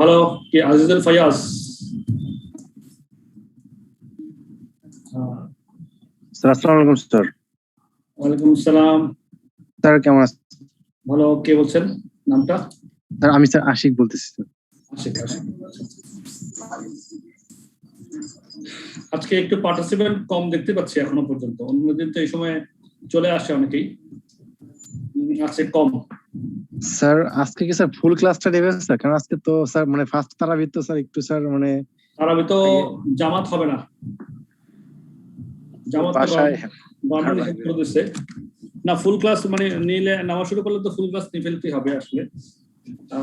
Hello, কি Azizul Fayaz? Sir আসসালামু আলাইকুম স্যার। ওয়ালাইকুম আসসালাম। স্যার কেমন আছেন? ভালো। কে বলছেন? নামটা? স্যার আমি স্যার আশিক বলতেছি স্যার। আশিক। আজকে একটু পার্টিসিপেন্ট কম দেখতে পাচ্ছি এখনো পর্যন্ত। অন্যদিন তো এই সময় চলে আসে অনেকেই, আজকে কম। স্যার আজকে কি স্যার ফুল ক্লাসটা নেবেন স্যার? কারণ আজকে তো স্যার মানে ফার্স্ট তারাবি তো স্যার একটু স্যার মানে তারাবি তো জামাত হবে না, জামাত তো গভর্নমেন্ট নিষেধ করে দিচ্ছে না। ফুল ক্লাস মানে নিলে নেওয়া শুরু করলে তো ফুল ক্লাস নিয়ে ফেলতেই হবে আসলে।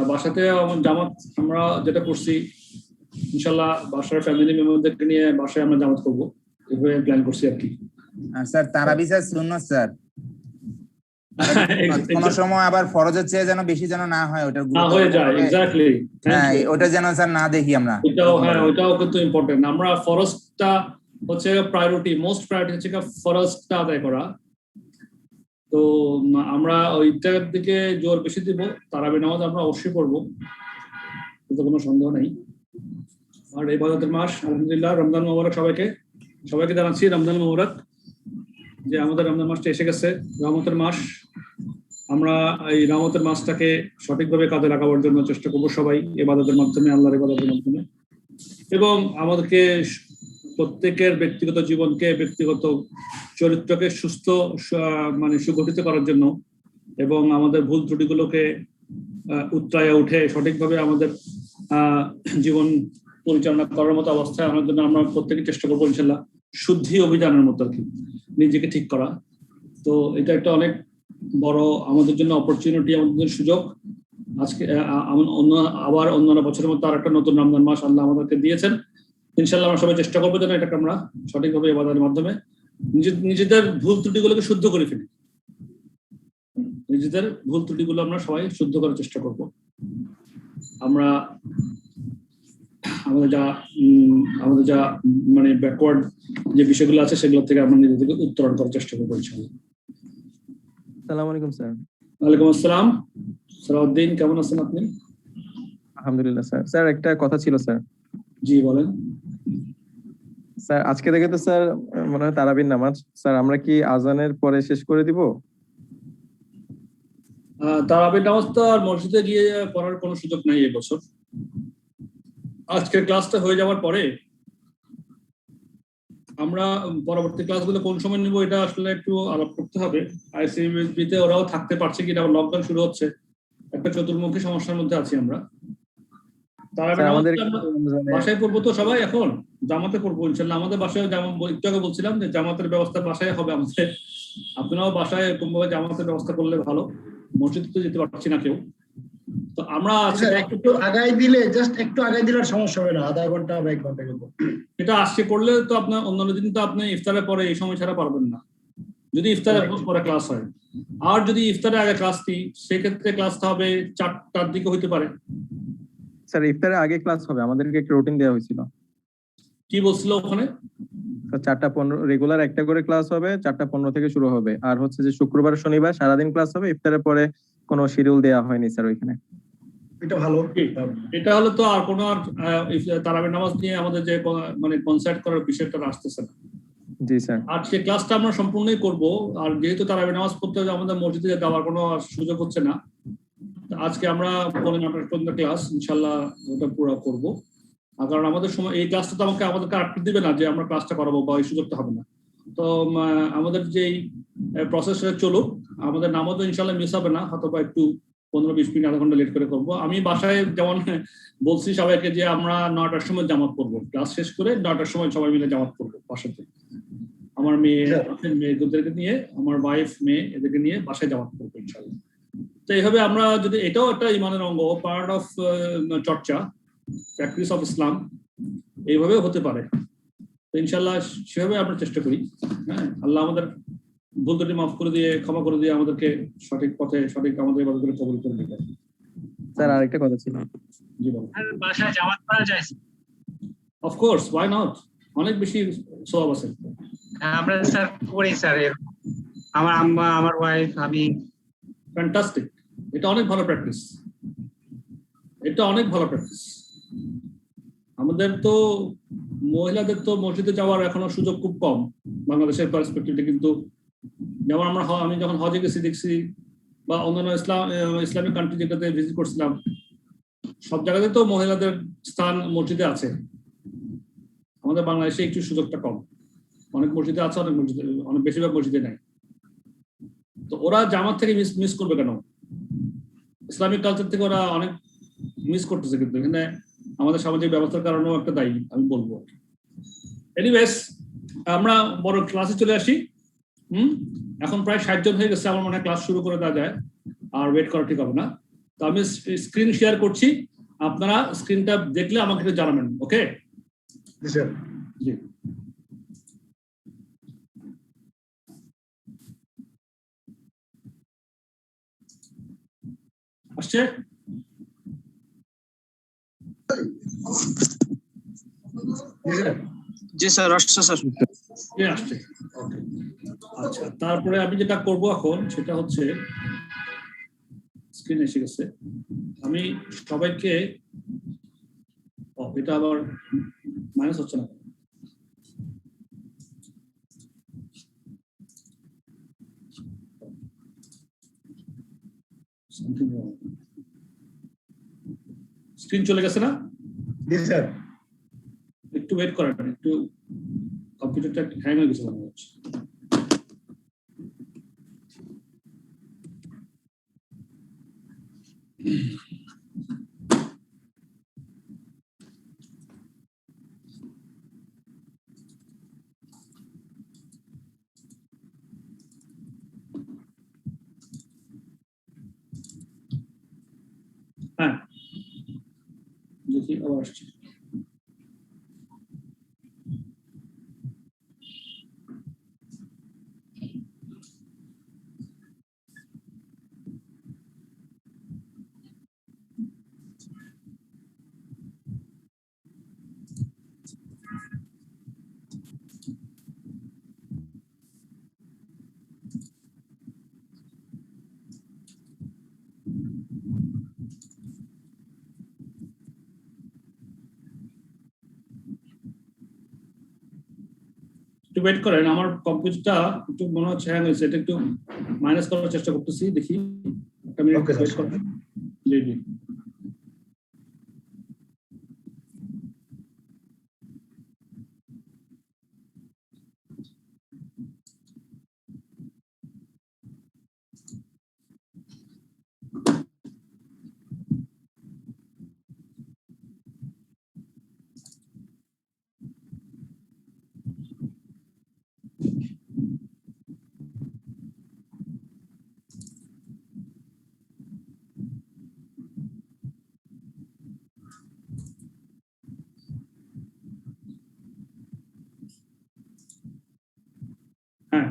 বাসাতে জামাত আমরা যেটা করছি, ইনশাল্লাহ বাসার ফ্যামিলি মেম্বারদেরকে নিয়ে বাসায় আমরা জামাত করবো, এভাবে প্ল্যান করছি আর কি। স্যার তারাবি স্যার সুন্নাত স্যার, কোন সময় আবার ফরজের চেয়ে যেন বেশি যেন না হয়, ওটার না হয়ে যায়। এক্স্যাক্টলি, হ্যাঁ, ওটা যেন স্যার না দেখি আমরা। ওটাও হ্যাঁ, ওটাও কিন্তু ইম্পর্টেন্ট। আমরা ফরজটা হচ্ছে প্রায়োরিটি, মোস্ট প্রায়োরিটি হচ্ছে ফরজটা আদায় করা। তো আমরা ওইটার দিকে জোর বেশি দিব। তারাবি নামাজ আমরা অবশ্যই পড়বো, এতে কোনো সন্দেহ নেই। আর ইবাদতের মাস আলহামদুলিল্লাহ, রমজান মোবারক। সবাইকে জানাচ্ছি রমজান মোবারক, যে আমাদের রমজান মাসটা এসে গেছে, রহমতের মাস। আমরা এই রহমতের মাসটাকে সঠিকভাবে কাজে লাগাবার জন্য চেষ্টা করবো সবাই, ইবাদতের মাধ্যমে, আল্লাহর ইবাদতের মাধ্যমে, এবং আমাদেরকে প্রত্যেকের ব্যক্তিগত জীবনকে, ব্যক্তিগত চরিত্রকে সুস্থ মানে সুগঠিত করার জন্য, এবং আমাদের ভুল ত্রুটিগুলোকে উতরায়ে উঠে সঠিকভাবে আমাদের জীবন পরিচালনা করার মতো অবস্থায় আনার জন্য আমরা প্রত্যেকে চেষ্টা করবো ইনশাল্লাহ। শুদ্ধি অভিযানের মতো আর কি, নিজেকে ঠিক করা। তো এটা একটা অনেক বড় আমাদের জন্য অপরচুনিটি, আমাদের সুযোগ। আজকে আবার অন্যান্য বছরের মতো আর একটা নতুন রমজান মাস আল্লাহ আমাদেরকে দিয়েছেন। ইনশাল্লাহ আমরা সবাই চেষ্টা করবো যেন এটাকে আমরা সঠিকভাবে ইবাদতের মাধ্যমে নিজেদের ভুল ত্রুটিগুলোকে শুদ্ধ করে ফেলি। নিজেদের ভুল ত্রুটিগুলো আমরা সবাই শুদ্ধ করার চেষ্টা করব। আমরা আমাদের যা মানে ব্যাকওয়ার্ড যে বিষয়গুলো আছে সেগুলো থেকে আমরা নিজেদেরকে উত্তরণ করার চেষ্টা করবো ইনশাআল্লাহ। আসসালামু আলাইকুম স্যার। ওয়ালাইকুম আসসালাম। সালাউদ্দিন, কেমন আছেন আপনি? আলহামদুলিল্লাহ স্যার। স্যার একটা কথা ছিল স্যার। জি বলেন। স্যার আজকে থেকে তো স্যার মনে হয় তারাবির নামাজ, স্যার আমরা কি আজানের পরে শেষ করে দিব? তারাবির নামাজ তো আর মসজিদে গিয়ে পড়ার কোনো সুযোগ নাই এবছর। আজকের ক্লাসটা হয়ে যাওয়ার পরে আমরা পরবর্তী ক্লাসগুলো কোন সময় নিব এটা আসলে একটু আলাপ করতে হবে। আইসিবিতে ওরাও থাকতে পারছে কিনা, লকডাউন শুরু হচ্ছে, একটা চতুর্মুখী সমস্যার মধ্যে আছি আমরা। বাসায় পড়বো তো সবাই, এখন জামাতে পড়বো ইনশাল্লাহ। আমাদের বাসায় যেমন একটু আগে বলছিলাম যে জামাতের ব্যবস্থা বাসায় হবে আমাদের। আপনারাও বাসায় এরকমভাবে জামাতের ব্যবস্থা করলে ভালো, মসজিদে তো যেতে পারছি না কেউ। তো আমরা একটু আগাই দিলে, জাস্ট একটু আগাই দিলে সমস্যা হবে না, আধা ঘন্টা বা 1 ঘন্টা কিন্তু এটা আজকে করলে তো আপনার অন্যান্য দিন তো আপনি ইফতারের পরে এই সময় ছাড়া পারবেন না, যদি ইফতারের পরে ক্লাস হয়। আর যদি ইফতারের আগে ক্লাস দিই সেক্ষেত্রে ক্লাসটা হবে 4টার দিকে হইতে পারে। স্যার ইফতারের আগে ক্লাস হবে, আমাদেরকে একটা রুটিন দেওয়া হয়েছিল। কি বলছিল ওখানে? 4:15 রেগুলার একটা করে ক্লাস হবে, 4:15 থেকে শুরু হবে। আর হচ্ছে যে শুক্রবার শনিবার সারাদিন ক্লাস হবে, ইফতারের পরে কোনো শিডিউল দেওয়া হয়নি স্যার ওইখানে। এটা ভালো। এটা হলো তো আর কোনো তারাবির নামাজ নিয়ে আমাদের যে মানে কনসার্ট করার বিষয়টা আসতেছে না। জি স্যার। আজকে ক্লাসটা আমরা সম্পূর্ণই করব। আর যেহেতু তারাবির নামাজ পড়তে আমাদের মসজিদে যাওয়ার কোনো সুযোগ হচ্ছে না, আজকে আমরা 9:30 পর্যন্ত ক্লাস ইনশাল্লাহ ওটা পুরো করবো। কারণ আমাদের সময় এই ক্লাসটা তো আমাদেরকে আটকে দিবে না যে আমরা ক্লাসটা করাবো, বা এই সুযোগটা হবে না। তো আমাদের যেই প্রসেসটা চলুক, আমাদের নামাজও ইনশাল্লাহ মিস হবে না, হয়তো বা একটু 15-20 মিনিট আধা ঘন্টা লেট করে করবো। আমি বাসায় যেমন বলছি সবাইকে যে আমরা 9টার সময় জামাত পড়বো, ক্লাস শেষ করে 9টার সময় সবাই মিলে জামাত পড়বো বাসাতে। আমার মেয়েদেরকে নিয়ে, আমার ওয়াইফ, মেয়ে, এদেরকে নিয়ে বাসায় জামাত পড়বো ইনশাল্লাহ। তো এইভাবে আমরা যদি, এটাও একটা ইমানের অঙ্গ, পার্ট অফ চর্চা, প্র্যাকটিস অফ ইসলাম, এইভাবে হতে পারে। তো ইনশাল্লাহ সেভাবে আমরা চেষ্টা করি। হ্যাঁ, আল্লাহ আমাদের ভুল ত্রুটি মাফ করে দিয়ে, ক্ষমা করে দিয়ে আমাদেরকে সঠিক পথে, সঠিক আমাদের ইবাদতগুলো কবুল করে দিবে। স্যার আরেকটা কথা ছিল। জি বলুন। বাসায় জামাত পড়া যায়? অফ কোর্স, ওয়াই নট, অনেক বেশি সওয়াব আছে। আমরা স্যার করি স্যার, আমার আম্মা, আমার ওয়াইফ, আমি। ফ্যান্টাস্টিক, এটা অনেক ভালো প্র্যাকটিস, এটা অনেক ভালো প্র্যাকটিস। আমাদের তো মহিলাদের তো মসজিদে যাওয়ার এখনো সুযোগ খুব কম বাংলাদেশের পার্সপেক্টিভে, কিন্তু যেমন আমি যখন হজে গেছি দেখছি বা অন্যান্য ইসলামিক কান্ট্রি যেটাতে ভিজিট করছিলাম, সব জায়গাতে তো মহিলাদের স্থান মসজিদে আছে। আমাদের বাংলাদেশে একটু সুযোগটা কম, অনেক মসজিদে আছে, অনেক বেশিরভাগ মসজিদে নাই। তো ওরা জামাত থেকে মিস করবে কেন? ইসলামিক কালচার থেকে ওরা অনেক মিস করতেছে, কিন্তু এখানে আমাদের সামাজিক ব্যবস্থার কারণেও একটা দায়ী আমি বলবো। এনিওয়েজ, আমরা বড় ক্লাসে চলে আসি। এখন প্রায় 60 জন হয়ে গেছে, আমার মনে হয় ক্লাস শুরু করে দেওয়া যায়, আর ওয়েট করা ঠিক হবে না। তো আমি স্ক্রিন শেয়ার করছি, আপনারা স্ক্রিনটা দেখলে আমাকে একটু জানাবেন। ওকে জি, আসছে? জি স্যার, আসছে স্যার। আসছে, ওকে। আচ্ছা, তারপরে আমি যেটা করব এখন সেটা হচ্ছে, স্ক্রিন এসে গেছে, আমি সবাইকে, এটা আবার মাইনাস হচ্ছে না, স্ক্রিন চলে গেছে না? একটু ওয়েট করেন, একটু কম্পিউটারটা হ্যাং হয়ে গেছে মনে হচ্ছে। হ্যাঁ, দেখি আবার আসছে। একটু ওয়েট করেন, আমার কম্পিউটারটা একটু মনে হচ্ছে হ্যাং হয়েছে, এটা একটু মাইনাস করার চেষ্টা করতেছি, দেখি একটা মিনিট ওয়েট করেন। জি জি, হ্যাঁ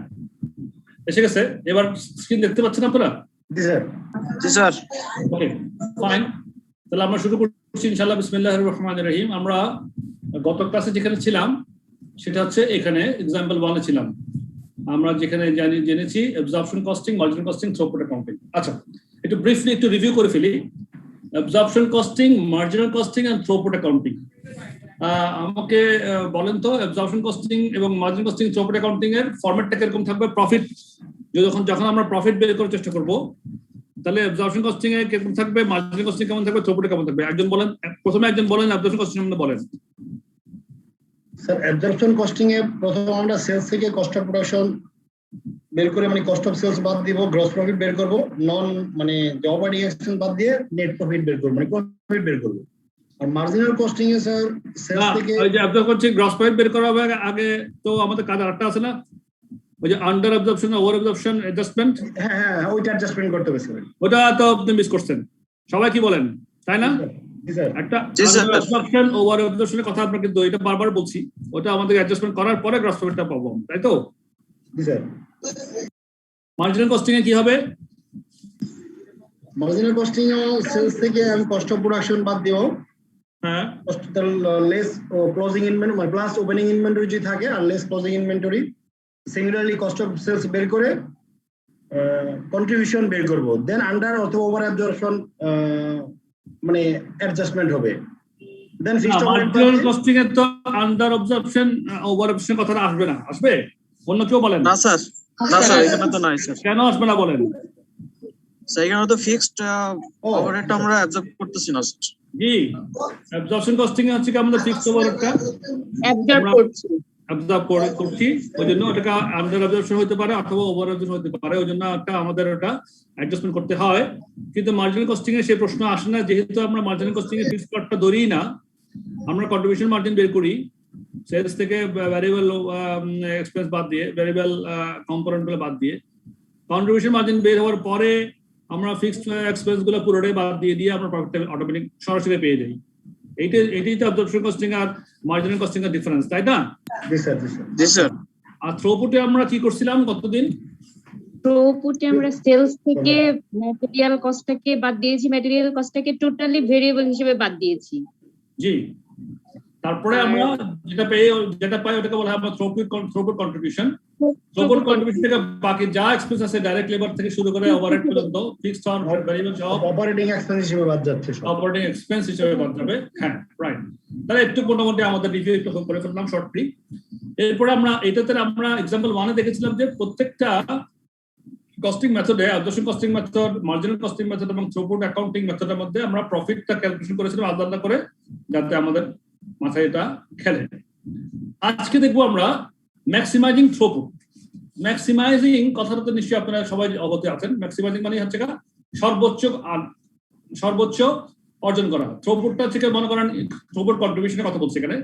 এসে গেছে। এবার স্ক্রিন দেখতে পাচ্ছেন আপনারা? জি স্যার। ওকে, ফাইন। তাহলে আমরা শুরু করছি ইনশাআল্লাহ। বিসমিল্লাহির রহমানির রহিম। আমরা গত ক্লাসে যেখানে ছিলাম সেটা হচ্ছে এখানে এক্সাম্পল 1 এ ছিলাম। আমরা যেখানে জেনেছি absorption costing, marginal costing, throughput accounting. আচ্ছা, একটু ব্রিফলি একটু রিভিউ করে ফেলি। Absorption costing, marginal costing and throughput accounting. আমাকে বলেন তো, অ্যাবজর্পশন কস্টিং এবং মার্জিনাল কস্টিং, থ্রুপুট অ্যাকাউন্টিং এর ফরম্যাটটা কিরকম থাকবে? প্রফিট, যখন আমরা প্রফিট বের করার চেষ্টা করব, তাহলে অ্যাবজর্পশন কস্টিং এ কেমন থাকবে, মার্জিনাল কস্টিং কেমন থাকবে, থ্রুপুট কেমন থাকবে? একজন বলেন, প্রথমে একজন বলেন অ্যাবজর্পশন কস্টিং সম্বন্ধে বলেন। স্যার, অ্যাবজর্পশন কস্টিং এ প্রথম আমরা সেলস থেকে কস্ট অফ প্রোডাকশন বের করে, মানে কস্ট অফ সেলস বাদ দিব, গ্রস প্রফিট বের করব, নন মানে অপারেটিং এক্সপেন্স বাদ দিয়ে নেট প্রফিট বের করব, মানে প্রফিট বের করব। আর মার্জিনাল কস্টিং এ স্যার সেলস থেকে ওই যে অ্যাবজর্ব করছি গ্রস প্রফিট বের করা হবে আগে, তো আমাদের কাজ আরেকটা আছে না, ওই যে under absorption, over absorption, adjustment. হ্যাঁ, ওইটা অ্যাডজাস্টমেন্ট করতে হবে স্যার। ওটা তো আপনি মিস করছেন, সবাই কি বলেন, তাই না? একটা অ্যাবজর্পশন, ওভার অ্যাবজর্পশনের কথা আমরা কিন্তু এটা বারবার বলছি, ওটা আমাদের অ্যাডজাস্টমেন্ট করার পরে গ্রস প্রফিটটা পাবো, তাই তো? জি স্যার। মার্জিনাল কস্টিং এ কি হবে? মার্জিনাল কস্টিং এ সেলস থেকে আমি কস্ট অফ প্রোডাকশন বাদ দিব, হ্যাঁ, লেস ক্লোজিং ইনভেন্টরি মানে প্লাস ওপেনিং ইনভেন্টরি যদি থাকে, আর less closing inventory, singularly cost of sales বের করে কন্ট্রিবিউশন বের করব, দেন আন্ডার অথবা ওভার অ্যাবজর্পশন মানে অ্যাডজাস্টমেন্ট হবে। Then fixed overhead marginal costing এর তো আন্ডার অবজারপশন ওভার অবজারপশন কথাটা আসবে না, আসবে? অন্য কেউ বলেন। না স্যার, না স্যার, এখানে তো নাই স্যার। কেন আসবে না বলেন? স্যার এখানে তো ফিক্সড ওভারহেডটা আমরা অ্যাবজর্ব করতেছি না স্যার। জি, অ্যাবজর্পশন কস্টিং এ হচ্ছে কি আমাদের ফিক্সড ওভারহেডটা অ্যাবজর্ব করছি। অ্যাবজর্ব করছি, ওই জন্য ওটাকে আন্ডার অবজারপশন হতে পারে অথবা ওভার অবজারপশন হতে পারে, ওই জন্য একটা আমাদের ওটা অ্যাডজাস্টমেন্ট করতে হয়। কিন্তু মার্জিনাল কস্টিং এ সেই প্রশ্ন আসে না, যেহেতু আমরা মার্জিনাল কস্টিং এ ফিক্সড পার্টটা ধরি না, আমরা কন্ট্রিবিউশন মার্জিন বের করি সেলস থেকে ভ্যারিয়েবল এক্সপেন্স বাদ দিয়ে, ভ্যারিয়েবল কম্পোনেন্ট গুলো বাদ দিয়ে। কন্ট্রিবিউশন মার্জিন বের হওয়ার পরে আমরা ফিক্সড এক্সপেন্স গুলো পুরোটাই বাদ দিয়ে আমরা প্রফিটটা অটোমেটিক সরাসরি পেয়ে যাই। এইটাই তো অবজারপশন কস্টিং আর মার্জিনাল কস্টিং এর ডিফারেন্স, তাই না? জি স্যার, জি স্যার। জি স্যার। আর থ্রুপুটে আমরা কি করছিলাম কতদিন? থ্রুপুটে আমরা সেলস থেকে ম্যাটেরিয়াল কস্টটাকে বাদ দিয়েছি, ম্যাটেরিয়াল কস্টটাকে টোটালি ভেরিয়েবল হিসেবে বাদ দিয়েছি। জি, তারপরে আমরা যেটা পাই ওটাকে বলা হয় আমরা থ্রুপুট কন্ট্রিবিউশন। থ্রুপুট কন্ট্রিবিউশন থেকে বাকি যা এক্সপেন্স আছে ডাইরেক্ট লেবার থেকে শুরু করে ওভারহেড পর্যন্ত ফিক্সড অন ভেরিয়েবল সব অপারেটিং এক্সপেন্স হিসেবে বাদ যাচ্ছে সব। অপারেটিং এক্সপেন্স হিসেবে বাদ যাবে। হ্যাঁ, রাইট। তাহলে একটু মোটামুটি আমাদের রিভিউ একটু করে ফেললাম শর্টলি। এরপরে আমরা এটাতে আমরা এক্সাম্পল 1 এ দেখেছিলাম যে প্রত্যেকটা কস্টিং মেথডে, absorption costing method, marginal costing method এবং থ্রুপুট অ্যাকাউন্টিং মেথডের মধ্যে আমরা প্রফিটটা ক্যালকুলেশন করেছিলাম আলাদা আলাদা করে, যাতে আমাদের মাথায় এটা খেলে। আজকে দেখবো আমরা ম্যাক্সিমাইজিং থ্রুপুট। ম্যাক্সিমাইজিং কথাটা তো নিশ্চয়ই আপনারা সবাই অবগত আছেন। ম্যাক্সিমাইজিং মানে হচ্ছে সর্বোচ্চ অর্জন করা। থ্রুপুটটা থেকে মনে করেন থ্রুপুট কন্ট্রিবিউশনের কথা বলছি এখানে,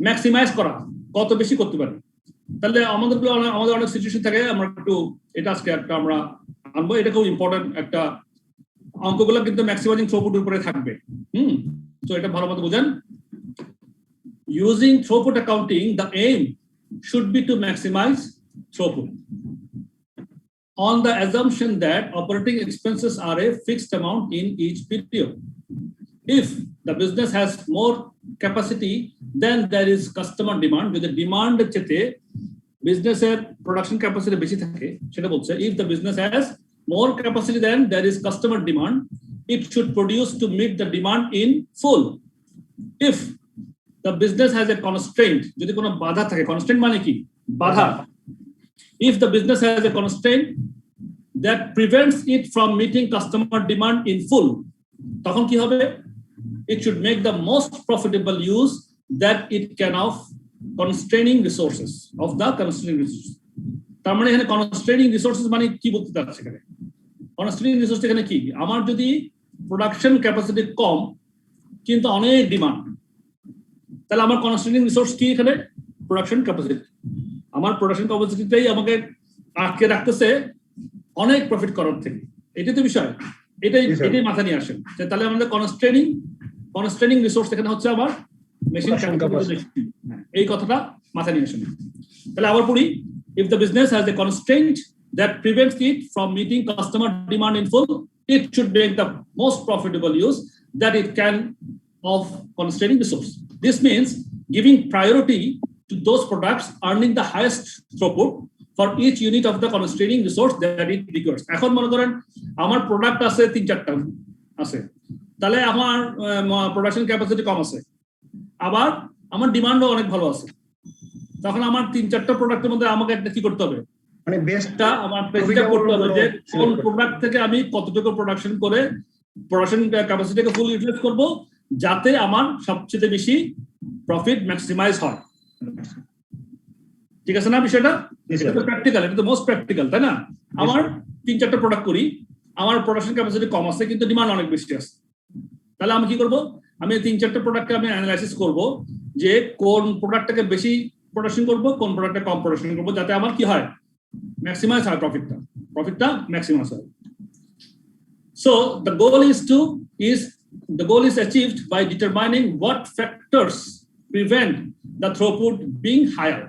ম্যাক্সিমাইজ করা, কত বেশি করতে পারি। তাহলে আমাদের অনেক সিচুয়েশন থাকে, আমরা একটু এটা আজকে একটা আমরা আনবো। এটা খুব ইম্পর্টেন্ট একটা অঙ্কগুলো, কিন্তু ম্যাক্সিমাইজিং থ্রুপুটের উপরে থাকবে। তো এটা ভালো মতো বুঝেন। Using throughput accounting, the aim should be to maximize throughput on the assumption that operating expenses are a fixed amount in each period. If the business has more capacity, then there is customer demand. With the demand chete business production capacity beshi thake seta bolche, if the business has more capacity than there is customer demand, it should produce to meet the demand in full. If the business has a constraint, যদি কোনো বাধা থাকে, constraint মানে কি? বাধা। If the business has a constraint that prevents it from meeting customer demand in full, তখন কি হবে? It should make the most profitable use that it can of constraining resources, of the constraining resources. তার মানে এখানে constraining resources মানে কি বলতে চাচ্ছে এখানে? Constraining resources এখানে কি? আমার যদি প্রোডাকশন ক্যাপাসিটি কম কিন্তু অনেক ডিমান্ড, তাহলে আমার কনস্ট্রেনিং রিসোর্স কি এখানে? Production capacity. আমার প্রোডাকশন ক্যাপাসিটিটাই আমাকে আটকে রাখতেছে অনেক প্রফিট করার থেকে। এটাই তো বিষয়, এটাই মাথা নিয়ে আসেন। তাহলে আমাদের কনস্ট্রেনিং রিসোর্স এখানে হচ্ছে আমার মেশিন ক্যাপাসিটি। এই কথাটা মাথা নিয়ে আসেন। তাহলে আবার পড়ি, if the business has a constraint that prevents it from meeting customer demand in full, it should make the most profitable use that it can of constraining resource. This means giving priority to those products earning the highest throughput for each unit of the constraining resource that it requires. এখন মনে করেন আমার product আছে 3-4টা আছে, তাহলে আমার production capacity কম আছে, আবার আমার ডিমান্ডও অনেক ভালো আছে। তখন আমার 3-4টা প্রোডাক্টের মধ্যে আমাকে একটা কি করতে হবে, মানে বেস্টটা আমার প্রেসিডেন্ট করতে হবে যে কোন প্রোডাক্ট থেকে আমি কতটুকু প্রোডাকশন করে প্রোডাকশন ক্যাপাসিটিকে ফুল ইউটিলাইজ করব, যাতে আমার সবচেয়ে বেশি প্রফিট ম্যাক্সিমাইজ হয়। ঠিক আছে না বিষয়টা? এটা তো প্র্যাকটিক্যাল, এটা তো মোস্ট প্র্যাকটিক্যাল, তাই না? আমার 3-4টা প্রোডাক্ট করি, আমার প্রোডাকশন ক্যাপাসিটি কম আছে কিন্তু ডিমান্ড অনেক বেশি আছে, তাহলে আমি কি করব? আমি 3-4টা প্রোডাক্টকে আমি অ্যানালাইসিস করব যে কোন প্রোডাক্টটাকে বেশি প্রোডাকশন করব, কোন প্রোডাক্টটা কম প্রোডাকশন করব, যাতে আমার কি হয়, maximize our profit maximize our. So the goal is achieved by determining what factors prevent the throughput being higher.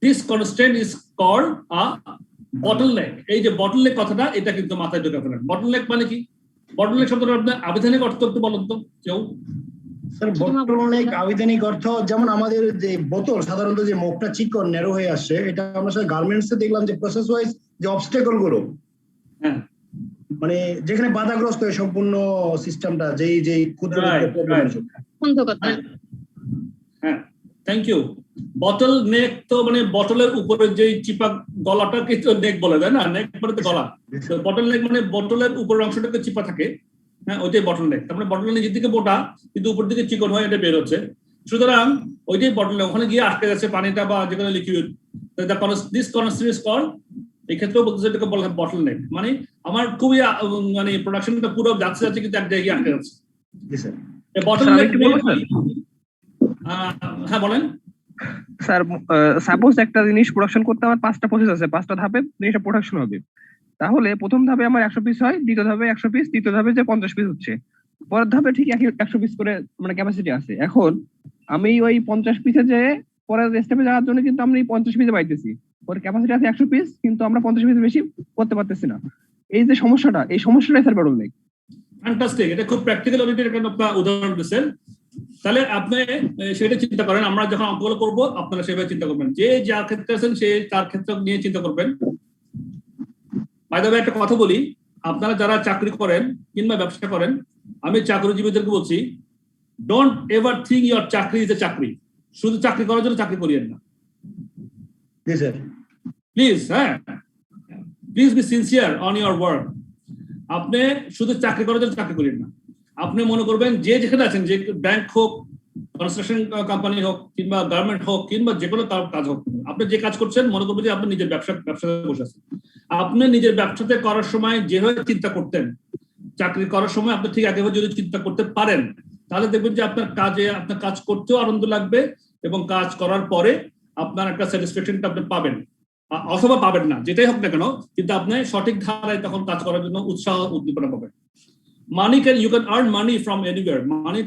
This constraint is called a bottleneck. এই যে bottleneck কথাটা, এটা কিন্তু মাথায় ঢোকা ফেলেন। bottleneck মানে কি? bottleneck শব্দটা আপনার আবিধানিক অর্থ একটু বলুন তো কেউ। স্যার bottleneck আবিধানিক অর্থ যেমন আমাদের যে বোতল সাধারণত যে মুখটা চিকন ন্যারো হয়ে আসে, এটা আমরা গার্মেন্টস এ দেখলাম যে প্রসেস ওয়াইজ যে অবস্টাকল গুলো, হ্যাঁ, মানে যেখানে বাধাগ্রস্ত হয় সম্পূর্ণ সিস্টেমটা, যেই ক্ষুদ্র প্রবলেমের জন্য। বন্ধ কথা। হ্যাঁ, থ্যাংক ইউ। বটল নেক তো মানে বটলের উপরে যে চিপা গলাটাকে তো নেক বলে, তাই না? নেক মানে তো গলা। বটল নেক মানে বটলের উপরের অংশটাকে চিপা থাকে, হ্যাঁ, ওইটাই বটল নেক। তার মানে বটল নিচের দিকে মোটা কিন্তু উপর দিকে চিকন হয়, এটা বের হচ্ছে। সুতরাং ওইটাই বটল নেক, ওখানে গিয়ে আটকে যাচ্ছে পানিটা বা যে কোনো liquid. This constant is called, এই ক্ষেত্রেও বলতে এটাকে বলা হয় বটল নেক। মানে আমার খুবই মানে প্রোডাকশনটা পুরো যাচ্ছে কিন্তু এক জায়গায় আটকে যাচ্ছে। জি স্যার। বটল নেক, হ্যাঁ বলেন স্যার। সাপোজ একটা জিনিস প্রোডাকশন করতে আমার 5টা প্রসেস আছে, 5টা ধাপে জিনিসটা প্রোডাকশন হবে। তাহলে প্রথম ধাপে আমার 100 পিস হয়, দ্বিতীয় ধাপে 100 পিস, তৃতীয় ধাপে যে 50 পিস হচ্ছে, পরের ধাপে ঠিক 100 পিস করে মানে ক্যাপাসিটি আছে। এখন আমি ওই 50 পিসে যে পরের স্টেপে যাওয়ার জন্য কিন্তু আমি 50 পিসে পাইতেছি, পরে ক্যাপাসিটি আছে 100 পিস, কিন্তু আমরা 50 পিস বেশি করতে পারতেছি না। এই যে সমস্যাটা, এই সমস্যাটাই স্যার বড় নেই। ফ্যান্টাস্টিক, এটা খুব প্র্যাকটিক্যাল ওরিয়েন্টেড একটা উদাহরণ দিচ্ছেন। তাহলে আপনি সেটা চিন্তা করেন, আমরা যখন অঙ্কগুলো করবো আপনারা সেভাবে চিন্তা করবেন, যে যার ক্ষেত্রে আছেন সে তার ক্ষেত্রে নিয়ে চিন্তা করবেন। বাই দ্য ওয়ে একটা কথা বলি, আপনারা যারা চাকরি করেন কিংবা ব্যবসা করেন, আমি চাকরিজীবীদেরকে বলছি, ডোন্ট এভার থিঙ্ক ইউর চাকরি ইজ এ চাকরি। শুধু চাকরি করার জন্য চাকরি করিয়েন না, জি স্যার। প্লিজ। হ্যাঁ, please be sincere on your work. আপনি শুধু চাকরি করার জন্য চাকরি করিয়েন না। আপনি মনে করবেন যে যেখানে আছেন, যে ব্যাংক হোক, কনস্ট্রাকশন কোম্পানি হোক, কিংবা গার্মেন্ট হোক, কিংবা যে কোনো কাজ হোক, আপনি যে কাজ করছেন মনে করবেন যে আপনি নিজের ব্যবসাতে বসে আছেন। আপনি নিজের ব্যবসাতে করার সময় যেভাবে চিন্তা করতেন, চাকরি করার সময় আপনি ঠিক আগেভাবে যদি চিন্তা করতে পারেন, তাহলে দেখবেন যে আপনার কাজ করতেও আনন্দ লাগবে এবং কাজ করার পরে আপনার একটা স্যাটিসফ্যাকশনটা আপনি পাবেন, অথবা পাবেন না, যেটাই হোক না কেন, কিন্তু আপনি সঠিক ধারায় তখন কাজ করার জন্য উৎসাহ উদ্দীপনা পাবেন। you can earn money from anywhere. মানি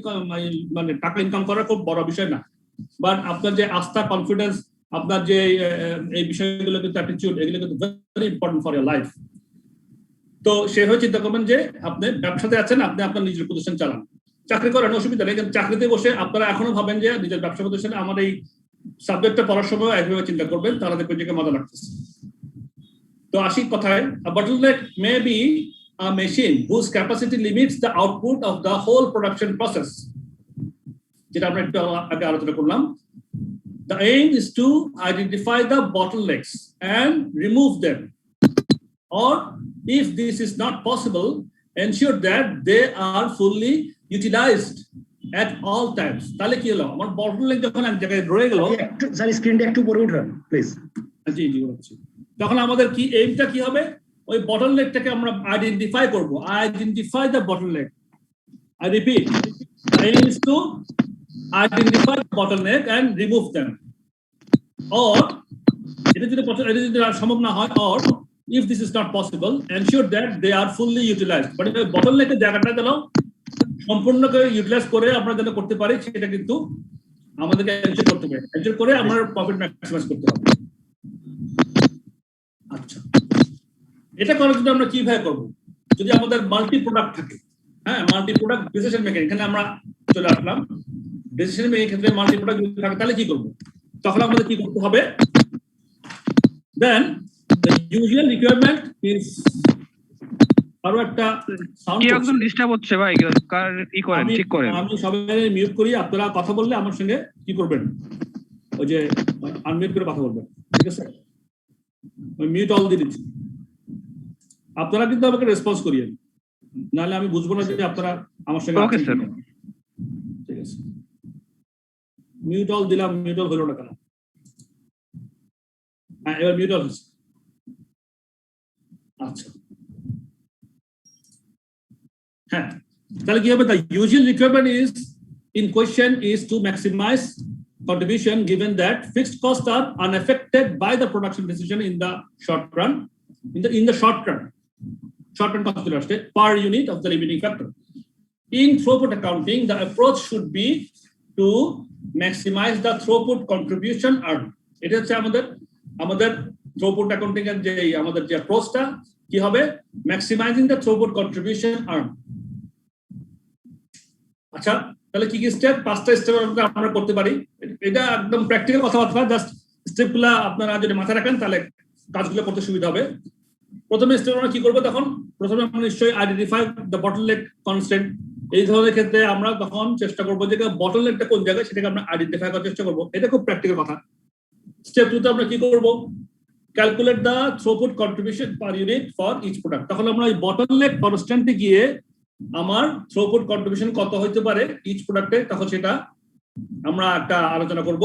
মানে টাকা ইনকাম করা খুব বড় বিষয় না, বাট আপনার যে আস্থা, কনফিডেন্স, আপনার যে এই বিষয়গুলো কিন্তু অ্যাটিটিউড, এগুলো কিন্তু very important for year life. তো সেভাবে চিন্তা করবেন যে আপনি ব্যবসাতে আছেন, আপনি আপনার নিজের প্রতিষ্ঠান চালান, চাকরি করেন, অসুবিধা নেই। কিন্তু চাকরিতে বসে আপনারা এখনো ভাবেন যে নিজের ব্যবসা প্রতিষ্ঠানে আমার এই সাবজেক্টটা পড়ার সময় একভাবে চিন্তা করবেন, তাহলে দেখবেন যে মজা লাগতেছে। তো আসি কথায়, bottleneck may be a machine whose capacity limits the output of the whole production process, যেটা আমরা একটু আগে আলোচনা করলাম। The aim is to identify the bottlenecks and remove them, or if this is not possible, ensure that they are fully utilized at all times. তাহলে কি হলো, আমার bottleneck যখন এক জায়গায় রয়ে গেল, একটু স্যার স্ক্রিনটা একটু পরে উঠান প্লিজ। জি জি বলছি, তখন আমাদের কি এইমটা কি হবে, ওই বটলনেকটাকে আমরা আইডেন্টিফাই করব। Identify the bottleneck. I repeat, aim is to identify the bottleneck and remove them, or এটা যদি সম্ভব না হয়, or if this is not possible, ensure that they are fully utilized. But বটলনেকের জায়গাটা যেন সম্পূর্ণ করে ইউটিলাইজ করে আমরা যেন করতে পারি, সেটা কিন্তু আমাদেরকে এনশিওর করতে হবে। এনশিওর করে আমরা প্রফিট ম্যাক্সিমাইজ করতে হবে। আচ্ছা, এটা করার জন্য আমরা কিভাবে করবো? যদি আমাদের মাল্টি প্রোডাক্ট থাকে, হ্যাঁ, মাল্টি প্রোডাক্ট ডিসিশন মেকিং, এখানে আমরা চলে আসলাম। ডিসিশন মেকিং ক্ষেত্রে মাল্টি প্রোডাক্ট যদি থাকে তাহলে কি করবো? তখন আমাদের কি করতে হবে? দেন the usual requirement is, আরো একটা সাউন্ড কি একদম ডিস্টার্ব হচ্ছে ভাই, কার ই করেন, ঠিক করেন। আমি সবাই মিউট করি, আপনারা কথা বললে আমার সঙ্গে কি করবেন, ওই যে আনমিউট করে কথা বলবেন, ঠিক আছে? ওই মিউট অল দিয়ে দিচ্ছি, আপনারা কিন্তু আমাকে রেসপন্স করিয়েন, নাহলে আমি বুঝবো না যে আপনারা আমার সঙ্গে। ওকে স্যার, ঠিক আছে। মিউট অল দিলাম, মিউট অল হলো না কেন? হ্যাঁ, এবার মিউট অল হচ্ছে। আচ্ছা, হ্যাঁ, তাহলে কি হবে? The usual requirement is in question is to maximize contribution given that fixed costs are unaffected by the production decision in the short run. In the short run cost per unit of the limiting factor. In throughput accounting, the approach should be to maximize the throughput contribution earned. এটা হচ্ছে আমাদের throughput accounting এর যে আমাদের যে অ্যাপ্রোচটা কি হবে, maximizing the throughput contribution earned. আচ্ছা, তাহলে কি কি স্টেপ? 5টা স্টেপ আমরা করতে পারি। এটা একদম প্র্যাকটিক্যাল কথাবার্তা, জাস্ট স্টেপগুলো আপনারা যদি মাথায় রাখেন তাহলে কাজগুলো করতে সুবিধা হবে। প্রথমে স্টেপ আমরা কি করবো তখন? প্রথমে আমরা নিশ্চয়ই আইডেন্টিফাই দ্য বটলনেক কনস্ট্যান্ট। এই ধরনের ক্ষেত্রে আমরা তখন চেষ্টা করবো যে বটলনেকটা কোন জায়গায় সেটাকে আমরা আইডেন্টিফাই করার চেষ্টা করবো। এটা খুব প্র্যাকটিক্যাল কথা। স্টেপ 2 তে আমরা কি করবো? Calculate the throughput contribution per unit for each product. তখন আমরা ওই বটলনেক কনস্ট্যান্টে গিয়ে আমার থ্রুপুট কন্ট্রিবিউশন কত হইতে পারে ইচ প্রোডাক্টে, তখন সেটা আমরা একটা আলোচনা করব।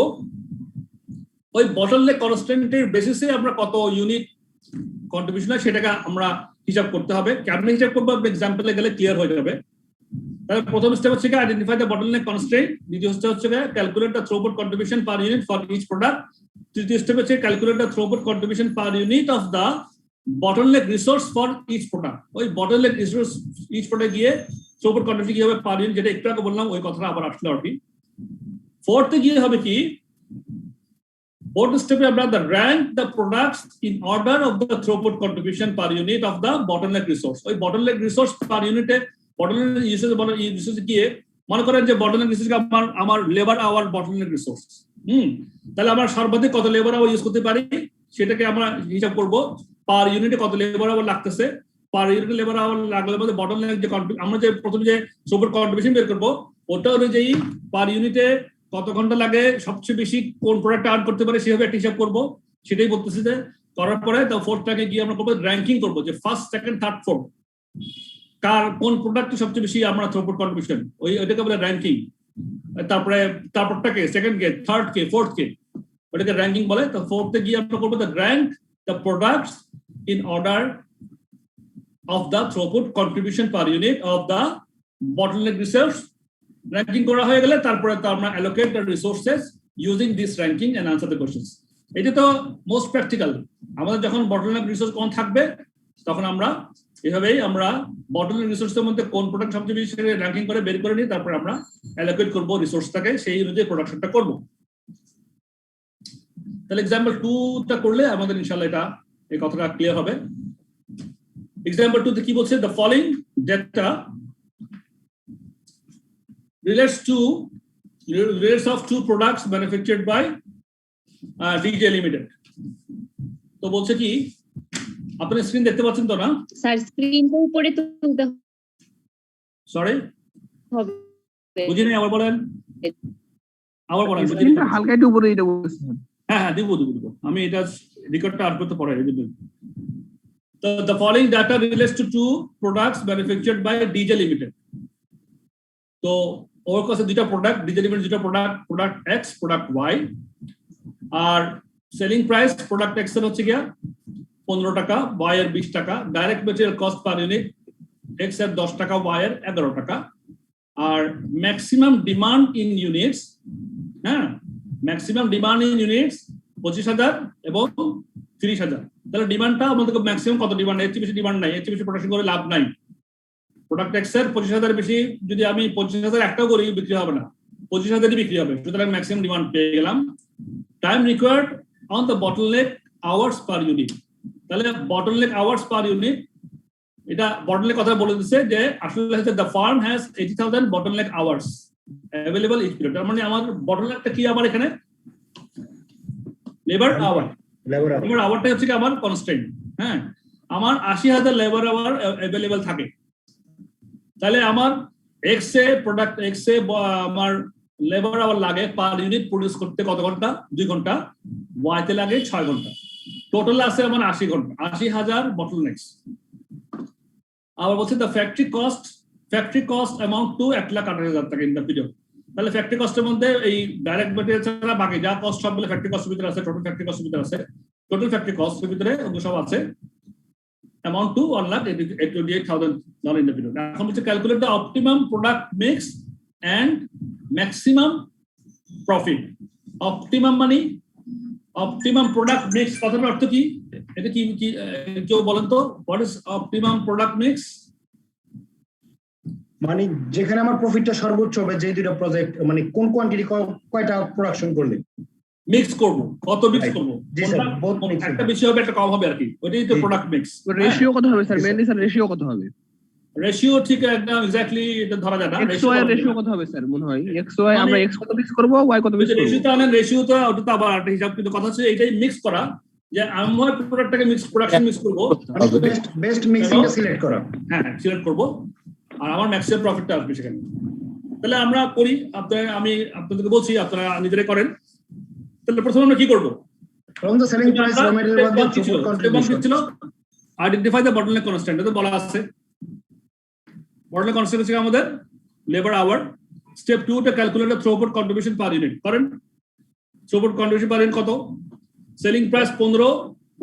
ওই বটলনেক কনস্ট্যান্টের বেসিসে আমরা কত ইউনিট কন্ট্রিবিউশন হয় সেটাকে আমরা হিসাব করতে হবে। কেমনে হিসাব করবো এক্সাম্পলে গেলে ক্লিয়ার হয়ে যাবে। তাহলে প্রথম স্টেপ হচ্ছে আইডেন্টিফাই দ্য বটলনেক কনস্ট্রেন্ট, দ্বিতীয় স্টেপ হচ্ছে calculate the throughput contribution per unit for each product, তৃতীয় স্টেপ হচ্ছে calculate the throughput contribution per unit of the bottleneck resource for each product. ওই বটলনেক রিসোর্স ইচ প্রোডাক্ট গিয়ে throughput contribution কি হবে per unit, যেটা একটু আগে বললাম ওই কথাটা আবার আসলে আর কি। ফোর্থে গিয়ে হবে কি, fourth step আমরা the rank the products in order of the throughput contribution per unit of the bottleneck resource। ওই bottleneck resource per unit এ bottleneck resource গিয়ে মনে করেন যে bottleneck resource আমার লেবার আওয়ার bottleneck resource, তাহলে আমরা সর্বাধিক কত লেবার আওয়ার ইউজ করতে পারি সেটাকে আমরা হিসাব করব। পার ইউনিটে কত লেবার আওয়ার লাগতেছে, পার ইউনিটে লেবার আওয়ার লাগলে মধ্যে bottleneck যে আমরা যে প্রথমে যে throughput contribution বের করব ওটা অনুযায়ী পার ইউনিটে কত ঘন্টা লাগে, সবচেয়ে বেশি কোন প্রোডাক্ট আর্ন করতে পারে সেভাবে একটা হিসাব করবো। সেটাই বলতেছি যে করার পরে ফোর্থটাকে গিয়ে আমরা করবো র্যাঙ্কিং করবো, যে ফার্স্ট, সেকেন্ড, থার্ড, ফোর্থ কার কোন প্রোডাক্ট সবচেয়ে বেশি আমরা থ্রুপুট কন্ট্রিবিউশন, ওইটাকে বলে র্যাঙ্কিং। তারপরটাকে সেকেন্ড কে, থার্ড কে, ফোর্থ কে, ওটাকে র্যাঙ্কিং বলে। তো ফোর্থে গিয়ে আমরা করবো the rank the products in order of the throughput contribution per unit of the bottleneck resource. Ranking করা হয়ে গেলে তারপরে তো আমরা allocate the resources using this ranking and answer the questions। এটা তো মোস্ট প্র্যাকটিক্যাল। আমাদের যখন বটলনেক রিসোর্স কোন থাকবে তখন আমরা এভাবেই আমরা বটলনেক রিসোর্সের মধ্যে কোন প্রোডাক্ট সবচেয়ে বেশি র্যাঙ্কিং করে বের করে নিই, তারপরে আমরা allocate করব রিসোর্সটাকে, সেই অনুযায়ী প্রোডাকশনটা করব। তাহলে এক্সাম্পল 2টা করলে আমাদের ইনশাআল্লাহ এটা এই কথাটা ক্লিয়ার হবে। এক্সাম্পল 2 তে কি বলছে? the following data relates of two products manufactured by DJ Limited। তো বলছে কি, আপনি স্ক্রিন দেখতে পাচ্ছেন তো না? স্যার স্ক্রিনটা উপরে তুলতে সরি হবে, বুঝিনি, আবার বলেন, আবার বলেন। স্ক্রিনটা হালকা একটু উপরে এটা বলছেন। হ্যাঁ দিব। আমি এটা রেকর্ডটা আর করতে পারি। তো the following data relates to two products manufactured by DJ Limited। তো ওর কাছে দুইটা প্রোডাক্ট, ডিজে লিমিটেড দুইটা প্রোডাক্ট এক্স, প্রোডাক্ট ওয়াই। আর সেলিং প্রাইস প্রোডাক্ট এক্স এর হচ্ছে গিয়া 15 টাকা, ওয়াই এর 20 টাকা। Direct material cost per unit X এর 10 টাকা, ওয়াই এর 11 টাকা। আর maximum demand in units, maximum demand in units 25,000 এবং 30,000। তাহলে ডিমান্ডটা আমাদের ম্যাক্সিমাম কত ডিমান্ড, এর চেয়ে বেশি ডিমান্ড নাই, এর চেয়ে বেশি প্রোডাকশন করে লাভ নাই। প্রোডাক্ট এক্স এর 25,000 বেশি যদি আমি 25,000 একটাও করি বিক্রি হবে না, 25,000ই বিক্রি হবে, সুতরাং ম্যাক্সিমাম ডিমান্ড পেয়ে গেলাম। Time required on the bottleneck hours per unit. তাহলে বটলনেক আওয়ার্স পার ইউনিট, এটা বটলনেক কথা বলে দিচ্ছে যে আসলে হচ্ছে the firm has 80,000 bottleneck hours available each period. তার মানে আমার বটলনেকটা কি আমার এখানে লেবার আওয়ার, লেবার আওয়ারটা হচ্ছে কি আমার কনস্ট্যান্ট। আমার 80,000 লেবার আওয়ার অ্যাভেলেবল থাকে। তাহলে আমার এক্স এ প্রোডাক্ট এক্স এ আমার লেবার আওয়ার লাগে পার ইউনিট প্রডিউস করতে কত ঘন্টা? 2 ঘন্টা। ওয়াই তে লাগে 6 ঘন্টা। টোটাল আছে আমার 80 ঘন্টা, 80,000 বটলনেকস। আবার বলছে the factory cost amount two 1,08,000 টাকা ইন দ্য পিরিয়ড। তাহলে ফ্যাক্টরি কস্টের মধ্যে এই ডাইরেক্ট মেটেরিয়াল ছাড়া বাকি যা কস্ট সবগুলো ফ্যাক্টরি কস্টের ভিতরে আছে, টোটাল ফ্যাক্টরি কস্টের ভিতরে আছে, টোটাল ফ্যাক্টরি কস্টের ভিতরে ওগুলো সব আছে। Amount to $1,28,000 in the period. এখন হচ্ছে calculate the optimum product mix and maximum profit. Optimum মানে অপটিমাম প্রোডাক্ট মিক্স কথাটার অর্থ কি? এটা কি কেউ বলেন তো, what is optimum product mix? মানে যেখানে আমার প্রফিটটা সর্বোচ্চ হবে, যে দুটো প্রজেক্ট মানে কোন কোয়ান্টিটি কয়টা প্রোডাকশন করলে মিক্স করব, কত মিক্স করব, একটা বেশি হবে একটা কম হবে আর কি, ওইটাই তো প্রোডাক্ট মিক্স। রেশিও কত হবে স্যার? মেইনলি স্যার রেশিও কত হবে? রেশিও ঠিক একদম এক্স্যাক্টলি এটা ধরা যায় না। এক্স ওয়াই রেশিও কত হবে স্যার? মনে হয় এক্স ওয়াই আমরা এক্স কত মিক্স করব, ওয়াই কত মিক্স করব। রেশিও তো আনেন, রেশিও তো ওটা তো আবার একটা হিসাব, কিন্তু কথা হচ্ছে এটাই মিক্স করা। যে আমার প্রোডাক্টটাকে প্রোডাকশন মিক্স করবো, বেস্ট মিক্সিংটা সিলেক্ট করা। হ্যাঁ সিলেক্ট করবো, আর আমার ম্যাক্সিমাম প্রফিটটা আসবে সেখানে। তাহলে আমরা করি, আমি আপনাদেরকে বলছি, আপনারা নিজেরাই করেন। তাহলে প্রথমে আমরা কি করবো? From the selling price, raw material বাদ দিয়ে throughput contribution ছিল আইডেন্টিফাই দ্য বটলনেক কনস্ট্যান্ট, এটা বলা আছে। বটলনেক কনস্ট্যান্ট হচ্ছে আমাদের লেবার আওয়ার। স্টেপ 2 তে calculate the throughput contribution per unit করেন। থ্রুপুট কন্ট্রিবিউশন পার ইউনিট কত? Selling price 15,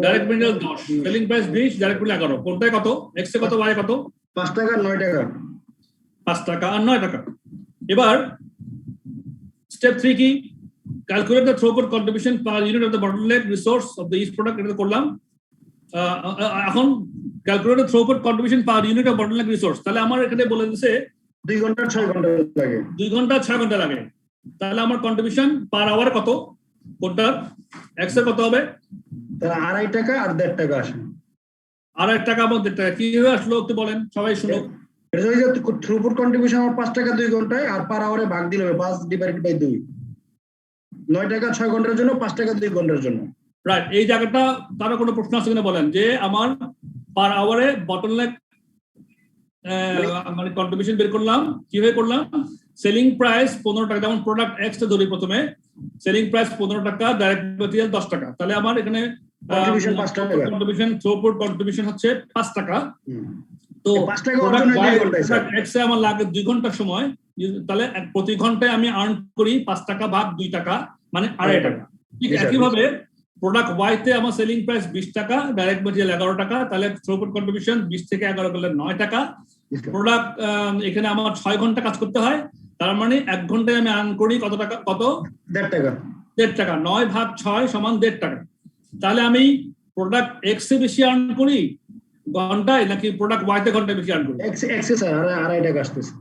direct material 10, selling price 20, direct material 11। কোনটায় কত? এক্স এ কত, ওয়াই কত? 5 টাকা 9 টাকা। 5 টাকা আর 9 টাকা। এবার স্টেপ 3 কি? Calculate the throughput contribution per unit of the bottleneck resource of the each product, এটা করলাম। এখন calculate the throughput contribution per unit of bottleneck resource, তাহলে আমার এখানে বলে দিয়েছে 2 ঘন্টা 6 ঘন্টা লাগে। 2 ঘন্টা 6 ঘন্টা লাগে। তাহলে আমার কন্ট্রিবিউশন পার আওয়ার কত? কোনটার এক্স এর কত হবে? তাহলে 2.5 টাকা আর 1.5 টাকা আসে। 2.5 টাকা এবং 1.5 টাকা কিভাবে আসলো একটু বলেন, সবাই শুনো। এটা হচ্ছে থ্রুপুট কন্ট্রিবিউশন আমার 5 টাকা 2 ঘন্টায়, আর পার আওয়ারে ভাগ দিলে হবে 5 ডিভাইডেড বাই 2। 9 টাকা 6 ঘন্টার জন্য, 5 টাকা 2 ঘন্টার জন্য। রাইট, এই জায়গাটা তারা কোনো প্রশ্ন আছে কিনা বলেন, যে আমার পার আওয়ারে বটলনেক মানে কন্ট্রিবিউশন বের করলাম, কিভাবে করলাম? সেলিং প্রাইস 15 টাকা, যেমন প্রোডাক্ট এক্স টা ধরি প্রথমে, সেলিং প্রাইস 15 টাকা, ডাইরেক্ট মেটেরিয়াল 10 টাকা। তাহলে আমার এখানে কন্ট্রিবিউশন 5 টাকা, কন্ট্রিবিউশন থ্রুপুট কন্ট্রিবিউশন হচ্ছে 5 টাকা। তো 5 টাকা অর্জন হয় 2 ঘন্টায় স্যার। এক্স এ আমার লাগে 2 ঘন্টা সময়, তাহলে প্রতি ঘন্টায় আমি আর্ন করি 5 টাকা ভাগ 2 টাকা, মানে 2.5 টাকা। ঠিক একইভাবে প্রোডাক্ট ওয়াই তে আমার সেলিং প্রাইস 20 টাকা, ডাইরেক্ট মেটেরিয়াল 11 টাকা, তাহলে থ্রুপুট কন্ট্রিবিউশন 20 থেকে 11 করলে 9 টাকা। প্রোডাক্ট এখানে আমার 6 ঘন্টা কাজ করতে হয়, তার মানে 1 ঘন্টায় আমি আর্ন করি কত টাকা? কত? 1.5 টাকা। 1.5 টাকা। 9 ভাগ 6 সমান 1.5 টাকা। তাহলে আমি প্রোডাক্ট এক্স এ বেশি আর্ন করি ঘন্টায়, নাকি প্রোডাক্ট ওয়াই তে ঘন্টায় বেশি আর্ন করি? এক্স স্যার 2.5 টাকা আসতেছে।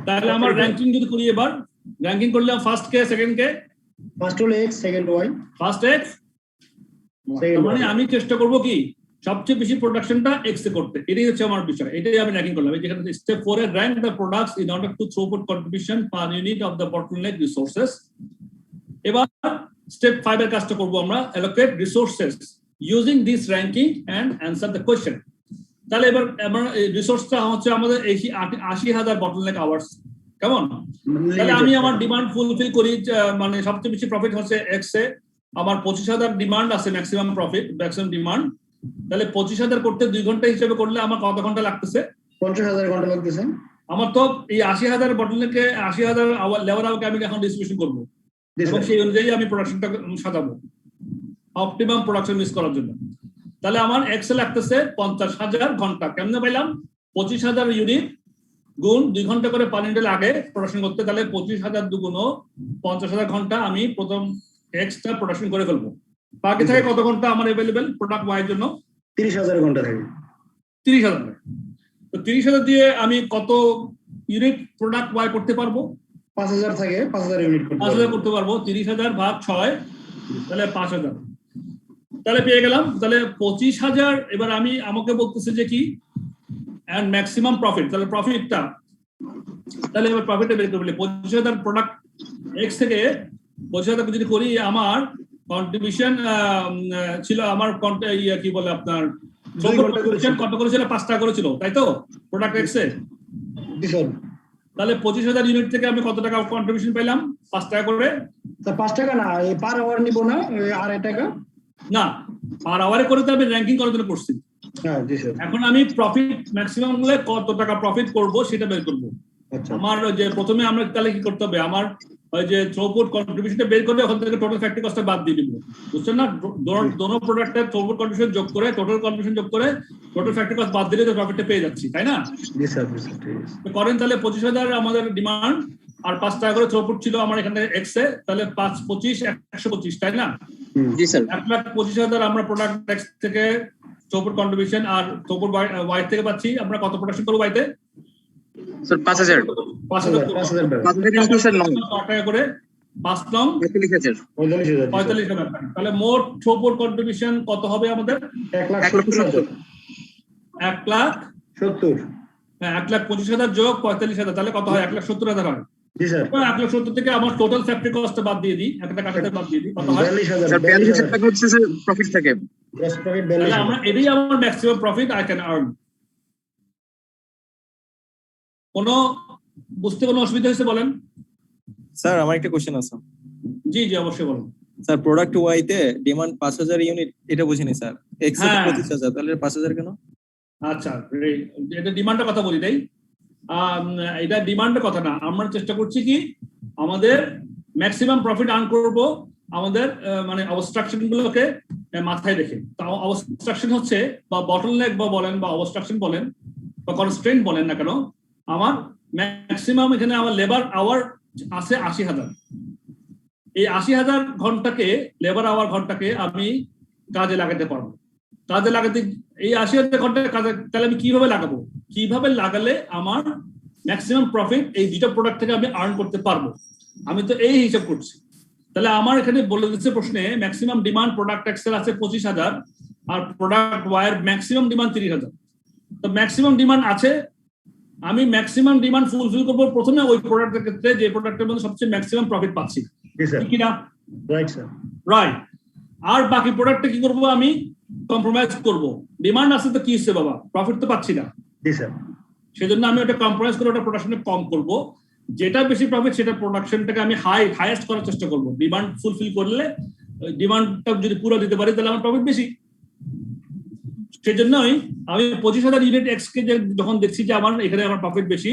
তাহলে আমার র্যাঙ্কিং যদি করি, এবার র্যাঙ্কিং করলাম ফার্স্ট কে, সেকেন্ড কে। ফার্স্ট হলো X, second Y. First X, মানে আমি চেষ্টা করব কি সবচেয়ে বেশি প্রোডাকশনটা এক্স এ করতে, এটাই হচ্ছে আমার বিষয়, এটাই আমি র্যাঙ্কিং করলাম। যেখানে স্টেপ 4 এ rank the products in order to throughput contribution per unit of the bottleneck resources. এবার স্টেপ 5 এর কাজটা করব আমরা, allocate resources using this ranking and answer the question. তাহলে এবার আমার রিসোর্সটা হচ্ছে আমাদের 80,000 বটলনেক আওয়ার্স, কেমন? তাহলে আমি আমার ডিমান্ড ফুলফিল করি, মানে সবচেয়ে বেশি প্রফিট হচ্ছে এক্স এ, আমার 25,000 ডিমান্ড আছে, ম্যাক্সিমাম প্রফিট, ম্যাক্সিমাম ডিমান্ড। তাহলে 25,000 করতে 2 ঘন্টা হিসেবে করলে আমার কত ঘন্টা লাগতেছে? 50,000 ঘন্টা লাগতেছে। আমার তো এই 80,000 বটলনেকে 80,000 লেবার আওয়ারকে আমি এখন ডিস্ট্রিবিউশন করবো, এবং সেই অনুযায়ী আমি প্রোডাকশনটা সাজাবো অপটিমাম প্রোডাকশন মিস করার জন্য। তাহলে আমার এক্সে লাগতেছে 50,000 ঘন্টা। কেমনে পাইলাম? 25,000 ইউনিট গুণ 2 ঘন্টা করে পার ইউনিট লাগে প্রোডাকশন করতে, তাহলে 25,000 দুগুণ 50,000 ঘন্টা আমি প্রথম এক্সটা প্রোডাকশন করে ফেলবো। বাকি থাকে কত ঘন্টা আমার अवेलेबल প্রোডাক্ট ওয়াই জন্য? 30,000 ঘন্টা থাকে। 30,000। তো 30,000 দিয়ে আমি কত ইউনিট প্রোডাক্ট ওয়াই করতে পারবো? 5,000 থাকে, 5,000 ইউনিট করতে 5,000 করতে পারবো। 30,000 ভাগ 6, তাহলে 5,000। তাহলে পেয়ে গেলাম। তাহলে 25,000। এবার আমাকে বলতেছে যে কি এন্ড ম্যাক্সিমাম প্রফিট, তাহলে প্রফিটটা, তাহলে এবার প্রফিটটা বের করলে 25,000 প্রোডাক্ট এক্স থেকে 25,000 যদি করি, আমার কন্ট্রিবিউশন ছিল, আমার কি বলে আপনার কত করেছিল? 5 টাকা করেছিল, তাই তো প্রোডাক্ট এক্স এ। তাহলে 25,000 ইউনিট থেকে আমি কত টাকা কন্ট্রিবিউশন পেলাম? 5 টাকা করে। 5 টাকা না, এই পার আওয়ার নিব না, 2.5 টাকা না, পার আওয়ারে করে তো আমি র্যাঙ্কিং করার জন্য করছি। হ্যাঁ জি স্যার। এখন আমি প্রফিট ম্যাক্সিমাম হলে কত টাকা প্রফিট করব সেটা বের করব। আমার যে প্রথমে আমরা তাহলে কি করতে হবে, আমার ওই যে থ্রুপুট কন্ট্রিবিউশনটা বের করে ওখান থেকে টোটাল ফ্যাক্টরি কস্টটা বাদ দিয়ে দিব, বুঝছেন না? দোনো প্রোডাক্টের থ্রুপুট কন্ট্রিবিউশন যোগ করে টোটাল কন্ট্রিবিউশন যোগ করে টোটাল ফ্যাক্টরি কস্ট বাদ দিলে তো প্রফিটটা পেয়ে যাচ্ছি, তাই না? জি স্যার, জি স্যার, ঠিক আছে। করেন তাহলে 25,000 আমাদের ডিমান্ড, আর 5 টাকা করে থ্রুপুট ছিল আমার এখানে এক্স এ, তাহলে 5 25 125, তাই না? জি স্যার। 1,25,000 আমরা প্রোডাক্ট এক্স থেকে থ্রুপুট কন্ট্রিবিউশন আর থ্রুপুট ওয়াই থেকে পাচ্ছি। আমরা কত প্রোডাকশন করব ওয়াইতে? স্যার 5,000 টাকা করে 5 নং 45,000। তাহলে মোট থ্রুপুট কন্ট্রিবিউশন কত হবে আমাদের? 1,70,000। 1,70,000। হ্যাঁ, 1,25,000 যোগ 45,000, তাহলে কত হয়? 1,70,000 হয়। জি স্যার 1,70,000 থেকে আমার টোটাল ফ্যাক্টরি কস্ট বাদ দিয়ে দিই, একটা কাটাতে বাদ দিয়ে দিই, কত হয়? 42,000 স্যার 42,000 টাকা হচ্ছে স্যার প্রফিট থেকে। গ্রস প্রফিট তাহলে 42,000 আমরা এটাই আমার maximum profit I can earn. কোনো বুঝতে কোনো অসুবিধা হয়েছে বলেন? স্যার আমার একটা কোশ্চেন আছে। জি জি অবশ্যই বলুন। স্যার প্রোডাক্ট ওয়াই তে ডিমান্ড 5,000 ইউনিট, এটা বুঝিনি স্যার। এক্স এ হ্যাঁ। 25,000, তাহলে 5,000 কেন? আচ্ছা এটা ডিমান্ডের কথা বলি তাই। এটা ডিমান্ডের কথা না, আমরা চেষ্টা করছি কি আমাদের ম্যাক্সিমাম প্রফিট আর্ন করব আমাদের মানে অবস্ট্রাকশন গুলোকে মাথায় রেখে। তো অবস্ট্রাকশন হচ্ছে বা বটলনেক বা বলেন বা অবস্ট্রাকশন বলেন বা কনস্ট্রেন্ট বলেন না কেন, আমার ম্যাক্সিমাম এখানে আমার লেবার আওয়ার আছে 80,000। এই 80,000 ঘন্টাকে লেবার আওয়ার ঘন্টাকে আমি কাজে লাগাতে পারবো। কাজে লাগাতে এই 80,000 ঘন্টা কাজে, তাহলে আমি কিভাবে লাগাবো? কিভাবে লাগালে আমার ম্যাক্সিমাম প্রফিট এই দুটো প্রোডাক্ট থেকে আমি আর্ন করতে পারবো, আমি তো এই হিসাব করছি। তাহলে আমার এখানে বলে দিচ্ছে প্রশ্নে ম্যাক্সিমাম ডিমান্ড প্রোডাক্ট এক্সেল আছে 25,000 আর প্রোডাক্ট ওয়ার ম্যাক্সিমাম ডিমান্ড 30,000। তো ম্যাক্সিমাম ডিমান্ড আছে, আমি ম্যাক্সিমাম ডিমান্ড ফুলফিল করবো প্রথমে ওই প্রোডাক্টের ক্ষেত্রে যে প্রোডাক্টের মধ্যে সবচেয়ে ম্যাক্সিমাম প্রফিট পাচ্ছি, জি স্যার কিনা? Right sir right. আর বাকি প্রোডাক্টে কি করবো? আমি কম্প্রোমাইজ করব। ডিমান্ড আছে তো কি হচ্ছে বাবা, প্রফিট তো পাচ্ছি না, জি স্যার সেজন্য আমি ওটা কম্প্রোমাইজ করে ওটা প্রোডাকশনে কম করব। যেটা বেশি প্রফিট সেটা প্রোডাকশনটাকে আমি হাইয়েস্ট করার চেষ্টা করব। ডিমান্ড ফুলফিল করলে ডিমান্ডটা যদি পুরো দিতে পারি তাহলে আমার প্রফিট বেশি। সেজন্যই আমি 25,000 ইউনিট এক্স কে যখন দেখছি যে আমার এখানে আমার প্রফিট বেশি,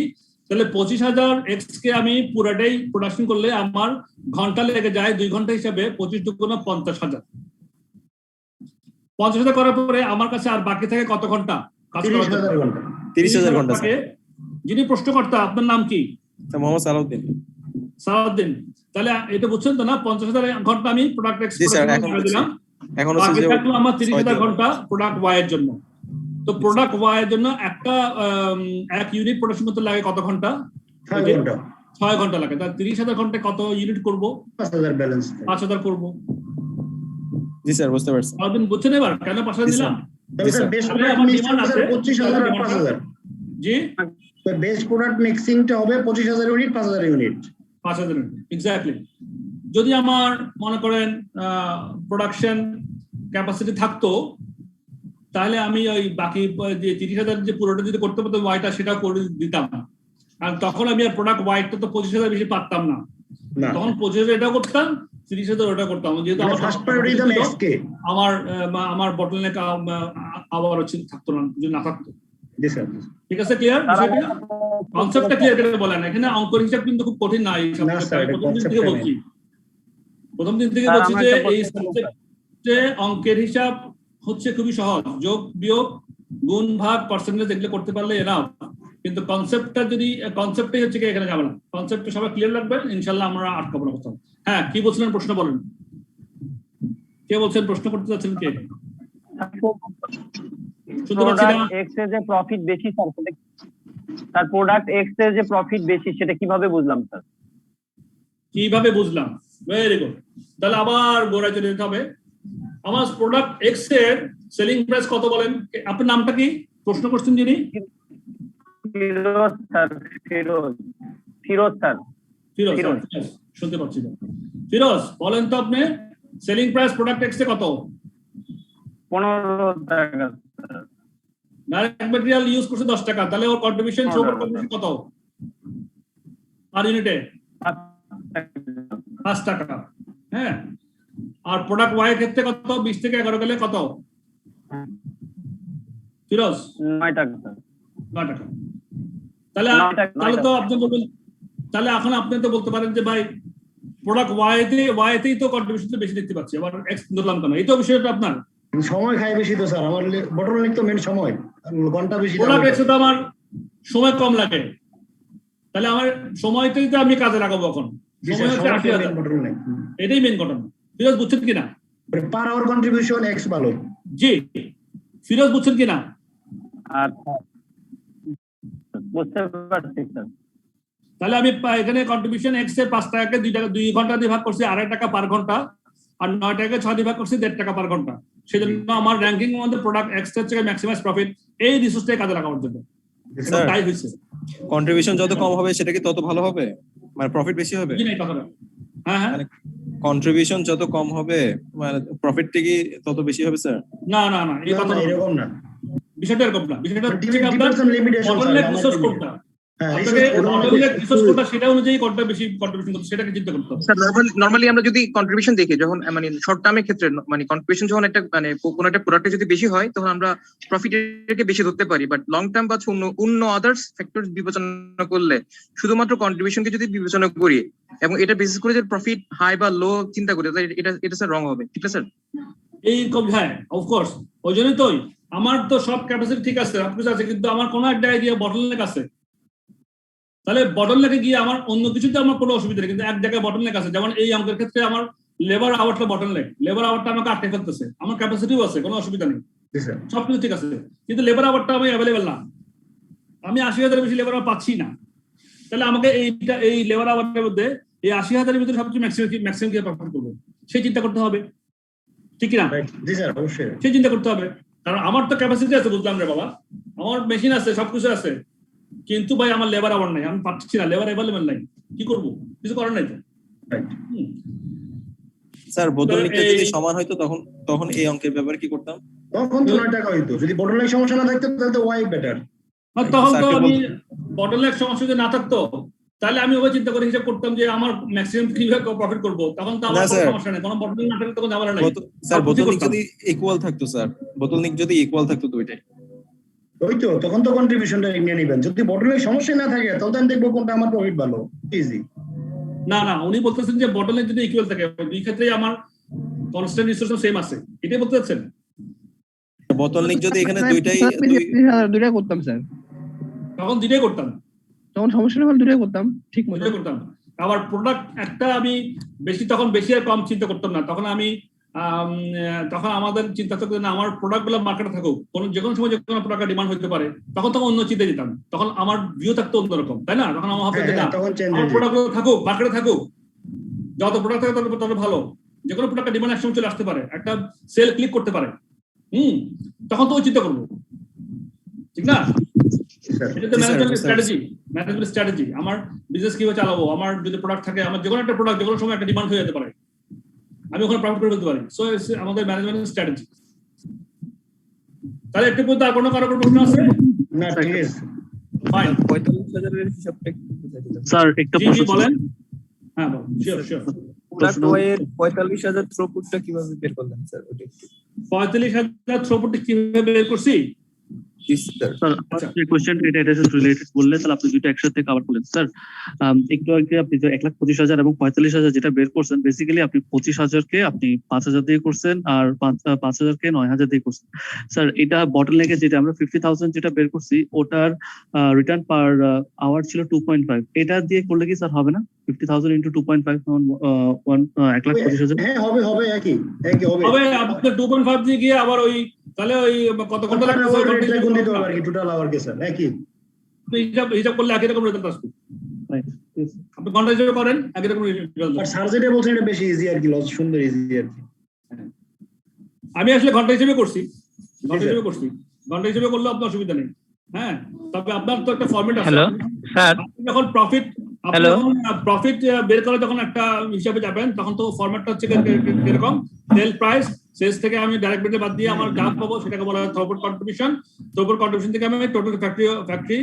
তাহলে 25,000 এক্স কে আমি পুরাটাই প্রোডাকশন করলে আমার ঘন্টা লেগে যায় 2 ঘন্টা হিসাবে 25 দুগুণ 50,000। 50,000 করার পরে আমার কাছে আর বাকি থাকে কত ঘন্টা কাজ করার জন্য? 30,000 ঘন্টা 30,000 ঘন্টা স্যার। যিনি প্রশ্নকর্তা আপনার নাম কি? স্যার মোহাম্মদ সালাউদ্দিন। সালাউদ্দিন। তাহলে এটা বুঝছেন তো না, 50,000 ঘন্টা আমি প্রোডাক্ট এক্স জি স্যার, এখন করে দিলাম, এখন বাকি হচ্ছে যে থাকলো আমার 30,000 ঘন্টা প্রোডাক্ট ওয়াই এর জন্য। তো প্রোডাক্ট ওয়াই এর জন্য একটা এক ইউনিট প্রোডাকশন করতে লাগে কত ঘন্টা? 6 ঘন্টা 6 ঘন্টা লাগে। তাহলে 30,000 ঘন্টায় কত ইউনিট করব? 5,000 ব্যালেন্স 5,000 করব। জি স্যার বুঝতে পারছি। সালাউদ্দিন বুঝছেন এবার কেন 5,000 জি স্যার। দিলাম? তাহলে স্যার বেস্ট তাহলে প্রোডাক্ট আমার মিক্স ডিমান্ড আছে 25,000 আর 5,000। জি তো বেস্ট প্রোডাক্ট মিক্সিংটা হবে 25,000 ইউনিট 5,000 ইউনিট 5,000 এক্স্যাক্টলি। যদি আমার মনে করেন প্রোডাকশন ক্যাপাসিটি থাকতো তাহলে আমি ওই বাকি যে 30,000 যে পুরোটা যদি করতে পারতাম ওয়াইটা সেটাও করে দিতাম। আর তখন আমি আর প্রোডাক্ট ওয়াইটা তো 25,000 বেশি পারতাম না, তখন 25,000 এটা করতাম, 30,000 ওটা করতাম। যেহেতু আমার ফার্স্ট প্রায়োরিটি দাম এক্সকে আমার বটলনেক আবার হচ্ছে থাকতো না, যদি না থাকতো। জি স্যার ঠিক আছে, ক্লিয়ার? কনসেপ্টটা ক্লিয়ার করে বলেন। এখানে অঙ্কের হিসাব কিন্তু খুব কঠিন না, এই প্রথম দিন থেকে বলছি, প্রথম দিন থেকে বলছি যে এই সাবজেক্টে অঙ্কের হিসাব হচ্ছে খুবই সহজ, যোগ বিয়োগ গুণ ভাগ পার্সেন্টেজ এগুলো করতে পারলে এনাফ। কিন্তু কনসেপ্টটা যদি কনসেপ্টটাই হচ্ছে কি এখানে ঝামেলা, কনসেপ্টটা সবাই ক্লিয়ার লাগবে, ইনশাল্লাহ আমরা আটকাবো না কোথাও। হ্যাঁ কি বলছিলেন, প্রশ্ন বলেন। কে বলছেন, প্রশ্ন করতে যাচ্ছেন কে? শুনতে পাচ্ছি না। এক্স এর যে প্রফিট বেশি স্যার, তার প্রোডাক্ট এক্স এর যে প্রফিট বেশি সেটা কিভাবে বুঝলাম স্যার? কিভাবে বুঝলাম? Very good. তাহলে আবার গোড়ায় চলে যেতে হবে। আমার প্রোডাক্ট এক্স এর সেলিং প্রাইস কত বলেন? আপনার নামটা কি? প্রশ্ন করছেন যিনি? ফিরোজ স্যার। ফিরোজ স্যার। ফিরোজ, শুনতে পাচ্ছি না। ফিরোজ বলেন তো আপনি সেলিং প্রাইস প্রোডাক্ট এক্স এ কত? 15 টাকা। ডাইরেক্ট ম্যাটেরিয়াল ইউজ করছে 10 টাকা, তাহলে ওর কন্ট্রিবিউশন কত আর ইউনিটে? 5 টাকা। হ্যাঁ, আর প্রোডাক্ট ওয়াই এর ক্ষেত্রে কত? 20 থেকে 11 গেলে কত ফিরোজ? 9 টাকা। 9 টাকা। তাহলে তো আপনি বলবেন, তাহলে এখন আপনি তো বলতে পারেন যে ভাই প্রোডাক্ট ওয়াইতেই তো কন্ট্রিবিউশন বেশি দেখতে পাচ্ছি, আবার এক্স ধরলাম কেন? এই তো বিষয়টা আপনার সময় খায় বেশি তো স্যার, আমার বটলনেক তো মেন সময়, ঘন্টা বেশি। প্রোডাক্ট এক্সে তো আমার সময় কম লাগে, তাহলে আমার সময়টাই তো আমি কাজে লাগাবো। এখন সময় হচ্ছে 80,000, এটাই মেন ঘটনা। ফিরোজ বুঝছেন কিনা? পার আওয়ার কন্ট্রিবিউশন এক্স ভালো। জি ফিরোজ বুঝছেন কিনা? আচ্ছা বুঝতে পারছি স্যার। তাহলে আমি এখানে কন্ট্রিবিউশন এক্স এর 5 টাকাকে 2 ঘন্টা দিয়ে ভাগ করছি 2.5 টাকা পার ঘন্টা, আর 9 টাকাকে 6 দিয়ে ভাগ করছি 1.5 টাকা পার ঘন্টা। সেজন্য আমার র্যাঙ্কিং এর মধ্যে প্রোডাক্ট এক্স এর থেকে ম্যাক্সিমাইজ প্রফিট এই রিসোর্সটাই কাজে লাগানোর জন্য। কন্ট্রিবিউশন যত কম হবে সেটা কি তত ভালো হবে? মানে প্রফিট বেশি হবে? বুঝি নাই কথাটা। হ্যাঁ হ্যাঁ, কন্ট্রিবিউশন যত কম হবে মানে প্রফিটটা কি তত বেশি হবে স্যার? না না না, এই কথা এরকম না, বিষয়টা এরকম না। বিষয়টা হচ্ছে কি আপনার depends on limitation, bottleneck sir, resource আমার কোনটা, হ্যাঁ, আপনাকে bottleneck resource কোনটা সেটা অনুযায়ী কোনটা বেশি কন্ট্রিবিউশন করতে সেটাকে চিন্তা করতে হবে। স্যার নরমালি আমরা যদি কন্ট্রিবিউশন দেখি, যখন মানে শর্ট টার্মের ক্ষেত্রে মানে কন্ট্রিবিউশন যখন একটা মানে কোন একটা প্রোডাক্টে যদি বেশি হয় তখন আমরা প্রফিটকে বেশি ধরতে পারি, বাট লং টার্ম বা অন্য আদার্স ফ্যাক্টর বিবেচনা করলে শুধুমাত্র কন্ট্রিবিউশনকে যদি বিবেচনা করি এবং এটা বেসিস করে যে প্রফিট হাই বা লো চিন্তা করি, তাহলে এটা স্যার রং হবে, ঠিক আছে স্যার? এই হ্যাঁ অফকোর্স, ওই জন্যই তো আমার তো সব ক্যাপাসিটি ঠিক আছে, সব কিছু আছে, কিন্তু আমার কোনো একটা আইডিয়া বটলনেক আছে। তাহলে বটলনেকে গিয়ে আমার অন্য কিছুতে আমার কোনো অসুবিধা নেই, কিন্তু এক জায়গায় বটলনেক আছে। যেমন এই অঙ্কের ক্ষেত্রে আমার লেবার আওয়ারটা বটলনেক, লেবার আওয়ারটা আমাকে আটকে ফেলতেছে। আমার ক্যাপাসিটিও আছে, কোনো অসুবিধা নেই, সবকিছু ঠিক আছে, কিন্তু লেবার আওয়ারটা আমি অ্যাভেলেবেল না। আমি 80,000 বেশি লেবার আওয়ার পাচ্ছি না। তাহলে আমাকে এই লেবার আওয়ারের মধ্যে এই 80,000-এর ভিতরে সবচেয়ে ম্যাক্সিমাম কি প্রফিট করবো সেই চিন্তা করতে হবে, ঠিক না? জি স্যার, অবশ্যই সেই চিন্তা করতে হবে, কারণ আমার তো ক্যাপাসিটি আছে, বুঝলাম রে বাবা, আমার মেশিন আছে, সবকিছু আছে, কিন্তু ভাই আমার লেবার আওয়ার নাই, আমি পাচ্ছি না, লেবার অ্যাভেলেবেল নাই, কি করবো? কিছু করার নাই তো। স্যার বোতলনিকটা যদি সমান হইতো তখন এই অঙ্কের ব্যাপারে কি করতাম? তখন তো 9 টাকা হইতো, যদি বটলনেক সমস্যা না থাকতো তাহলে তো ওয়াই বেটার। তখন তো আমি বটলনেক সমস্যা যদি না থাকতো তাহলে আমি ওই চিন্তা করে হিসাব করতাম যে আমার ম্যাক্সিমাম কিভাবে প্রফিট করব, তখন তো আমার কোনো সমস্যা নেই, কোনো বটলনেক না থাকলে তখন ঝামেলা নাই। স্যার বোতলনিক যদি ইকুয়াল থাকতো, স্যার বোতলনিক যদি ইকুয়াল থাকতো দুইটাই, ওই তো তখন তো কন্ট্রিবিউশনটা নিয়ে নেবেন। যদি বটলনেক সমস্যা না থাকে তখন আমি দেখবো কোনটা আমার প্রফিট ভালো, ইজি। না না, উনি বলতেছেন যে বটলনেক যদি ইকুয়াল থাকে, দুই ক্ষেত্রেই আমার কনস্ট্যান্ট রিসোর্স সেম আছে, এটাই বলতে চাচ্ছেন? বোতলনিক যদি এখানে দুইটাই করতাম স্যার, তখন দুইটাই করতাম, তখন সমস্যা না হলে দুইটাই করতাম, ঠিক মতো দুইটাই করতাম। আবার প্রোডাক্ট একটা আমি তখন বেশি আর কম চিন্তা করতাম না, তখন আমি তখন আমাদের চিন্তা থাকতো না আমার প্রোডাক্ট গুলো মার্কেটে থাকুক, যে কোনো সময় যে কোনো প্রোডাক্টের ডিমান্ড হতে পারে, তখন অন্য চিন্তা যেতাম, তখন আমার ভিউ থাকতো অন্যরকম, তাই না? তখন আমার ভাবতো যে না, আমার প্রোডাক্ট গুলো থাকুক, মার্কেটে থাকুক, যত প্রোডাক্ট থাকে তত ভালো, যে কোনো প্রোডাক্টের ডিমান্ড একসময় চলে আসতে পারে, একটা সেল ক্লিক করতে পারে, তখন তো ওই চিন্তা করবো, ঠিক না? এটা তো ম্যানেজমেন্ট স্ট্র্যাটেজি। আমার বিজনেস কিভাবে চালাবো, আমার যদি প্রোডাক্ট থাকে, আমার যে কোনো একটা প্রোডাক্ট যে কোনো সময় একটা ডিমান্ড হয়ে যেতে পারে, আমি ওখানে প্রফিট করে ফেলতে পারি। সো আমাদের ম্যানেজমেন্ট স্ট্র্যাটেজি। তাহলে একটু পর্যন্ত আর কারো কোনো প্রশ্ন আছে? না, ঠিক আছে, ফাইন। 45,000-এর হিসাবটা একটু বুঝাই দিলাম স্যার, একটা প্রশ্ন বলেন। হ্যাঁ বল, শিওর। প্রোডাক্ট ওয়ের 45,000 থ্রুপুটটা কিভাবে বের করলেন স্যার? ওটা একটু 45,000 থ্রুপুট কিভাবে বের করছি? স্যার আপনার কোশ্চেনটা এটা রিলেটেড বললে তাহলে আপনি দুটো একসাথে কভার করলেন। স্যার একটু আগে আপনি যে 1,25,000 এবং 45,000 যেটা বের করছেন, বেসিক্যালি আপনি 25,000-কে আপনি 5,000 দিয়ে করছেন আর 5,000-কে 9,000 দিয়ে করছেন। স্যার এটা বটলনেকে যেটা আমরা 50,000 যেটা বের করছি ওটার রিটার্ন পার আওয়ার ছিল 2.5, এটা দিয়ে করলে কি স্যার হবে না? 50,000 into 2.5 1,25,000। হ্যাঁ হবে, একই হবে। আপনি 2.5 দিয়ে গিয়ে আবার ওই তাহলে ওই কত লাগবে গুণ দিতে হবে আর কি, টোটাল আওয়ার কে স্যার একই হিসাব করলে একই রকম রেজাল্ট আসবে। আপনি ঘন্টা হিসেবে করেন, একই রকম রেজাল্ট। আর স্যার যেটা বলছেন এটা বেশি ইজি আর কি, লস সুন্দর ইজি আর কি। আমি আসলে ঘন্টা হিসেবে করছি, ঘন্টা হিসেবে করলে আপনার অসুবিধা নেই। হ্যাঁ, তবে আপনার তো একটা ফরম্যাট আছে। হ্যালো স্যার, যখন প্রফিট বের করে যখন একটা হিসাবে যাবেন, তখন তো ফরম্যাটটা হচ্ছে এরকম, সেল প্রাইস সেলস থেকে আমি ডাইরেক্ট বেটে বাদ দিয়ে আমার যা পাবো সেটাকে বলা হয় থ্রুপুট কন্ট্রিবিউশন। থ্রুপুট কন্ট্রিবিউশন থেকে আমি টোটাল ফ্যাক্টরি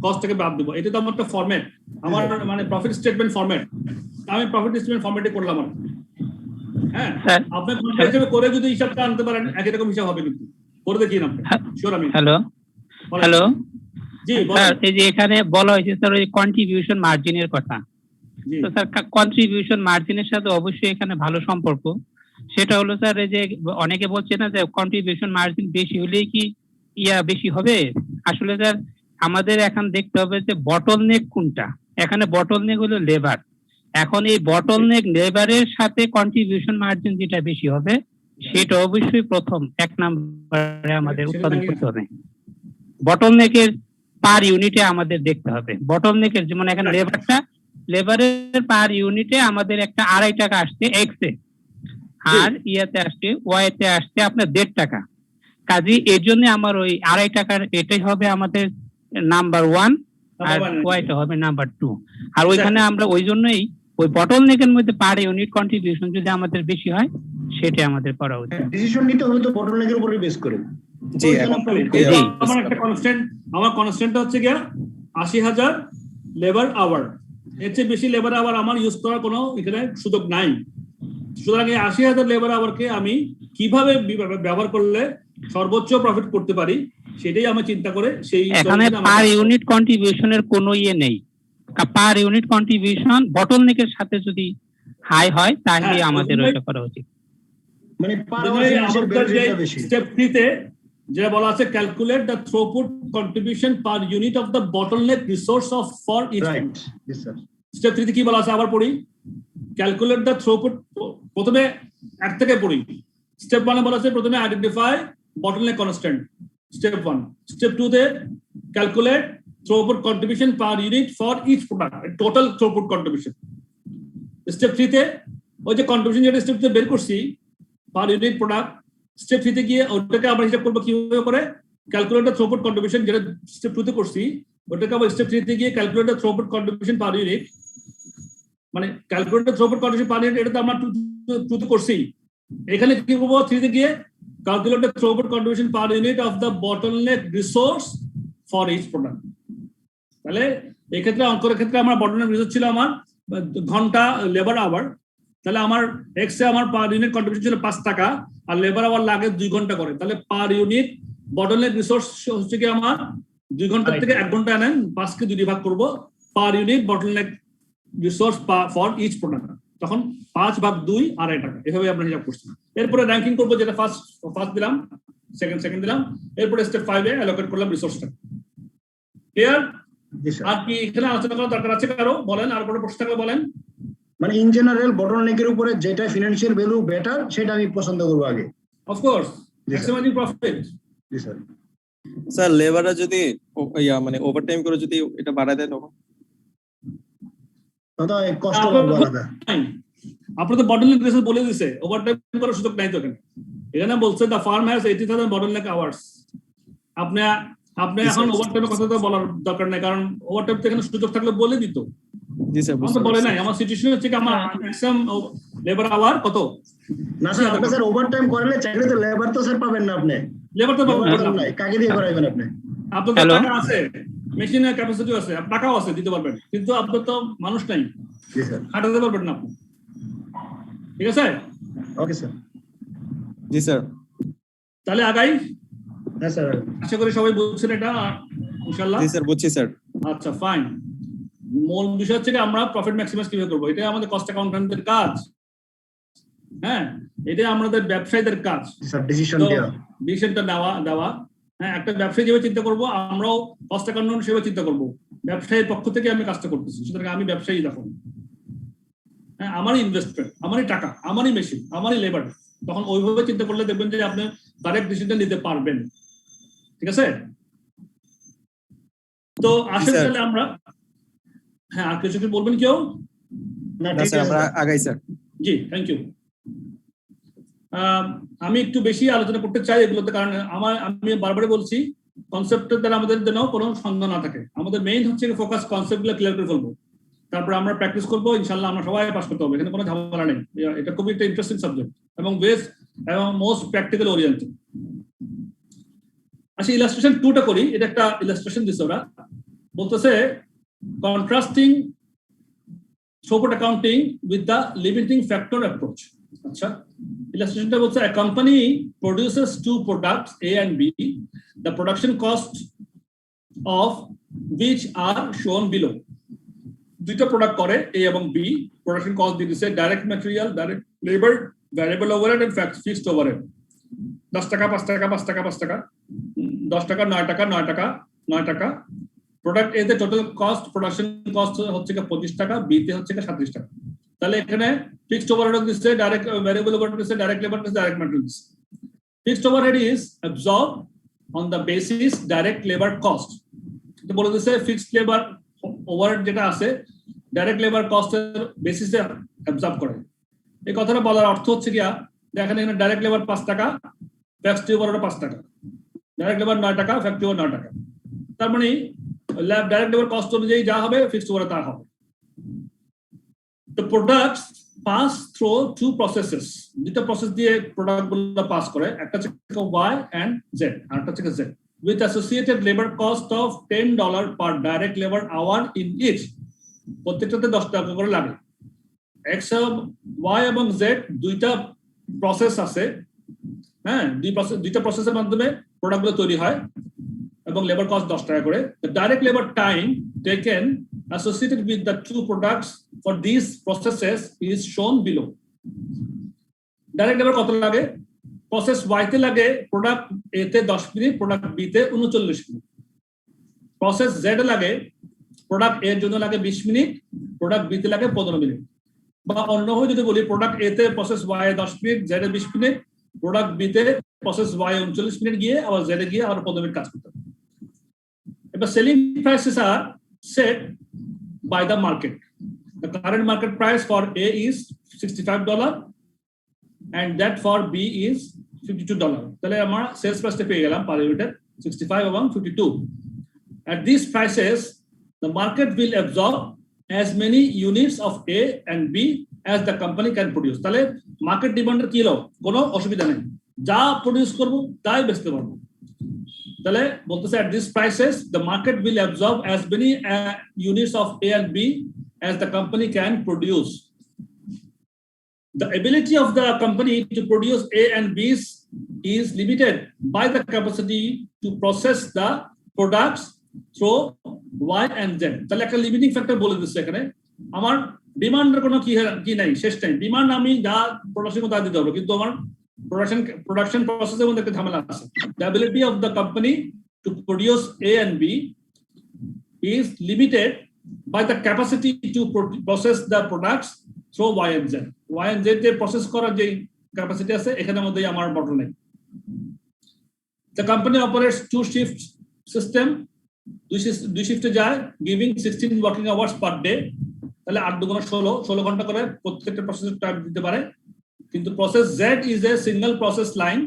কস্ট থেকে বাদ দেবো। এটা তো আমার একটা ফরম্যাট, আমার মানে প্রফিট স্টেটমেন্ট ফরম্যাট। আমি প্রফিট স্টেটমেন্ট ফরম্যাটে করলাম আর হ্যাঁ। আপনি ঘন্টা হিসেবে করে যদি হিসাবটা আনতে পারেন, একই রকম হিসাব হবে, কিন্তু করে দেখিয়ে আপনি শিওর। আমি হ্যালো স্যার, এই যে এখানে বলা হয়েছে স্যার ওই কন্ট্রিবিউশন মার্জিনের কথা, তো স্যার কন্ট্রিবিউশন মার্জিনের সাথে অবশ্যই এখানে ভালো সম্পর্ক। সেটা হলো স্যার এই যে অনেকে বলছে না যে কন্ট্রিবিউশন মার্জিন বেশি হলেই কি বেশি হবে। আসলে স্যার আমাদের এখন দেখতে হবে যে বটলনেক কোনটা। এখানে বটলনেক হলো লেবার। এখন এই বটলনেক লেবারের সাথে কন্ট্রিবিউশন মার্জিন যেটা বেশি হবে সেটা অবশ্যই প্রথম 1 নম্বরে আমাদের উৎপাদন করতে হবে। বটলনেকের পার ইউনিটে আমাদের দেখতে হবে। বটলনেকের যেমন এখানে লেবারের পার ইউনিটে আমাদের একটা 2.5 টাকা আসছে এক্স এ, আর ইয়াতে আসছে ওয়াই তে আসছে আপনার 1.5 টাকা। কাজে এর জন্য আমার ওই 2.5 টাকার এটাই হবে আমাদের নাম্বার 1। আর ওয়াইটা হবে নাম্বার 2। আর ওইখানে আমরা ওই জন্যই ওই বটলনেকের মধ্যে পার ইউনিট কন্ট্রিবিউশন যদি আমাদের বেশি হয় সেটা আমাদের করা উচিত। ডিসিশন নিতে হবে তো বটলনেকের উপরে বেস করে। জি, আমার একটা কনস্ট্যান্ট, আমার কনস্ট্যান্টটা হচ্ছে গিয়া 80,000 লেবার আওয়ার। এর চেয়ে বেশি লেবার আওয়ার আমার ইউজ করার কোনো এখানে সুযোগ নাই। সুতরাং এই 80,000 লেবার আওয়ারকে আমি কিভাবে ব্যবহার করলে সর্বোচ্চ প্রফিট করতে পারি সেটাই আমি চিন্তা করে সেই এখানে পার ইউনিট কন্ট্রিবিউশনের কোনো ইয়ে নেই। পার ইউনিট কন্ট্রিবিউশন বটলনেকের সাথে যদি হাই হয় তাহলে আমাদের ওটা করা উচিত। মানে স্টেপ 3 তে যেটা বলা আছে calculate the throughput contribution per unit of the bottleneck resource of for each. Right, yes sir. Step 3 তে কি বলা আছে আবার পড়ি। ক্যালকুলেট দ্য থ্রুপুট, প্রথমে এক থেকে পড়ি। স্টেপ 1 এ বলা আছে প্রথমে identify bottleneck constant, step 1। Step 2 তে calculate throughput contribution per unit for each product, total throughput contribution. Step 3 তে ওই যে কন্ট্রিবিউশন যেটা স্টেপ 2 তে বের করছি পার ইউনিট প্রোডাক্ট, স্টেপ 3 তে গিয়ে ওটাকে আমরা হিসাব করব কিভাবে করে ক্যালকুলেট দ্য থ্রুপুট কন্ট্রিবিউশন যেটা স্টেপ 2 তে করছি, ওটাকে আবার স্টেপ 3 তে গিয়ে calculate the throughput contribution per unit, মানে calculate the throughput contribution per unit, এটা তো আমরা 2 তে করছি। এখানে কি করব 3 তে গিয়ে calculate the throughput contribution per unit of the bottleneck resource for each product. তাহলে এই ক্ষেত্রে অঙ্কের ক্ষেত্রে আমার বটলনেক রিসোর্স ছিল আমার ঘন্টা লেবার আওয়ার। তাহলে আমার এক্স এ আমার পার ইউনিট কন্ট্রিবিউশন ছিল 5 টাকা আর লেবার আওয়ার লাগে 2 ঘন্টা করে। তাহলে পার ইউনিট বটলনেক রিসোর্স হচ্ছে কি আমার 2 ঘন্টা থেকে 1 ঘন্টা নেন, 5 কে 2 ভাগ করব, per unit bottleneck resource for each product, তখন 5/2 2.5 টাকা। এভাবে আমরা হিসাব করছি। এরপরে র্যাঙ্কিং করব, যেটা ফার্স্ট দিলাম, সেকেন্ড দিলাম, এরপরে স্টেপ 5 এ অ্যালোকেট করলাম রিসোর্সটা। ক্লিয়ার? আর কি এখানে আলোচনা করার দরকার আছে কারো? বলেন, আর কোনো প্রশ্ন থাকলে বলেন। মানে ইন জেনারেল বটলনেকের উপরে যেটা ফিনান্সিয়াল ভ্যালু বেটার সেটা আমি পছন্দ করব আগে। Of course, maximising profit. জি স্যার। স্যার লেবাররা যদি মানে ওভারটাইম করে যদি এটা বাড়ায় দেয় তখন দাদা কষ্ট বাড়াবে। আপনি তো বটলনেক রিসোর্স বলে দিয়েছে, ওভারটাইম করার সুযোগ নাই তো এখানে। এখানে বলছে দা ফার্ম হ্যাজ 80,000 বটলনেক আওয়ার্স। আপনি এখন ওভারটাইমের কথা তো বলার দরকার নাই, কারণ ওভারটাইম তো এখানে সুযোগ থাকলে বলে দিত। জি স্যার, বুঝতে বলে নাই। আমার সিচুয়েশন হচ্ছে কি আমার ম্যাক্সিমাম লেবার আওয়ার কত না স্যার। আপনি স্যার ওভারটাইম করলে চাকরিতে লেবার তো স্যার পাবেন না। আপনি লেবার তো পাবেন না, কাকে দিয়ে করাইবেন আপনি? আপনার টাকা আছে, মেশিনের ক্যাপাসিটি আছে, টাকাও আছে, দিতে পারবেন, কিন্তু আপনার তো মানুষ নাই। জি স্যার। খাটাতে পারবেন না আপনি। ঠিক আছে? Okay sir. জি স্যার। তাহলে আগাই। হ্যাঁ স্যার। আশা করি সবাই বুঝছেন এটা ইনশাআল্লাহ। জি স্যার, বুঝছি স্যার। আচ্ছা, ফাইন। মূল বিষয় হচ্ছে আমরা প্রফিট ম্যাক্সিমাইজ কিভাবে করবো, এটা আমাদের কস্ট অ্যাকাউন্টেন্টদের কাজ। হ্যাঁ, এটা আমাদের ব্যবসায়ীদের কাজ। ডিসিশনটা দেওয়া। হ্যাঁ, একটা ব্যবসায়ী যেভাবে চিন্তা করবো, আমরাও কস্ট অ্যাকাউন্টেন্ট সেভাবে চিন্তা করবো। ব্যবসায়ীর পক্ষ থেকে আমি কাজটা করতেছি, সুতরাং আমি ব্যবসায়ী। দেখুন, হ্যাঁ, আমারই ইনভেস্টমেন্ট, আমারই টাকা, আমারই মেশিন, আমারই লেবার, তখন ওইভাবে চিন্তা করলে দেখবেন যে আপনি কারেক্ট ডিসিশন নিতে পারবেন। ঠিক আছে? তো আসলে তাহলে আমরা, হ্যাঁ, আর কিছু কি বলবেন কেউ? না স্যার, আমরা আগাই স্যার। G, thank you. আমি একটু বেশি আলোচনা করতে চাই এগুলোতে, কারণ আমি বারবারই বলছি কনসেপ্টের দ্বারা আমাদের যেন কোনো সন্দেহ না থাকে। আমাদের মেইন হচ্ছে ফোকাস কনসেপ্টগুলো ক্লিয়ার করে ফেলবো, তারপর আমরা প্র্যাকটিস করবো, ইনশাল্লাহ আমরা সবাই পাস করতে হবে, এখানে কোনো ঝামেলা নেই। এটা খুবই একটা ইন্টারেস্টিং সাবজেক্ট এবং বেস্ট এবং মোস্ট প্র্যাকটিক্যাল ওরিয়েন্টেড। আচ্ছা, ইলাস্ট্রেশন 2টা করি। এটা একটা ইলাস্ট্রেশন দিচ্ছে, ওরা বলতেছে contrasting throughput accounting with the limiting factor approach. আচ্ছা, ইলাস্ট্রেশনটা বলছে a company produces 2 products A and B, the production cost of which are shown below. দুইটা প্রোডাক্ট করে A এবং B, প্রোডাকশন কস্ট দিয়ে দিচ্ছে direct material, direct labour, variable overhead and fixed overhead. 10 টাকা 5 টাকা 5 টাকা 5 টাকা 10 টাকা 9 টাকা 9 টাকা 9 টাকা। প্রোডাক্ট এ তে টোটাল কস্ট, প্রোডাকশন কস্ট হচ্ছে 25 টাকা, বি তে হচ্ছে 37 টাকা। তাহলে এখানে ফিক্সড ওভারহেড দিচ্ছে, ডাইরেক্ট ভ্যারিয়েবল ওভারহেড দিচ্ছে, ডাইরেক্ট লেবার দিচ্ছে, ডাইরেক্ট ম্যাটেরিয়াল দিচ্ছে। Fixed overhead is absorbed on the basis direct labour cost. এটা বলে দিচ্ছে ফিক্সড লেবার ওভারহেড যেটা আছে ডাইরেক্ট লেবার কস্টের বেসিসে অ্যাবজর্ব করে। এই কথাটা বলার অর্থ হচ্ছে কি, দেখেন এখানে ডাইরেক্ট লেবার 5 টাকা, ফ্যাক্টরি ওভারহেড 5 টাকা, ডাইরেক্ট লেবার 9 টাকা, ফ্যাক্টরি ওভার 9 টাকা। তার মানে ডাইরেক্ট লেবার কস্ট অনুযায়ী যা হবে ফিক্সড ওভারে তা হবে। The products pass through two processes. দুটো প্রসেস দিয়ে প্রোডাক্ট গুলো পাস করে, একটা হচ্ছে Y and Z, আর একটা হচ্ছে Z, with associated labor cost of $10 per direct labor hour in each. প্রত্যেকটাতে 10 টাকা করে লাগে। X Y এবং Z দুইটা প্রসেস আছে, হ্যাঁ, দুইটা প্রসেসের মাধ্যমে প্রোডাক্ট গুলো তৈরি হয় এবং লেবার কস্ট 10 টাকা করে। The direct labor time taken associated with the two products for these processes is shown below. Direct labor কত লাগে? প্রসেস Y তে লাগে প্রোডাক্ট A তে 10 মিনিট, প্রোডাক্ট B তে 39 মিনিট। প্রসেস Z এ লাগে প্রোডাক্ট A এর জন্য লাগে 20 মিনিট, প্রোডাক্ট B তে লাগে 15 মিনিট। বা অন্যভাবে যদি বলি প্রোডাক্ট A তে প্রসেস Y এ 10 মিনিট, Z এ 20 মিনিট, প্রোডাক্ট B তে প্রসেস Y 39 মিনিট গিয়ে আবার Z এ গিয়ে আবার 15 মিনিট কাজ করতে হবে। এবার selling prices R set by the market. The current market price for A is $65 and that for B is $52. তাহলে আমরা সেলস প্রাইসটা পেয়ে গেলাম পার ইউনিটে 65 এবং 52. At these prices the market will absorb as many units of A and B as the company can produce. তাহলে market ডিমান্ডের কি হলো, কোনো অসুবিধা নেই, যা প্রডিউস করব তাই বেচতে পারবো। তাহলে বলতেছে at these prices the market will absorb as many units of A and B as the company can produce. The ability of the company to produce A and B is limited by the capacity to process the products through Y and Z. তাহলে একটা limiting factor বলে দিচ্ছে এখানে, আমার ডিমান্ডের কোনো কি নাই, শেষ নাই। ডিমান্ড আমি যা প্রোডাকশন তা দিতে হবে, কিন্তু আমার production process মধ্যে একটা ঝামেলা আছে। The ability of the company to produce A and B is limited by the capacity to process the products through Y and Z. Y and Z তে প্রসেস করার যে ক্যাপাসিটি আছে এখানের মধ্যেই আমার bottleneck. The company operates two shift system, দুই শিফটে যায়, giving 16 working hours per day. তাহলে 8 × 16 ঘন্টা করে প্রত্যেকটা প্রসেসের টাইম দিতে পারে। কিন্তু process Z is a single process line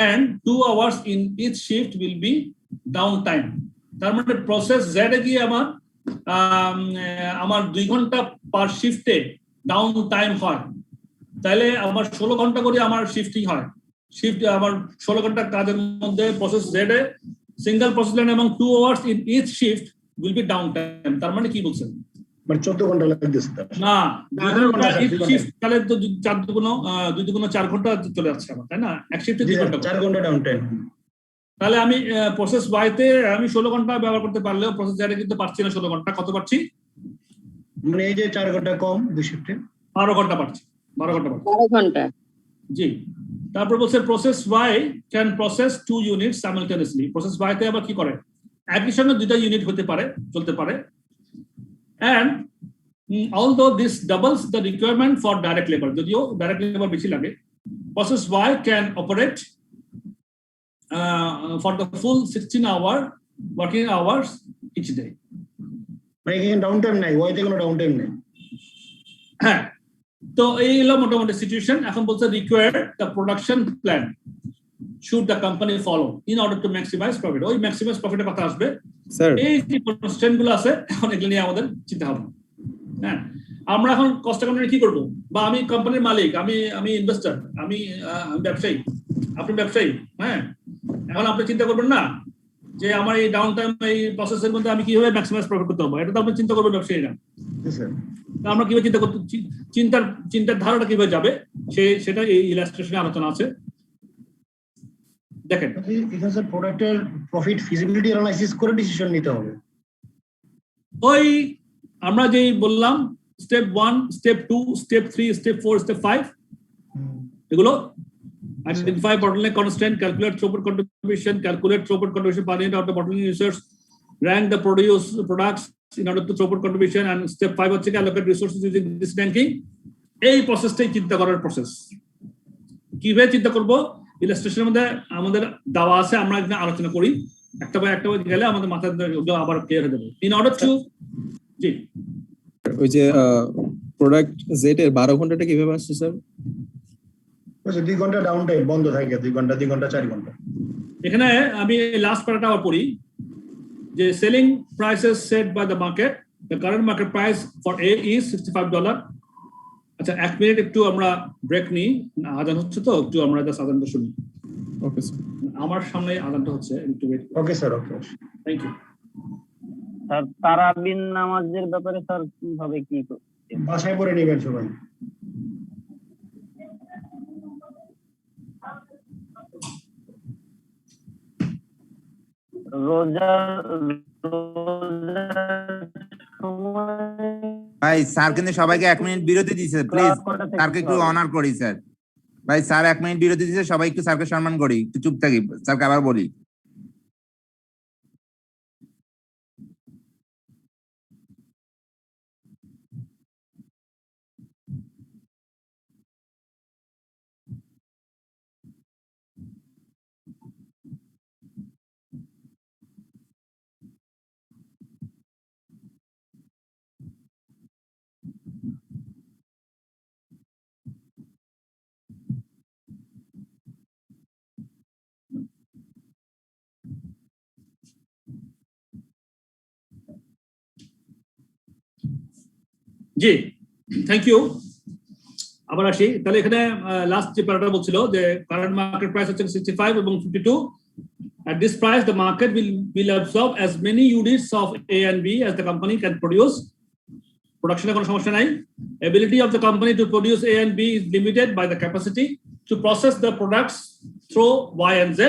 and 2 hours in each shift will be downtime. তার মানে প্রসেস Z এ গিয়ে আমার 2 ঘন্টা পার শিফটে ডাউন টাইম হয়। তাহলে আমার 16 ঘন্টা করে আমার শিফটিং হয়, শিফট আমার 16 ঘন্টা কাজের মধ্যে প্রসেস Z এ সিঙ্গেল প্রসেস লাইন এবং 2 hours in each shift will be downtime. তার মানে কি বলছেন, মানে 14 ঘন্টা লাগতেছে না, 2 ঘন্টা শিফট, তাহলে তো 4 দুগুণ 4 ঘন্টা চলে যাচ্ছে আমার, তাই না? এক শিফটে 2 ঘন্টা, 4 ঘন্টা ডাউন টাইম। তাহলে আমি প্রসেস Y তে আমি 16 ঘন্টা ব্যবহার করতে পারলেও প্রসেস Z এ কিন্তু পারছি না 16 ঘন্টা। কত পারছি? মানে এই যে 4 ঘন্টা কম, 2 শিফটে 12 ঘন্টা পারছি, 12 ঘন্টা পারছি। 12 ঘন্টা, জি। তারপর বলছে process Y can process 2 unit simultaneously. Process Y তে আবার কি করে, একই সঙ্গে 2টা ইউনিট হতে পারে, চলতে পারে। and although this doubles the requirement for direct labor, যদিও ডাইরেক্ট লেবার বেশি লাগে, process Y can operate for the full 16-hour working hours each day. মানে এখানে ডাউন টাইম নাই, ওয়াইতে কোনো ডাউন টাইম নাই। হ্যাঁ, তো এই হলো মোটামুটি সিচুয়েশন। এখন বলছে required the production plan should the company follow in order to maximize profit. ওই ম্যাক্সিমাইজ প্রফিটের কথা আসবে স্যার। এই যে কনস্ট্রেন্ট গুলো আছে এখন এগুলো নিয়ে আমাদের চিন্তা হবে। হ্যাঁ, আমরা এখন কস্ট অ্যাকাউন্টিং কি করব? বা আমি কোম্পানির মালিক, আমি ইনভেস্টর, আমি ব্যবসায়ী, আপনি ব্যবসায়ী। হ্যাঁ, এখন আপনি চিন্তা করবেন না যে আমার এই ডাউন টাইম এই প্রসেসের মধ্যে আমি কিভাবে ম্যাক্সিমাইজ প্রফিট করতে পারবো, এটা তো আপনি চিন্তা করবেন ব্যবসায়ীরা। আমরা কিভাবে চিন্তা করতে, চিন্তার ধারাটা কিভাবে যাবে সেটা এই ইলাস্ট্রেশনে আলোচনা আছে। দেখেন এখানে স্যার প্রোডাক্টের প্রফিট ফিজিবিলিটি অ্যানালাইসিস করে ডিসিশন নিতে হবে। ওই আমরা যেই বললাম step 1, step 2, step 3, step 4, step 5, এগুলো identify bottleneck constraint, calculate throughput contribution, per unit of the bottleneck users, rank the products in order to throughput contribution, and step 5 হচ্ছে allocate resources using this ranking. এই প্রসেসটাই চিন্তা করার process. কিভাবে চিন্তা করব ইলাস্ট্রেশনের মধ্যে আমাদের দেওয়া আছে, আমরা এখানে আলোচনা করি, একটা বাই একটা গেলে আমাদের মাথায় আবার ক্লিয়ার হয়ে যাবে। ইন অর্ডার টু, জি, ওই যে প্রোডাক্ট জেড এর 12 ঘন্টাটা কিভাবে আসছে স্যার? 2 ঘন্টা ডাউন টাইম বন্ধ থাকে, 2 ঘন্টা 4 ঘন্টা। এখানে আমি লাস্ট প্যারাটা আবার পড়ি যে selling prices set by the market, the current market price for A is $65. আচ্ছা 1 মিনিট একটু আমরা ব্রেক নিই, আজান হচ্ছে তো একটু আমরা জাস্ট আজানটা শুনি। Okay sir. আমার সামনে আজানটা হচ্ছে, একটু wait. Okay sir, okay, thank you sir. তারাবির নামাজের ব্যাপারে স্যার কিভাবে কি বাসায় পড়ে নেবেন সবাই। রোজা ভাই স্যার কিন্তু সবাইকে 1 মিনিট বিরতি দিয়েছে, প্লিজ স্যারকে একটু অনার করি স্যার। ভাই স্যার 1 মিনিট বিরতি দিয়েছে, সবাই একটু স্যারকে সম্মান করি, একটু চুপ থাকি, স্যারকে আবার বলি। জি, থ্যাংক ইউ। আবার আসি তাহলে, এখানে লাস্ট যে প্যারাটা বলছিল যে কারেন্ট মার্কেট প্রাইস হচ্ছে 65 এবং 52। At this price, the market will absorb as many units of A and B as the company can produce. Production কোনো সমস্যা নাই। Ability of the company to produce A and B is limited by the capacity to process the products through Y and Z.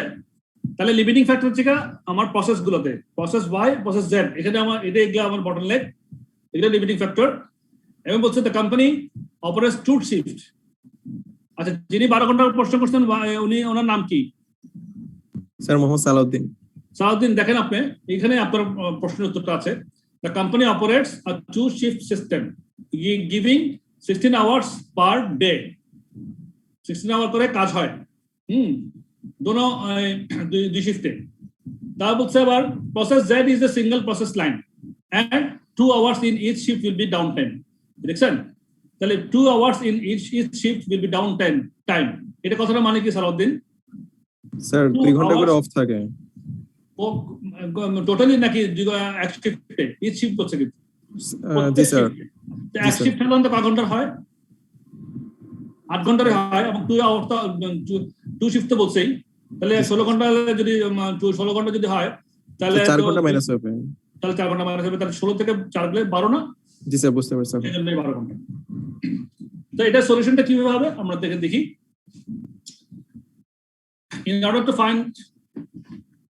তাহলে limiting factor হচ্ছে আমার process গুলোতে, process Y, process Z, এখানে আমার এগুলো আমার বটলনেক, এগুলো লিমিটিং ফ্যাক্টর। এবং বলছে দ্য কোম্পানি অপারেটস 2 শিফট। আচ্ছা, যিনি 12 ঘন্টার প্রশ্ন করছেন উনি, ওনার নাম কি? স্যার মোহাম্মদ সালাউদ্দিন। সালাউদ্দিন, দেখেন আপনি এখানে আপনার প্রশ্নের উত্তরটা আছে। The company operates a 2 shift system giving 16 hours per day. 16 hour করে কাজ হয়, দোনো দুই শিফটে। তার বলছে আবার process Z is a single process line and 2 hours in each shift will be downtime. দেখছেন? তাহলে 2 hours in each shift will be downtime time. এটা কথাটা মানে কি সালাউদ্দিন? স্যার 2 ঘন্টা করে অফ থাকে টোটালি নাকি এক শিফটে? ইচ শিফট হচ্ছে কি? জি স্যার। এক শিফট হলে কত ঘন্টার হয়? 8 ঘন্টার হয়, এবং 2 আওয়ার তো 2 শিফট তো বলছেই। তাহলে 16 ঘন্টা যদি 16 ঘন্টা যদি হয় তাহলে 4 ঘন্টা মাইনাস হবে। তাহলে 4 ঘন্টা মাইনাস হবে, তাহলে 16 থেকে 4 গেলে 12 না? জি স্যার, বুঝতে পারছি। এই জন্যই 12 ঘন্টা। তো এটা সলিউশনটা কিভাবে হবে আমরা দেখি। In order to find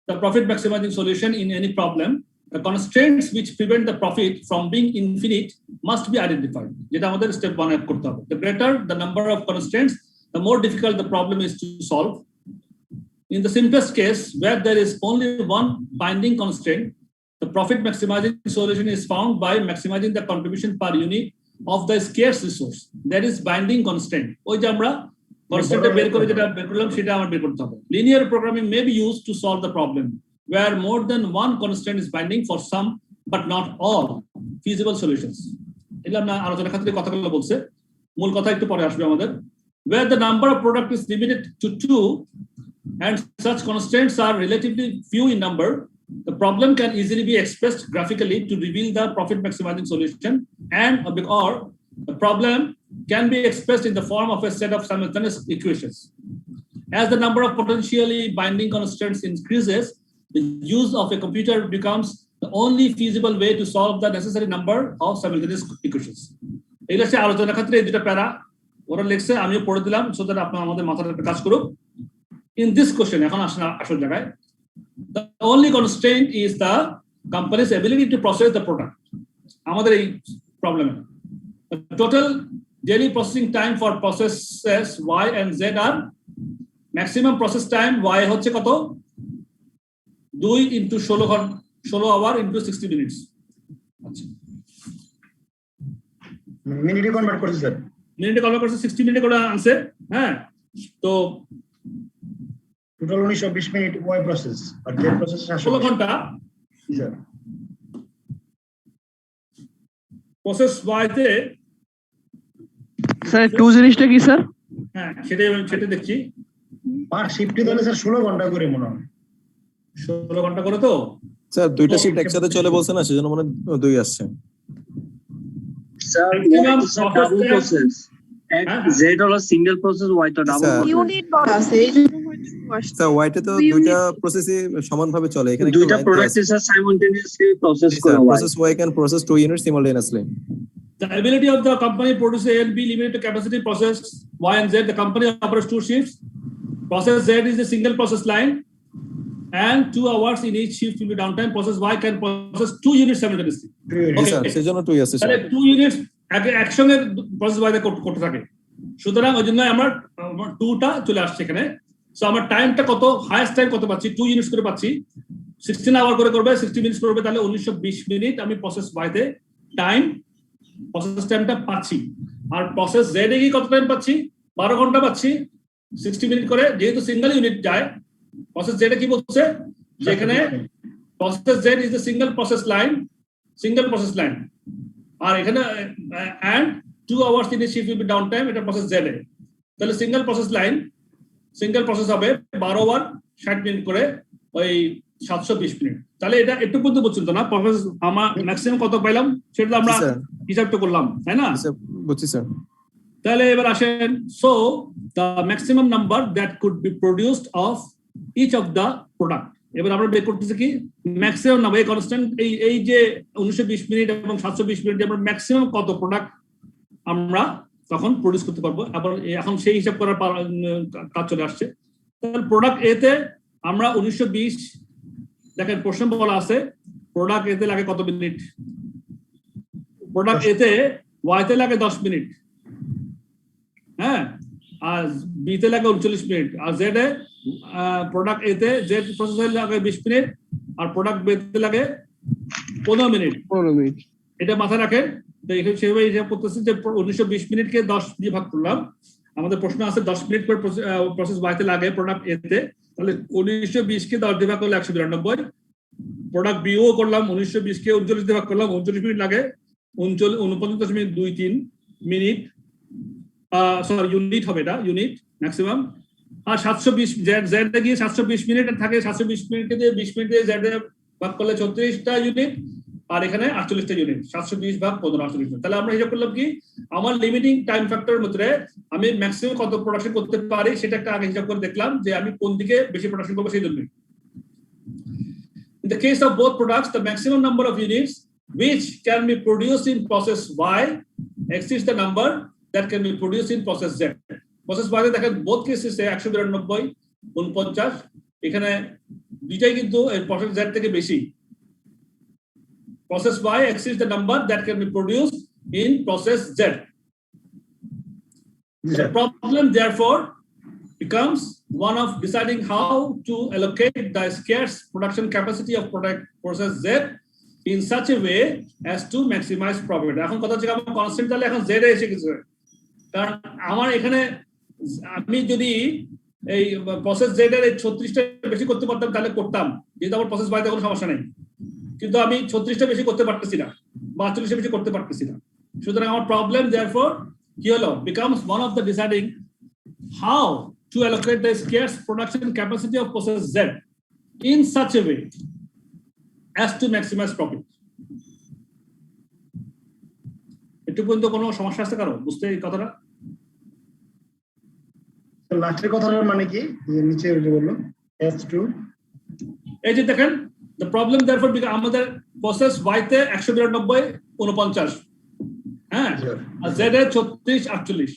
the profit maximizing solution in any problem, the constraints which prevent the profit from being infinite must be identified. যেটা আমাদের স্টেপ 1 করতে হবে। The greater the number of constraints, the more difficult the problem is to solve. In the simplest case, where there is only one binding constraint, the profit maximizing solution is found by maximizing the contribution per unit of the scarce resource. That is binding constraint. ওই যে আমরা কনস্ট্যান্টটা বের করে যেটা বের করলাম সেটা আমার বের করতে হবে। Linear programming may be used to solve the problem where more than one constraint is binding for some but not all feasible solutions. এগুলো আমরা আলোচনার ক্ষেত্রে কথাগুলো বলছে, মূল কথা একটু পরে আসবে আমাদের। Where the number of product is limited to 2 and such constraints are relatively few in number, the problem can easily be expressed graphically to reveal the profit maximizing solution, and or the problem can be expressed in the form of a set of simultaneous equations. As the number of potentially binding constraints increases, the use of a computer becomes the only feasible way to solve the necessary number of simultaneous equations. এগুলো হচ্ছে আলোচনার ক্ষেত্রে এই দুটো প্যারা ওরা লিখছে, আমিও পড়ে দিলাম সো দ্যাট আপনারা আমাদের মাথাটা কাজ করুক। In this question, এখন আসল জায়গায়, the only constraint is the company's ability to process the product. আমাদের এই problem, total daily processing time for processes Y and Z are maximum process time Y হচ্ছে কত? 2 into 16 hour into 60 minutes. আচ্ছা, মিনিটে convert করছি sir, মিনিটে convert করছে 60 মিনিটে করে আনছে। হ্যাঁ, তো টোটাল 1920 মিনিট ওয়াই প্রসেস আর জেড প্রসেস 16 ঘন্টা। স্যার প্রসেস Y তে স্যার 2 জিনিসটা কি স্যার? হ্যাঁ, সেটা দেখছি। পার শিফটে তাহলে স্যার 16 ঘন্টা করে মনে হয়, 16 ঘন্টা করে তো স্যার দুইটা শিফট একসাথে চলে বলছে না, সেজন্য মনে হয় 2 আসছে। স্যার ডাবল প্রসেস, জেড হলো সিঙ্গেল প্রসেস, ওয়াই তো ডাবল প্রসেস। ইউনিট বলা আছে এইজন্য হয়তো আসছে। স্যার ওয়াইতে তো দুইটা প্রসেসই সমানভাবে চলে, এখানে দুইটা প্রোডাক্ট স্যার সাইমultaneously প্রসেস করে process Y can process 2 units simultaneously. The ability of the company produce A and B limited to capacity process Y and Z. The company operates 2 shifts. Process Z is a single process line, and 2 hours in each shift will be downtime. Process Y can process 2 units simultaneously. Sir সেজন্য 2 আসছে তাহলে 2 units একসঙ্গে process ওয়াইতে করতে থাকে, সুতরাং ওই জন্য আমার 2টা চলে আসছে এখানে। সো আমার টাইমটা কত, হাইয়েস্ট টাইম কত পাচ্ছি, 2 ইউনিটস করে পাচ্ছি। 16 আওয়ার করে করবে, 60 মিনিটস করবে, তাহলে 1920 মিনিট আমি প্রসেস ওয়াইতে টাইম, প্রসেস টাইমটা পাচ্ছি। আর প্রসেস জেড এ কি কত টাইম পাচ্ছি, 12 ঘন্টা পাচ্ছি 60 মিনিট করে, যেহেতু সিঙ্গেল ইউনিট যায়। প্রসেস জেড এ কি বলছে, যেখানে process Z is a single process line, আর এখানে and 2 hours in a shift will be downtime, এটা প্রসেস জেড এ। তাহলে single process line, single process হবে 12 ওয়ার 60 মিনিট করে, ওই 720 মিনিট। তাহলে এটা একটু পর্যন্ত পর্যন্ত না, প্রসেস আমার ম্যাক্সিমাম কত পাইলাম সেটা আমরা হিসাবটা করলাম, তাই না? বুঝছি স্যার। তাহলে এবার আসেন, so the maximum number that could be produced of each of the product. এবার আমরা বের করতেছি কি ম্যাক্সিমাম নাম্বার, এই কনস্ট্যান্ট এই যে 1920 মিনিট এবং 720 মিনিট, আমরা ম্যাক্সিমাম কত প্রোডাক্ট আমরা তখন প্রডিউস করতে পারবো। এখন সেই হিসাব করার কাজ চলে আসছে। তাহলে প্রোডাক্ট এ তে আমরা 1920, দেখেন প্রশ্ন বলা আছে প্রোডাক্ট এ তে লাগে কত মিনিট, প্রোডাক্ট এ তে ওয়াই তে লাগে 10 মিনিট, হ্যাঁ, আর বি তে লাগে 39 minute, R Z A product A তে জেড প্রসেসে লাগে 20 মিনিট, আর প্রোডাক্ট বি তে লাগে 15 মিনিট। এটা মাথায় রাখেন। তো এখানে সেভাবে হিসাব করতেছি যে 1920 মিনিটকে 10 দিয়ে ভাগ করলাম। আমাদের প্রশ্ন আছে 10 মিনিট করে প্রসেস ওয়াই তে লাগে প্রোডাক্ট এ তে, তাহলে 1920 কে 10 দিয়ে ভাগ করলে 192। প্রোডাক্ট বি ও করলাম 1920 কে 39 দিয়ে ভাগ করলাম, 39 মিনিট লাগে, 49.23 মিনিট, সরি ইউনিট হবে এটা, ইউনিট ম্যাক্সিমাম। আর 720 জেড এ গিয়ে 720 মিনিট থাকে, 720 মিনিটকে দিয়ে 20 মিনিট দিয়ে জেড এ ভাগ করলে 34টা ইউনিট, আর এখানে 48টা ইউনিট, 720 ভাগ 15, 48। তাহলে আমরা হিসাব করলাম কি আমার লিমিটিং টাইম ফ্যাক্টরের মধ্যে আমি ম্যাক্সিমাম কত প্রোডাকশন করতে পারি সেটা একটা আগে হিসাব করে দেখলাম যে আমি কোন দিকে বেশি প্রোডাকশন করবো সেই জন্যই। In the case of both products, the maximum number of units which can be produced in process Y exceeds the number that can be produced in process Z. Process Y তে দেখেন both cases এ 192, 49, এখানে দুইটাই কিন্তু process Z থেকে বেশি। Process Y exceeds the number that can be produced in process Z. The problem therefore becomes one of deciding how to allocate the scarce production capacity of process Z in such a way as to maximize profit. এখন কথা হচ্ছে আমার constant তাহলে এখন Z এসে গেছে, কারণ আমার এখানে আমি যদি এই প্রসেস Z এর 36টা বেশি করতে পারতাম তাহলে করতাম, যেহেতু আমার প্রসেস Y তে কোনো সমস্যা নেই, কিন্তু আমি 36টা বেশি করতে পারতেছি না বা 48টা বেশি করতে পারতেছি না। সুতরাং আমার প্রবলেম therefore কি হলো, becomes one of the deciding how to allocate the scarce production capacity of process Z in such a way as to maximize profit. একটু পর্যন্ত কোনো সমস্যা আছে কারো বুঝতে এই কথাটা? লাস্টের কথাটার মানে কি, যে নিচে যে বললো S2, এই যে দেখেন the problem therefore because আমাদের process Y তে 192, 49, হ্যাঁ, আর Z এ 36, 48।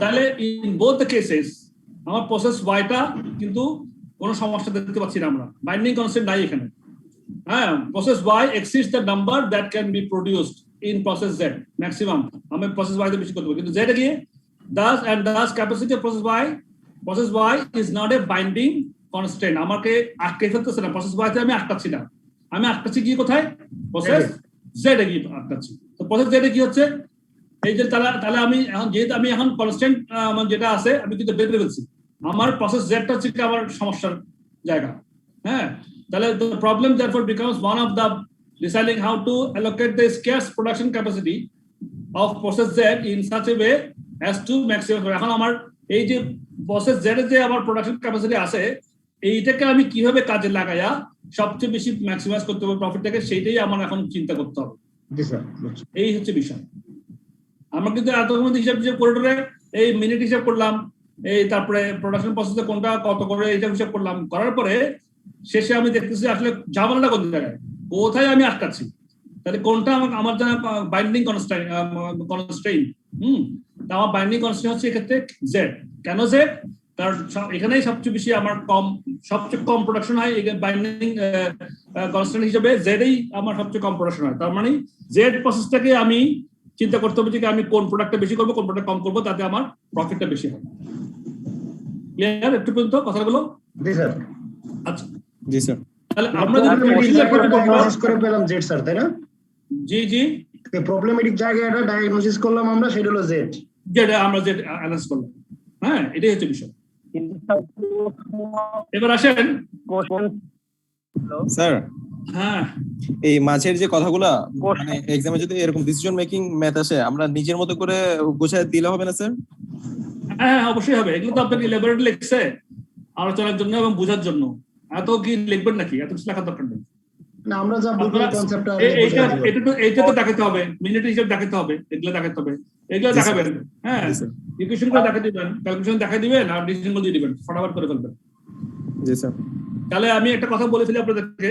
তাহলে in both the cases আমার প্রসেস ওয়াইটা কিন্তু কোনো সমস্যা দেখতে পাচ্ছি না, আমরা বাইন্ডিং কনস্ট্যান্ট নাই এখানে, হ্যাঁ। Process Y exceeds the number that can be produced in process Z, maximum আমি প্রসেস ওয়াই তে বেশি করতে পারি, কিন্তু জেড এ গিয়ে thus capacity of process Y is not a binding constant, আমাকে আটকে ফেলতেছে না প্রসেস ওয়াই তে, আমি আটকাচ্ছি না, আমি আটকাচ্ছি গিয়ে কোথায়, প্রসেস জেড এ গিয়ে আটকাচ্ছি। তো প্রসেস জেড এ কি হচ্ছে এই যে তাহলে আমি এখন যেহেতু আমি এখন কনস্ট্যান্ট আমার যেটা আছে আমি কিন্তু বের করে ফেলছি, আমার প্রসেস জেডটা হচ্ছে আমার সমস্যার জায়গা, হ্যাঁ। তাহলে the problem therefore becomes one of the deciding how to allocate the scarce production capacity of process Z in such a way as to maximize। এখন আমার এই যে প্রসেস Z এর যে আমার প্রোডাকশন ক্যাপাসিটি আছে এইটাকে আমি কিভাবে কাজে লাগাইয়া সবচেয়ে বেশি ম্যাক্সিমাইজ করতে হবে প্রফিটটাকে, সেইটাই আমার এখন চিন্তা করতে হবে। এই হচ্ছে বিষয়। আমরা কিন্তু এতক্ষণ হিসাব করে এই মিনিট হিসাব করলাম, এই তারপরে প্রোডাকশন প্রসেসে কোনটা কত করে এটা হিসাব করলাম, করার পরে শেষে আমি দেখতেছি আসলে ঝামেলাটা কোন জায়গায়, কোথায় আমি আটকাচ্ছি, তাহলে কোনটা আমার জানা বাইন্ডিং কনস্ট্রেইন। আমার বাইন্ডিং কনস্ট্রেইন হচ্ছে এক্ষেত্রে জেড। কেন জেড? কারণ এখানেই সবচেয়ে বেশি আমার সবচেয়ে কম প্রোডাকশন হয়, বাইন্ডিং কনস্ট্রেইন হিসেবে জেডই আমার সবচেয়ে কম প্রোডাকশন হয়। তার মানে জেড প্রসেসটাকে আমি চিন্তা করতে হবে যে আমি কোন প্রোডাক্টটা বেশি করবো, কোন প্রোডাক্ট কম করবো, তাতে আমার প্রফিটটা বেশি হয়। ক্লিয়ার একটু পর্যন্ত কথাগুলো? জি স্যার। আচ্ছা জি স্যার। তাহলে আমরা করে পেলাম জেড স্যার, তাই না? জি জি, প্রবলেমেটিক জায়গাটা ডায়াগনোসিস করলাম আমরা, সেটা হলো জেড। যেটা আমরা জেড অ্যানালাইজ করলাম। হ্যাঁ, এটাই হচ্ছে বিষয়। এবার আসেন স্যার। হ্যাঁ, এই মাঝের যে কথাগুলা মানে এক্সামে যদি এরকম ডিসিশন মেকিং ম্যাথ আসে, আমরা নিজের মতো করে গোছায় দিলে হবে না স্যার? হ্যাঁ অবশ্যই হবে। এগুলো তো আপনাকে ল্যাবরেটরি লিখছে আলোচনার জন্য এবং বোঝার জন্য। এত কি লিখবেন নাকি? এত কিছু লেখার দরকার নেই। না, আমরা যা বুঝি কনসেপ্টটা এইটা তো দেখাতে হবে, মিনিট হিসাব দেখাতে হবে, এগুলো দেখাতে হবে, এগুলো দেখাবেন। হ্যাঁ, ইকুয়েশন গুলো দেখাতে দিবেন, ক্যালকুলেশন দেখাই দিবেন, আর ডিসিশন গুলো দিয়ে দিবেন, ফটাফট করে ফেলবেন। জি স্যার। তাহলে আমি একটা কথা বলে ফেলি আপনাদেরকে,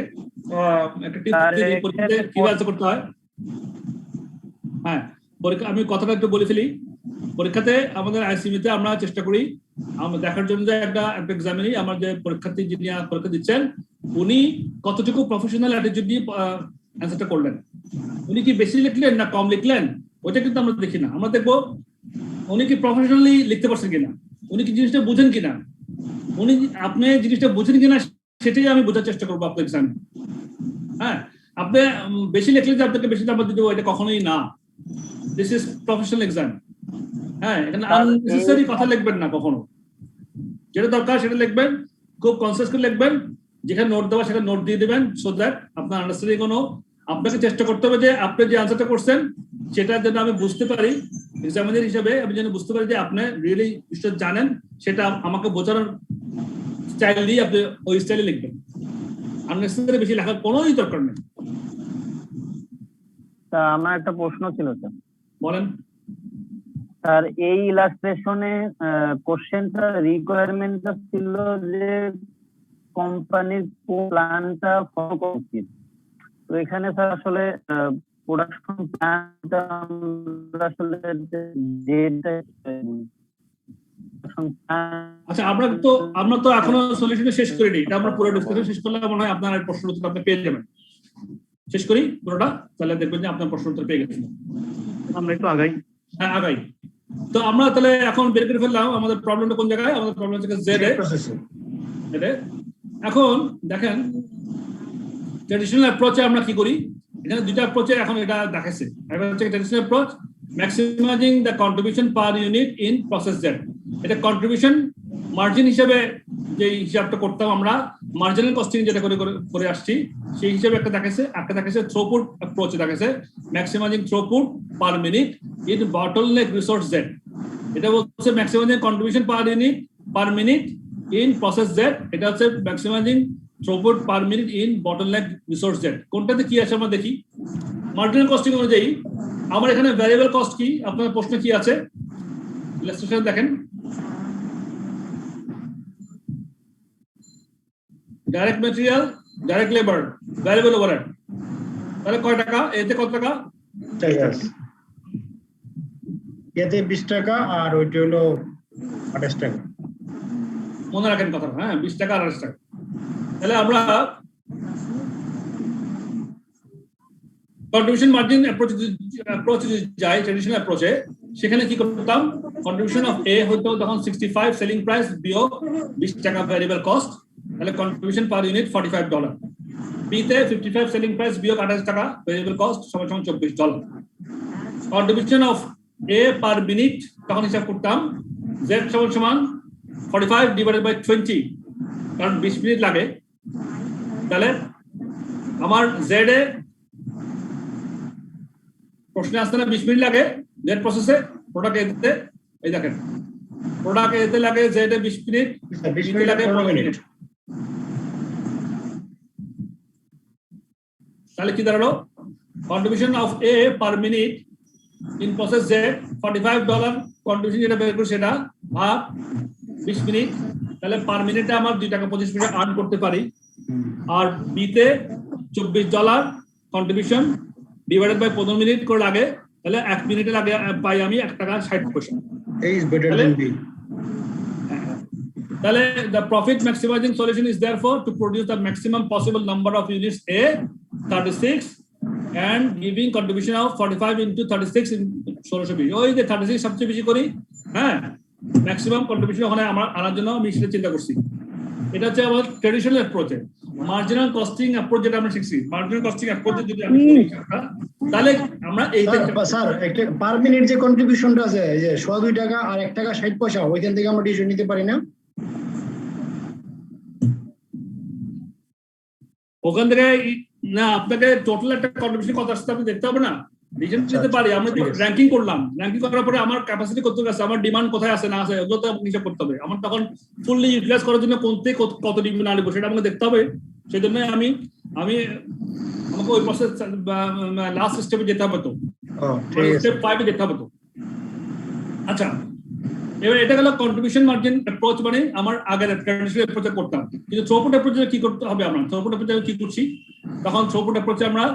একটা টিপস দিই পরীক্ষাতে কিভাবে করতে হয়। হ্যাঁ, আমি কথাটা একটু বলে ফেলি। পরীক্ষাতে আমাদের আইসিবিতে আমরা চেষ্টা করি আমরা দেখার জন্য যে একটা এক্সামিনি আমার যে পরীক্ষার্থী যিনি পরীক্ষা দিচ্ছেন উনি কতটুকু প্রফেশনাল অ্যাটিটিউড দিয়ে অ্যান্সারটা করলেন, উনি কি বেশি লিখলেন না কম লিখলেন, ওইটা কিন্তু আমরা দেখি না। আমরা দেখবো উনি কি প্রফেশনালি লিখতে পারছেন কিনা, উনি কি জিনিসটা বুঝেন কিনা, উনি আপনি জিনিসটা বুঝেন কিনা, সেটাই আমি বোঝার চেষ্টা করবো আপনার এক্সামে। হ্যাঁ, আপনি বেশি লিখলে যে আপনাকে বেশি নাম্বার দিতে হবে, এটা কখনোই না। This is professional exam. হ্যাঁ, এখানে আননেসেসারি কথা লিখবেন না কখনো। যেটা দরকার সেটা লিখবেন, খুব কনসিয়াস করে লিখবেন, যেখানে নোট দেওয়া সেখানে নোট দিয়ে দেবেন, সো দ্যাট আপনার আন্ডারস্ট্যান্ডিং কোনো, আপনাকে চেষ্টা করতে হবে যে আপনি যে আনসারটা করছেন সেটা যেন আমি বুঝতে পারি, এক্সামিনার হিসেবে আমি যেন বুঝতে পারি যে আপনি রিয়েলি বিষয়টা জানেন, সেটা আমাকে বোঝানোর স্টাইল দিয়ে আপনি ওই স্টাইলে লিখবেন। আননেসেসারি বেশি লেখার কোনোই দরকার নেই। তা আমার একটা প্রশ্ন ছিল স্যার। বলেন স্যার। এই ইলাস্ট্রেশনে কোশ্চেনটা রিকোয়ারমেন্টটা ছিল যে কোম্পানির প্ল্যানটা ফলো করা উচিত। তো এখানে স্যার আসলে প্রোডাকশন প্ল্যানটা আসলে যেটা আচ্ছা, আমরা তো এখনো সলিউশন শেষ করিনি, এটা আমরা পুরো ডিসকাশন শেষ করলে মনে হয় আপনার প্রশ্ন উত্তর আপনি পেয়ে যাবেন। শেষ করি পুরোটা, তাহলে দেখবেন যে আপনার প্রশ্ন উত্তর পেয়ে গেছেন। আমরা একটু আগাই। হ্যাঁ আগাই। তো আমরা তাহলে এখন বের করে ফেললাম আমাদের প্রবলেমটা কোন জায়গায়। আমাদের প্রবলেম হচ্ছে জেড এ। এখন দেখেন ট্র্যাডিশনাল অ্যাপ্রোচে আমরা কি করি, এখানে দুইটা অ্যাপ্রোচে এখন এটা দেখাচ্ছে। একটা হচ্ছে traditional approach, maximising the contribution per unit in process Z. এটা কন্ট্রিবিউশন মার্জিন হিসেবে যে হিসাবটা করতাম আমরা, মার্জিনাল কস্টিং যেটা করে আসছি সেই হিসেবে একটা দেখাচ্ছে। একটা দেখাচ্ছে থ্রুপুট অ্যাপ্রোচে দেখাচ্ছে maximising throughput per minute in bottleneck resource Z. এটা হচ্ছে maximising contribution per unit per minute in process Z. এটা হচ্ছে maximising throughput per minute in bottleneck resource Z. কোনটাতে কি আছে আমরা দেখি। মার্জিনাল কস্টিং অনুযায়ী আমার এখানে ভ্যারিয়েবল কস্ট কি, আপনার প্রশ্ন কি আছে ইলাস্ট্রেশন দেখেন। Direct material, direct labour, variable overhead. তাহলে কয় টাকা, এতে কত টাকা? এতে 20 টাকা আর ওইটা হলো 28 টাকা। মনে রাখেন কথা। হ্যাঁ, 20 টাকা আর 28 টাকা। তাহলে আমরা কন্ট্রিবিউশন মার্জিন অ্যাপ্রোচ যাই ট্র্যাডিশনাল অ্যাপ্রোচে, সেখানে কি করতাম, কন্ট্রিবিউশন অফ এ হতো তখন 65 সেলিং প্রাইস বিয়োগ 20 টাকা ভ্যারিয়েবল কস্ট, তাহলে কন্ট্রিবিউশন পার ইউনিট $45। বি তে 55 সেলিং প্রাইস বিয়োগ 28 টাকা ভ্যারিয়েবল কস্ট সমান $24। Contribution of A per minute তখন হিসাব করতাম জেড সমান 45 ডিভাইডেড বাই 20, কারণ 20 মিনিট লাগে। তাহলে আমার জেড এ প্রশ্নে আসতে না 20 মিনিট লাগে জেড প্রসেসে। প্রোডাক্ট এতে এই দেখেন, প্রোডাক্ট এতে লাগে জেড এ 20 মিনিট, 20 মিনিট লাগে 15 মিনিট। তাহলে কি দাঁড়ালো contribution of A per minute in process J $45 contribution যেটা বের করি সেটা ভাগ 20 মিনিট, তাহলে পার মিনিটে আমার 2 টাকা 25 পয়সা আর্ন করতে পারি। আর বি তে $24 কন্ট্রিবিউশন ডিভাইডেড বাই 15 মিনিট করে লাগে, তাহলে 1 মিনিটে লাগে পাই আমি 1 টাকা 60 পয়সা। A is better than B. তাহলে the profit maximizing solution is therefore to produce the maximum possible number of units A 36 and giving contribution of 45 into 36 in 1620 ওই যে 36 সবচেয়ে বেশি করি, হ্যাঁ ম্যাক্সিমাম কন্ট্রিবিউশন ওখানে আমার আনার জন্য আমি সেটা চিন্তা করছি। এটা হচ্ছে আমার traditional approach. Marginal costing approach যেটা আমরা শিখছি, মার্জিনাল কস্টিং অ্যাপ্রোচ যদি আমি করি তাহলে আমরা এইটা স্যার একটা পার মিনিট যে কন্ট্রিবিউশনটা আছে যে 2 টাকা আর 1 টাকা 60 পয়সা ওইখান থেকে আমরা ডিসিশন নিতে পারি না? ওখান থেকে না আপনাকে টোটাল একটা কন্ট্রিবিউশন কত আসছে আপনি দেখতে হবে না, ডিসিশন নিতে পারি। আমরা র্যাঙ্কিং করলাম, র্যাঙ্কিং করার পরে আমার ক্যাপাসিটি কত আছে, আমার ডিমান্ড কোথায় আছে না আছে ওগুলো তো হিসাব করতে হবে। আমার তখন ফুললি ইউটিলাইজ করার জন্য কোনতে কত ডিমান্ড আনবো সেটা আমাকে দেখতে হবে। সেজন্য আমি আমাকে ওই প্রসেস লাস্ট স্টেপে যেতে হবে, তো স্টেপ 5 এ যেতে হবে তো। আচ্ছা এবার এটা গেল কন্ট্রিবিউশন মার্জিন অ্যাপ্রোচ, মানে আমার আগের ট্রেডিশনাল অ্যাপ্রোচে করতাম। কিন্তু থ্রুপুট অ্যাপ্রোচে কি করতে হবে, আমরা থ্রুপুট অ্যাপ্রোচে কি করছি, তখন থ্রুপুট অ্যাপ্রোচে আমরা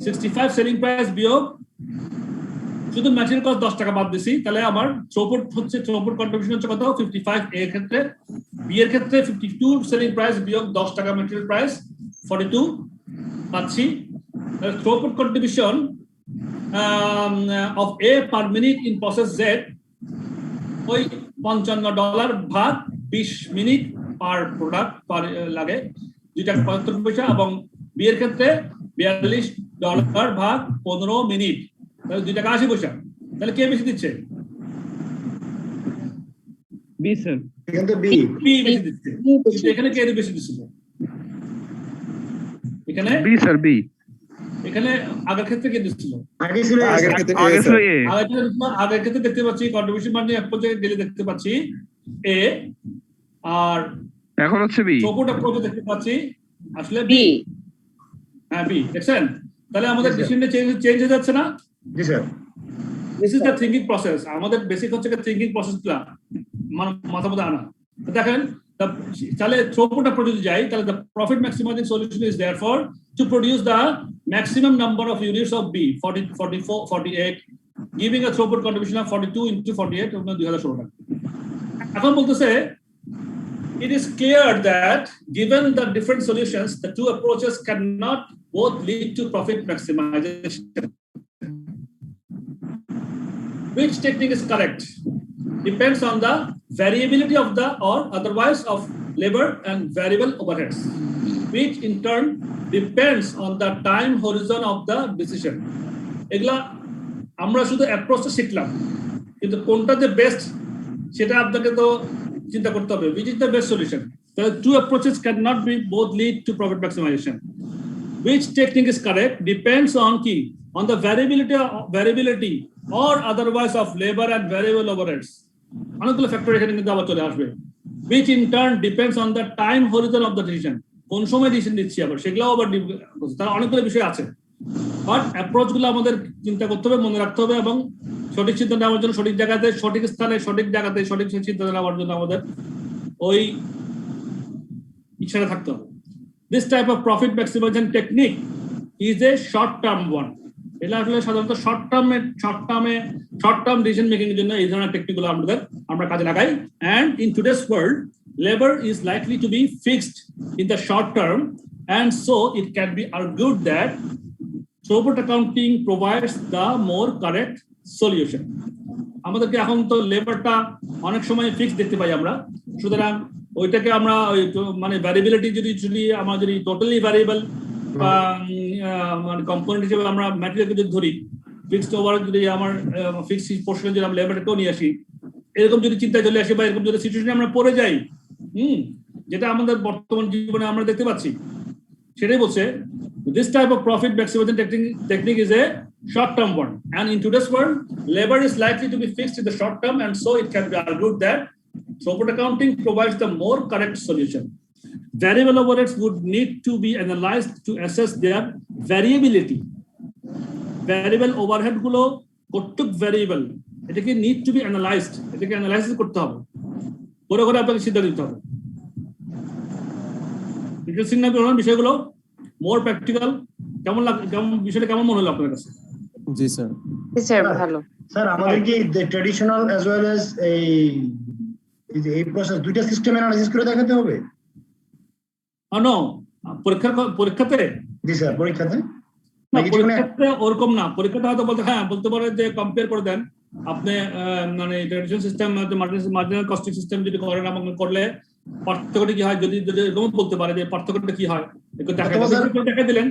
65 সেলিং প্রাইস বিয়োগ শুধু ম্যাটেরিয়াল কস্ট 10 টাকা বাদ দিছি, তাহলে আমার থ্রুপুট হচ্ছে থ্রুপুট কন্ট্রিবিউশন হচ্ছে কত 55 এর ক্ষেত্রে, বি এর ক্ষেত্রে 52 সেলিং প্রাইস বিয়োগ 10 টাকা ম্যাটেরিয়াল প্রাইস 42 পাচ্ছি। Throughput contribution of A per minute in process Z ওই $55 ভাগ 20 মিনিট পার প্রোডাক্ট পার লাগে 2 টাকা 75 পয়সা, এবং বি এর ক্ষেত্রে $42 ভাগ 15 মিনিট তাহলে 2 টাকা 80 পয়সা। তাহলে কে বেশি দিচ্ছে? B sir. কিন্তু বি বেশি দিচ্ছে। এখানে কে বেশি দিছিল? এখানে বি স্যার, বি। এখানে আগের ক্ষেত্রে কে দিছিল? আগে ছিল আগের ক্ষেত্রে দেখতে পাচ্ছি কন্ট্রিবিউশন মার্জিন অ্যাপ্রোচে গেলে দেখতে পাচ্ছি এ, আর এখন হচ্ছে বি। থ্রুপুট অ্যাপ্রোচে দেখতে পাচ্ছি আসলে বি। হ্যাঁ বি, দেখছেন? তাহলে আমাদের ডিসিশনে চেঞ্জ হয়ে যাচ্ছে না? জি sir. This is the thinking process. আমাদের বেসিক হচ্ছে থিংকিং প্রসেসটা মাথা মধ্যে আনা। দেখেন তাহলে থ্রুপুট অ্যাপ্রোচে যাই, তাহলে the profit maximising solution is therefore to produce the maximum number of units of B 40 44 48 giving a throughput contribution of 42 into 48 2016 টাকা। এখন বলতেছে it is clear that given the different solutions the two approaches cannot both lead to profit maximization. Which technique is correct depends on the variability of the or otherwise of labor and variable overheads, which in turn depends on the time horizon of the decision. এগুলা আমরা শুধু অ্যাপ্রোচটা শিখলাম, কিন্তু কোনটা যে best সেটা আপনাকে তো চিন্তা করতে হবে। which is the best solution? The two approaches cannot be both lead to profit maximization. Which technique is correct depends on key on the variability or otherwise of labor and variable overheads. অনেকগুলো factor এখানে কিন্তু আবার চলে আসবে। which in turn depends on the time horizon of the decision. কোন সময় decision নিচ্ছি আবার সেগুলোও আবার তার অনেকগুলো বিষয় আছে। বাট অ্যাপ্রোচ গুলো আমাদের চিন্তা করতে হবে, মনে রাখতে হবে, এবং সঠিক সিদ্ধান্ত নেওয়ার জন্য সঠিক জায়গাতে সঠিক স্থানে সঠিক জায়গাতে সঠিক সিদ্ধান্ত নেওয়ার জন্য আমাদের ওই ইচ্ছাটা থাকতে হবে। This type of profit maximization technique is a short term one. এটা আসলে সাধারণত শর্ট টার্ম ডিসিশন মেকিং এর জন্য এই ধরনের টেকনিক গুলো আমরা কাজে লাগাই। and in today's world labor is likely to be fixed in the short term, and so it can be argued that throughput accounting provides the more correct solution. আমাদেরকে এখন তো লেবারটা অনেক সময় ফিক্স দেখতে পাই আমরা, সুতরাং ওইটাকে আমরা মানে ভ্যারিয়েবিলিটি যদি আমরা যদি টোটালি ভ্যারিয়েবল মানে কম্পোনেন্ট হিসেবে আমরা ম্যাটেরিয়ালকে যদি ধরি, ফিক্সড ওভার যদি আমার ফিক্সড পোর্শনে যদি আমরা লেবারটাকেও নিয়ে আসি, এরকম যদি চিন্তায় চলে আসি বা এরকম যদি সিচুয়েশনে আমরা পড়ে যাই, যেটা আমাদের বর্তমান জীবনে আমরা দেখতে পাচ্ছি, সেটাই বলছে this type of profit maximization technique is a short term one, and in today's world labor is likely to be fixed in the short term, and so it can be argued that throughput accounting provides the more correct solution. Variable overheads would need to be analyzed to assess their variability. Variable overhead গুলো কতটুক variable এটাকে need to B analysed, এটাকে analysis করতে হবে, করে করে আপনাকে সিদ্ধান্ত নিতে হবে। ইন্টারেস্টিং না বিষয়গুলো, মোর প্র্যাকটিক্যাল, কেমন বিষয়টা কেমন মনে হলো আপনার কাছে? জি স্যার। জি স্যার ভালো। স্যার আমাদের কি ট্র্যাডিশনাল অ্যাজ ওয়েল অ্যাজ এই প্রসেস দুইটা সিস্টেম অ্যানালাইসিস করে দেখাতে হবে? নো, পরীক্ষাতে? জি স্যার, পরীক্ষাতে পরীক্ষাতে ওরকম না। পরীক্ষাটা হয়তো বলতে পারে যে কম্পেয়ার করে দেন আপনি মানে traditional system marginal costing system যদি করেন এবং করলে পার্থক্যটা কি হয়, যদি এরকম বলতে পারে যে পার্থক্যটা কি হয়, একটু দেখা দিলেন,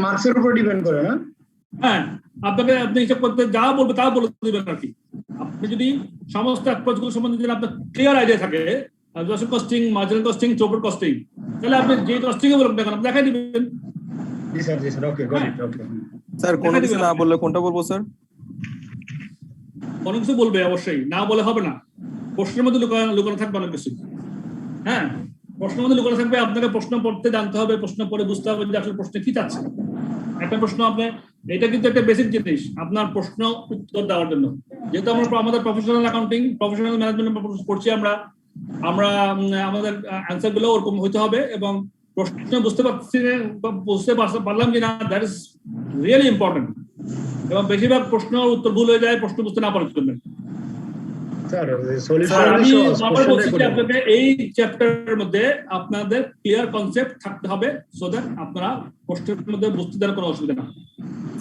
মার্কসের উপর ডিপেন্ড করে না? হ্যাঁ, আপনাকে আপনি হিসাব করতে যা বলবে তা বলে দিবেন আর কি। আপনি যদি সমস্ত অ্যাপ্রোচগুলো সম্বন্ধে যদি আপনার ক্লিয়ার আইডিয়া থাকে, costing, marginal costing, throughput costing, তাহলে আপনি যে কস্টিং এ বলবেন না দেখাই দিবেন। জি স্যার, জি sir, okay got it, okay. Sir কোন কিছু না বললে কোনটা বলবো স্যার? অনেক কিছু বলবে, অবশ্যই না বলে হবে না। প্রশ্নের মধ্যে লুকানো থাকবে অনেক কিছু। হ্যাঁ, প্রশ্নের মধ্যে লুকানো থাকবে, আপনাকে প্রশ্ন পড়তে জানতে হবে, প্রশ্ন পড়ে বুঝতে হবে যে আসলে প্রশ্ন কি চাচ্ছে। একটা প্রশ্ন আপনি, এটা কিন্তু একটা বেসিক জিনিস আপনার প্রশ্ন উত্তর দেওয়ার জন্য। যেহেতু আমরা আমাদের প্রফেশনাল অ্যাকাউন্টিং, প্রফেশনাল ম্যানেজমেন্ট পড়ছি, আমরা আমাদের অ্যান্সার গুলো ওরকম হইতে হবে এবং প্রশ্ন বুঝতে পারলাম কিনা, দ্যাট ইজ রিয়েলি ইম্পর্টেন্ট। এবং বেশিরভাগ প্রশ্ন উত্তর ভুল হয়ে যায় প্রশ্ন বুঝতে না পারার জন্য। আমি আবার বলছি যে আপনাকে এই চ্যাপ্টারের মধ্যে আপনাদের ক্লিয়ার কনসেপ্ট থাকতে হবে, সো দ্যাট আপনারা প্রশ্নের মধ্যে বুঝতে দেওয়ার কোনো অসুবিধা না।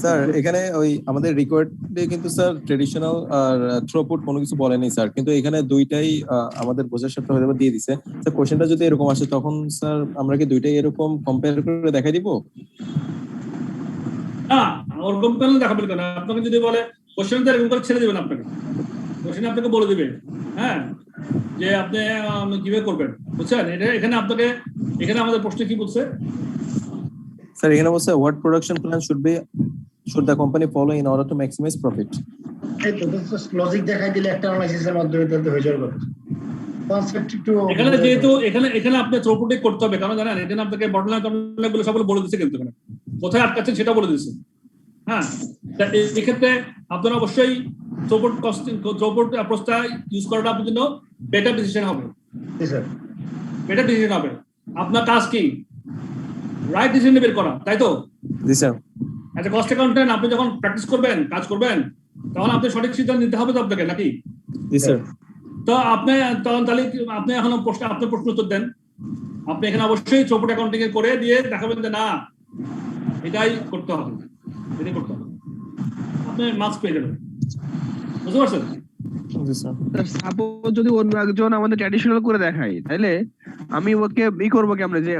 স্যার এখানে ওই আমাদের রিকোয়ার্ডে কিন্তু স্যার ট্রেডিশনাল আর থ্রুপুট কোনো কিছু বলেনি স্যার, কিন্তু এখানে দুইটাই আমাদের বোঝার সাথে হয়তো দিয়ে দিছে। স্যার কোশ্চেনটা যদি এরকম আসে তখন স্যার আমরা কি দুইটাই এরকম কম্পেয়ার করে দেখাই দিব? না, ওরকম কেন দেখাবেন কেন? আপনাকে যদি বলে কোশ্চেনটা এরকম করে ছেড়ে দেবেন, আপনাকে কোশ্চেন আপনাকে বলে দিবে হ্যাঁ যে আপনি কিভাবে করবেন, বুঝছেন? এটা এখানে আপনাকে, এখানে আমাদের প্রশ্ন কি বলছে স্যার? এখানে বলছে what production plan should the company follow in order to maximize profit? এই তো লজিক দেখাই দিলে একটা অ্যানালাইসিসের মাধ্যমে তাতে হয়ে যাবে কথা। কনসেপ্ট একটু এখানে যেহেতু এখানে আপনি থ্রুপুটে করতে হবে, কারণ জানেন এখানে আপনাকে বটলাইন গুলো সবগুলো বলে দিচ্ছে, কিন্তু এখানে কোথায় আটকাচ্ছেন সেটা বলে দিচ্ছে। হ্যাঁ, এই ক্ষেত্রে আপনারা অবশ্যই থ্রুপুট কস্টিং, থ্রুপুট অ্যাপ্রোচটা ইউজ করাটা আপনার জন্য বেটার ডিসিশন হবে। জি স্যার, বেটার ডিসিশন হবে। আপনার কাজ কি? রাইট ডিসিশন বের করা, তাই তো? জি স্যার। আচ্ছা, কস্ট অ্যাকাউন্টেন্ট আপনি যখন প্র্যাকটিস করবেন, কাজ করবেন, তখন আপনি সঠিক সিদ্ধান্ত নিতে হবে তো আপনাকে, নাকি? জি স্যার। তো আপনি তখন তাহলে আপনি এখন আপনার প্রশ্ন উত্তর দেন। আপনি এখানে অবশ্যই থ্রুপুট অ্যাকাউন্টিং এ করে দিয়ে দেখাবেন যে না এটাই করতে হবে, এটাই করতে হবে, আপনি মার্কস পেয়ে যাবেন। বুঝতে পারছেন? সাপোজ যদি অন্য একজন আমাদের ট্র্যাডিশনাল করে দেখায়, তাহলে আমি ওকে করবো কি আমরা যে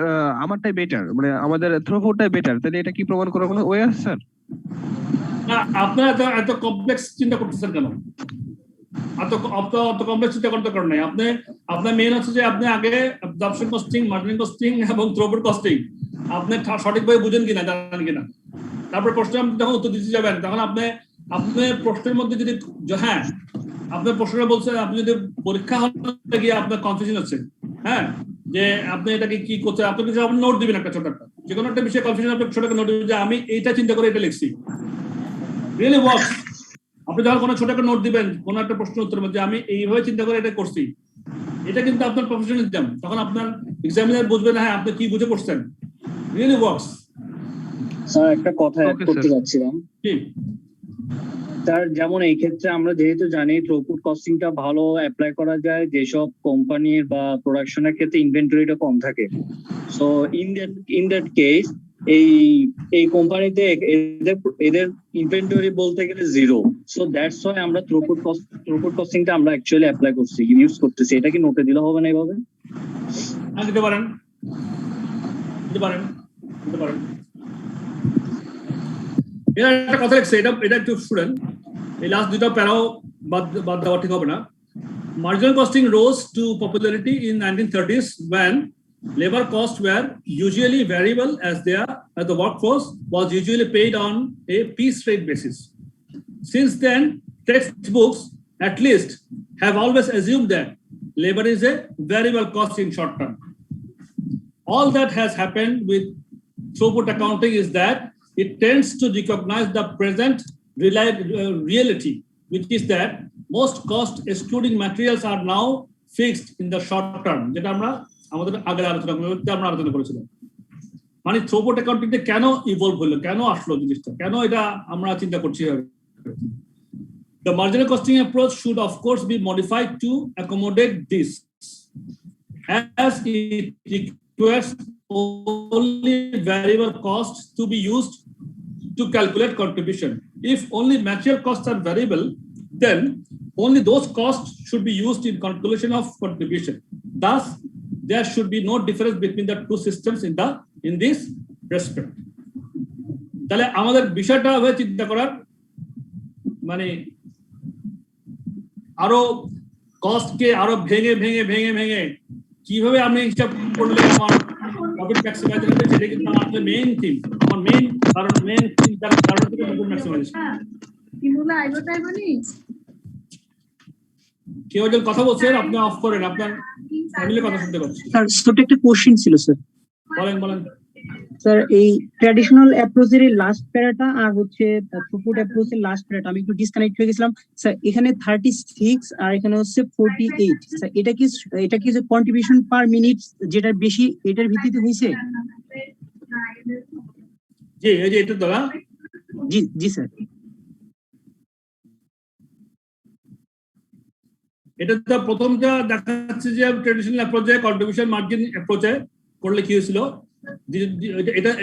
আমারটাই বেটার, মানে আমাদের থ্রুপুটটাই বেটার, তাহলে এটা কি প্রমাণ করার কোনো ওয়ে আছে স্যার? না, আপনারা এত কমপ্লেক্স চিন্তা করতেছেন কেন? অত কমপ্লেক্স চিন্তা করতে কারণ নাই। আপনার মেইন হচ্ছে যে আপনি আগে অ্যাবজর্পশন কস্টিং, মার্জিনাল কস্টিং এবং থ্রুপুট কস্টিং আপনি সঠিকভাবে বুঝেন কিনা, জানেন কিনা। তারপর প্রশ্ন যখন উত্তর দিতে যাবেন তখন আপনি প্রশ্নের মধ্যে যদি হ্যাঁ আপনার প্রশ্নটা বলছে, আপনি যদি পরীক্ষা হলে গিয়ে আপনার কনফিউশন হচ্ছে, হ্যাঁ যে আপনি এটাকে কি করছেন, আপনি কিছু আপনি নোট দিবেন, একটা ছোট একটা যে কোনো একটা বিষয়ে কনফিউশন আপনি ছোট একটা নোট দিবেন যে আমি এইটা চিন্তা করে এটা লিখছি। Really works. আপনি যখন কোনো ছোট একটা নোট দিবেন কোনো একটা প্রশ্নের উত্তরের মধ্যে আমি এইভাবে চিন্তা করে এটা করছি, এটা কিন্তু আপনার প্রফেশনালিজম। তখন আপনার এক্সামিনার বুঝবেন হ্যাঁ আপনি কি বুঝে করছেন। Really works. স্যার একটা কথা অ্যাড করতে যাচ্ছিলাম। স্যার যেমন এই ক্ষেত্রে আমরা যেহেতু জানি থ্রুপুট কস্টিংটা ভালো অ্যাপ্লাই করা যায় যেসব কোম্পানির বা প্রোডাকশনের ক্ষেত্রে ইনভেন্টরিটা কম থাকে। সো ইন দ্যাট কেস এই কোম্পানিতে এদের ইনভেন্টরি বলতে গেলে জিরো। সো দ্যাটস ওয়াই আমরা থ্রুপুট কস্টিংটা আমরা অ্যাকচুয়ালি অ্যাপ্লাই করছি, ইউজ করতেছি। এটা কি নোটে দিলে হবে না এইভাবে? দিতে পারেন, দিতে পারেন, দিতে পারেন। একটা কথা লিখছে, এটা একটু স্টুডেন্ট এই লাস্ট দুটো প্যারাও বাদ দেওয়া ঠিক হবে না। Marginal costing rose to popularity in 1930s when labor costs were usually variable as the workforce was usually paid on a piece rate basis. Since then, textbooks at least have always assumed that labor is a variable cost in short term. all that has happened with throughput accounting is that it tends to recognize the present reality, which is that most cost excluding materials are now fixed in the short term. যেটা আমরা আমাদের আগের আলোচনা করেছিলাম। মানে throughput অ্যাকাউন্টিংটা কেন evolve হলো, কেন আসলো জিনিসটা, কেন এটা আমরা চিন্তা করছি। The marginal costing approach should of course be modified to accommodate this, as it requires only variable costs to be used to calculate contribution. If only material costs are variable, then only those costs should be used in calculation of contribution. Thus, there should be no difference between the two systems in this respect. তাহলে আমাদের বিষয়টা হবে চিন্তা করার, মানে আরো কস্টকে আরো ভেঙে ভেঙে ভেঙে ভেঙে কিভাবে আমি হিসাব করলে আমার প্রফিট ম্যাক্সিমাইজ হবে, সেটা কিন্তু আমার মেইন থিম, আমার মেইন থিম তার কারণ থেকে প্রফিট ম্যাক্সিমাইজেশন। কেউ একজন কথা বলছেন, আপনি অফ করেন, আপনার ফ্যামিলির কথা শুনতে পাচ্ছি। স্যার ছোট একটা কোশ্চেন ছিল স্যার। বলেন। স্যার এই ট্র্যাডিশনাল অ্যাপ্রোচের লাস্ট প্যারাটা আর হচ্ছে থ্রুপুট অ্যাপ্রোচের লাস্ট প্যারাটা আমি একটু ডিসকানেক্ট হয়ে গেছিলাম স্যার। এখানে 36 আর এখানে হচ্ছে 48 স্যার। এটা কি যে কন্ট্রিবিউশন পার মিনিট যেটা বেশি এটার ভিত্তিতে হইছে? জি, এই যে এটা দাদা। জি স্যার। এটা তো প্রথমটা দেখাচ্ছে যে ট্র্যাডিশনাল অ্যাপ্রোচে কন্ট্রিবিউশন মার্জিন অ্যাপ্রোচে করলে কি হয়েছিল,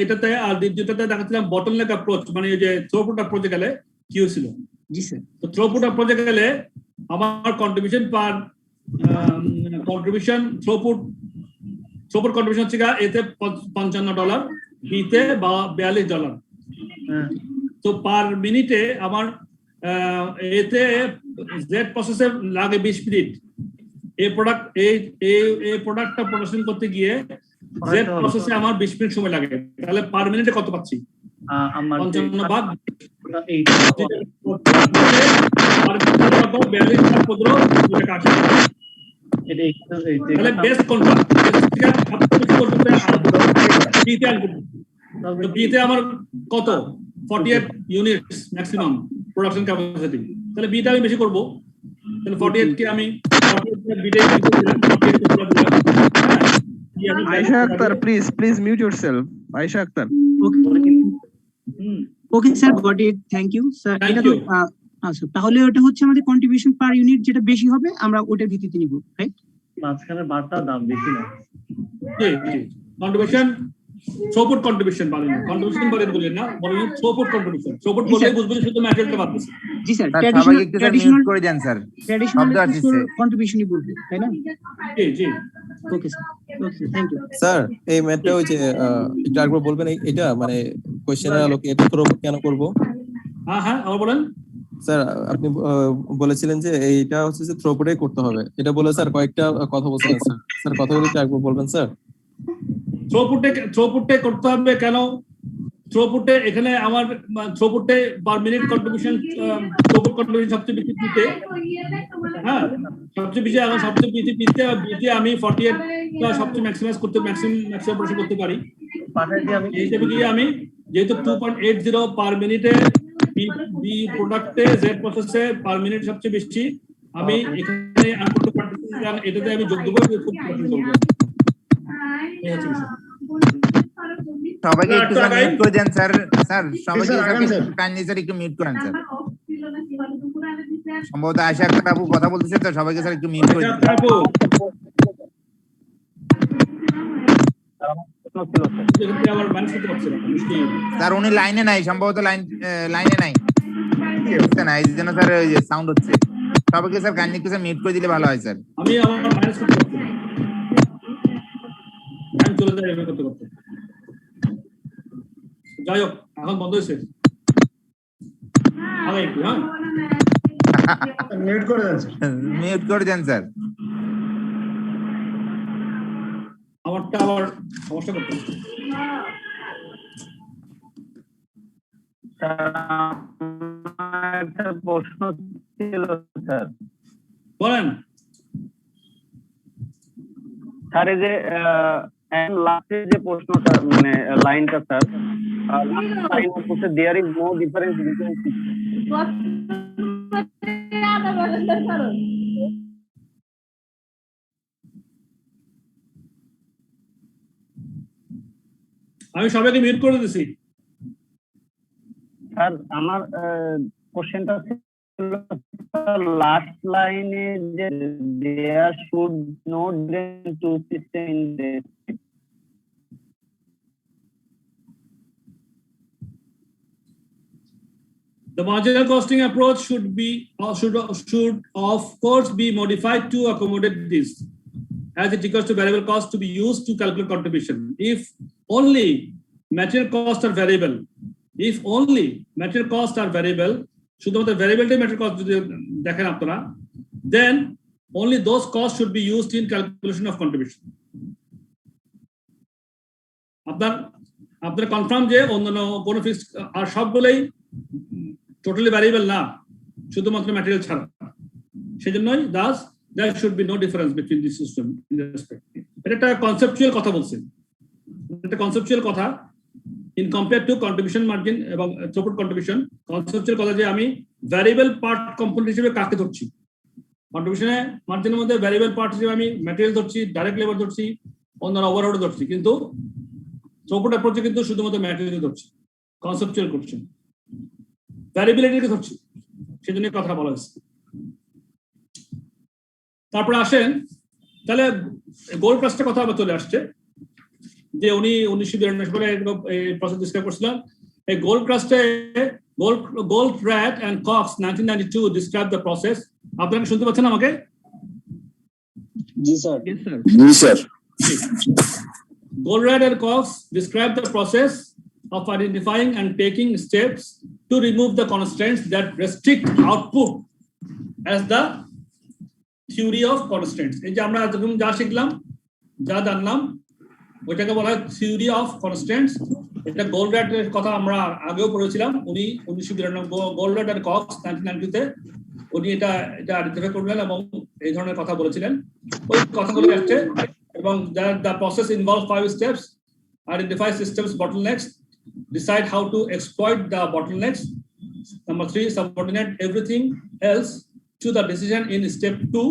এটাতে, আর দ্বিতীয়টাতে দেখাচ্ছিলাম বটলনেক অ্যাপ্রোচ, মানে এই যে থ্রুপুট অ্যাপ্রোচে গেলে কি হয়েছিল। জি স্যার। তো থ্রুপুট অ্যাপ্রোচে গেলে আমার কন্ট্রিবিউশন থ্রুপুট কন্ট্রিবিউশন হচ্ছে এতে $55, বিতে $42। তো পার মিনিটে আমার এতে জেড প্রসেসে লাগে 20 মিনিট। এই প্রোডাক্টটা প্রোডাকশন করতে গিয়ে জেড প্রসেসে আমার 20 মিনিট সময় লাগে। তাহলে পার মিনিটে কত পাচ্ছি? 55 ভাগ 42 বেস্ট কোনটা? বিতে আমার কত? 48 ইউনিটস ম্যাক্সিমাম প্রোডাকশন ক্যাপাসিটি। তাহলে বিটা আমি বেশি করব, তাহলে 48 কে আমি Ayesha Akhtar, please mute yourself. Ayesha Akhtar. Okay sir, got it, thank you sir. এটা তো আচ্ছা, তাহলে ওটা হচ্ছে আমাদের কন্ট্রিবিউশন পার ইউনিট যেটা বেশি হবে আমরা ওটার ভিত্তিতে নিব, রাইট? মাঝখানে বারটার দাম বেশি না। জি, কন্ট্রিবিউশন থ্রুপুট কন্ট্রিবিউশন বলেন, কন্ট্রিবিউশন বলেন না, বলেন থ্রুপুট কন্ট্রিবিউশন। থ্রুপুট বলে বুঝবেন শুধু ম্যাটেরিয়ালটা বাড়তেছে। জি স্যার, সবাই একটু মিউট করে দেন স্যার, শব্দ আসছে। কন্ট্রিবিউশনই বলবে, তাই না? জি। Okay sir, okay, thank you sir. এই ম্যাথটা ওই যে একটু আরেকবার বলবেন, এটা মানে কোশ্চেনের আলোকে এটা থ্রুপুট কেন করব? হ্যাঁ, আবার বলেন স্যার। আপনি বলেছিলেন যে এইটা হচ্ছে যে থ্রুপুটে করতে হবে, এটা বলে স্যার কয়েকটা কথা বলছিলেন স্যার। স্যার কথাগুলো একটু আরেকবার বলবেন স্যার। থ্রুপুটে করতে হবে কেন? থ্রুপুটে এখানে আমার থ্রুপুটে per minute contribution, throughput contribution সবচেয়ে বেশি দিতে, হ্যাঁ সবচেয়ে বেশি বিতে আমি 48 সবচেয়ে ম্যাক্সিমাইজ করতে ম্যাক্সিমাম করতে পারি। এই হিসেবে গিয়ে আমি যেহেতু 2.80 পার মিনিটে বি প্রোডাক্টে জেড প্রসেসে পার মিনিট সবচেয়ে বেশি, আমি এখানে করতে পারতেছি, কারণ এটাতে আমি যোগ দেবো, খুব করবো। সবাইকে একটু মিউট করে দেন স্যার। সবাইকে কাইন্ডলি স্যার একটু মিউট করেন স্যার। সম্ভবত আয়েশা আক্তার আপু কথা বলতেছে, তো সবাইকে স্যার একটু মিউট করে দেন। স্যার উনি লাইনে নাই, সম্ভবত লাইনে নাই, এই জন্য স্যার সাউন্ড হচ্ছে। সবাইকে স্যার কাইন্ডলি একটু মিউট করে দিলে ভালো হয় স্যার। আমি আমার মাইনাস করতে পারছি না, আমি চলে যাই এভাবে করতে করতে। যাই হোক, এখন বন্ধ হয়েছে। মিউট করে দেন স্যার, মিউট করে দেন স্যার। আমারটা আবার সমস্যা করতে একটা প্রশ্ন ছিল স্যার। বলেন স্যার। এই যে and লাস্টের যে প্রশ্নটা মানে লাইনটা স্যার লাইন হচ্ছে there is no difference between আমি সবাইকে মিউট করে দিছি। স্যার আমার কোশ্চেনটা ছিল লাস্ট লাইনে যে there should no difference to system in this The marginal costing approach should of course be modified to accommodate this, as it equals to variable cost to be used to calculate contribution. If only material costs are variable, শুধুমাত্র variable material cost যদি দেখেন আপনারা, then only those costs should be used in calculation of contribution. আপনার confirm যে অন্যান্য কোনো fixed আর সবগুলোই totally variable না, শুধুমাত্র ম্যাটেরিয়াল ছাড়া। সেজন্যই Das there should be no difference between the system in this respect. এটা একটা কনসেপচুয়াল কথা বলছেন, এটা কনসেপচুয়াল কথা in compared to contribution margin এবং থ্রুপুট কন্ট্রিবিউশন। কনসেপচুয়াল কথা যে আমি ভ্যারিয়েবল পার্ট কম্পোনেন্ট হিসেবে কাকে ধরছি, কন্ট্রিবিউশনে মার্জিনের মধ্যে ভ্যারিয়েবল পার্ট হিসেবে আমি ম্যাটেরিয়াল ধরছি, ডাইরেক্ট লেবার ধরছি, অন্যান্য ওভারহেড ধরছি, কিন্তু থ্রুপুট অ্যাপ্রোচে কিন্তু শুধুমাত্র ম্যাটেরিয়াল ধরছি, কনসেপচুয়াল করছি, ভ্যারিয়েবিলিটিকে ধরছি, সেজন্য কথা বলা হয়েছে। তারপরে আসেন তাহলে গোল্ড ক্লাসটার কথা আবার চলে আসছে যে উনি 1992 সালে এই প্রসেস ডিসক্রাইব করছিলেন। এই গোল্ড ক্লাসে Goldratt and Cox 1992 describe the process. আপনারা কি শুনতে পাচ্ছেন আমাকে? জি স্যার। জি sir. Goldratt and Cox describe the process of identifying and taking steps to remove the constraints that restrict output as the theory of constraints. এই যে আমরা যখন যা শিখলাম, যা জানলাম, ওইটাকে বলা হয় থিওরি অফ কনস্ট্রেন্টস। এটা গোল্ডরাট এর কথা আমরা আগেও পড়েছিলাম। উনি 1992 গোল্ডরাট এন্ড কক্স 1992 তে উনি এটা আইডেন্টিফাই করলেন এবং এই ধরনের কথা বলেছিলেন। ওই কথাগুলো আসছে এবং the process involves 5 steps: identify systems bottlenecks, decide how to exploit the bottlenecks. Number 3, subordinate everything else to the decision in step 2.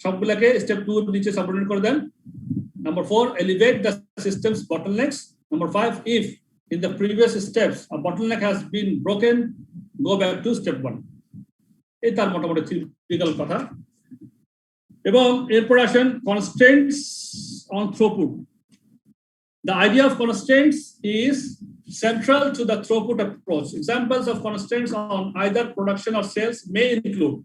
সবগুলোকে step 2 এর নিচে সাবঅর্ডিনেট করে দেন। Number 4, elevate the system's bottlenecks. Number 5, if in the previous steps a bottleneck has been broken, go back to step 1. এই তার মোটামুটি theoretical কথা। এবং এরপর আসেন constraints on throughput. The idea of constraints is central to the throughput approach. Examples of constraints on either production or sales may include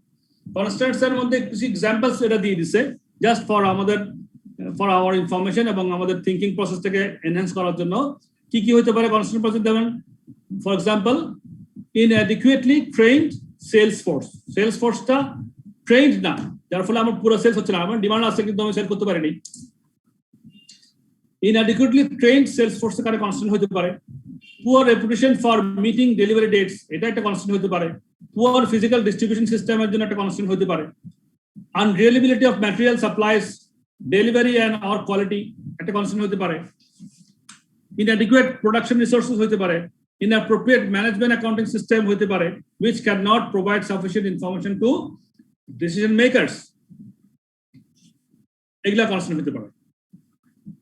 constraints এর মধ্যে কিছু এক্সাম্পলস এটা দিয়ে দিছে জাস্ট ফর আওয়ার ইনফরমেশন এবং আমাদের থিংকিং প্রসেসটাকে এনহ্যান্স করার জন্য। কি কি হতে পারে কনস্ট্রেন্ট প্রসেস? যেমন for example inadequately trained sales ফোর্সটা ট্রেন্ড না, যার ফলে আমার পুরো সেলস হচ্ছে না। আমার ডিমান্ড আছে কিন্তু আমি সেল করতে পারিনি। inadequately trained sales force এর কারণে কনস্ট্রেন্ট হতে পারে। poor reputation for meeting delivery dates, এটা একটা কনস্ট্রেন্ট হতে পারে। poor physical distribution system এর জন্য একটা কনস্ট্রেন্ট হতে পারে। unreliability of material supplies, delivery and or quality একটা কনস্ট্রেন্ট হতে পারে। inadequate production resources হতে পারে। inappropriate management accounting system হতে পারে, which cannot provide sufficient information to decision makers, এগুলা কনস্ট্রেন্ট হতে পারে।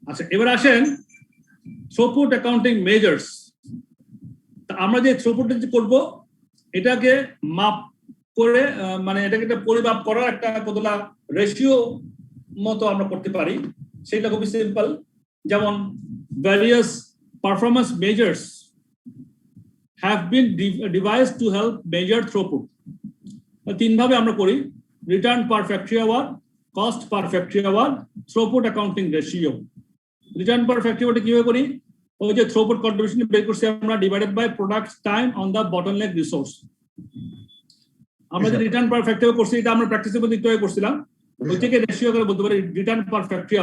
আচ্ছা, এবার আসেন থ্রুপুট অ্যাকাউন্টিং মেজার্স। আমরা যে থ্রুপুট করব এটাকে মাপ করে মানে এটাকে একটা পরিমাপ করার একটা কতটা রেশিও মতো আমরা করতে পারি, সেটা খুবই সিম্পল। যেমন various performance measures have been devised to help measure throughput. তিন ভাবে আমরা করি: return per factory hour, cost per factory hour, throughput accounting ratio. Return per factory ওটা কিভাবে করি? ওই যে থ্রুপুট কন্ট্রিবিউশন বের করছি আমরা divided by product time on the bottleneck resource. আমরা যে রিটার্ন পার ফ্যাক্টরি করছি এটা আমরা প্র্যাকটিসের মধ্যে একটু করছিলাম, ওই থেকে রেশিও করে বলতে পারি রিটার্ন পার ফ্যাক্টরি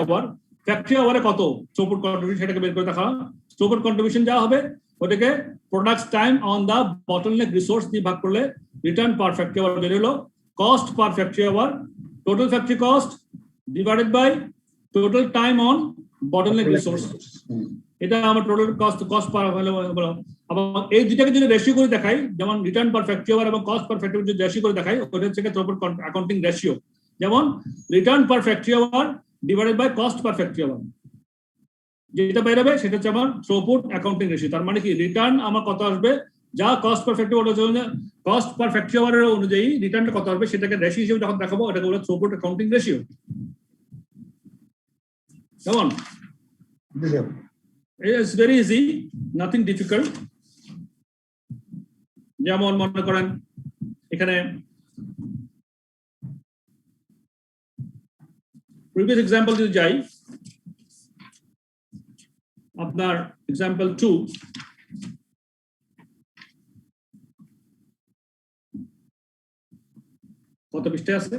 আওয়ারে কত থ্রুপুট কন্ট্রিবিউশন সেটাকে বের করে দেখা। থ্রুপুট কন্ট্রিবিউশন যা হবে ওটাকে product time on the bottleneck resource দিয়ে ভাগ করলে রিটার্ন পার ফ্যাক্টরি আওয়ার বের হলো। Cost per factory hour, total factory cost divided by total time on bottleneck resource, এটা আমার টোটাল কস্ট পার হলো। এবং এই দুটাকে যদি রেশিও করে দেখাই, যেমন রিটার্ন পার ফ্যাক্টরি আওয়ার এবং কস্ট পার ফ্যাক্টরি যদি রেশিও করে দেখাই, ওটা হচ্ছে থ্রুপুট অ্যাকাউন্টিং রেশিও। যেমন return per factory hour divided by cost per factory hour, যেটা বের হবে সেটা হচ্ছে আমার থ্রুপুট অ্যাকাউন্টিং রেশিও। তার মানে কি রিটার্ন আমার কত আসবে, যা cost per factory hour, cost per factory আওয়ারের অনুযায়ী রিটার্নটা কত আসবে সেটাকে রেশিও হিসেবে যখন দেখাবো, এটাকে বলে থ্রুপুট অ্যাকাউন্টিং রেশিও। কেমন? It's very easy, nothing difficult. যেমন মনে করেন এখানে প্রিভিয়াস এক্সাম্পল যদি যাই, আপনার এক্সাম্পল 2, কত পৃষ্ঠায় আছে?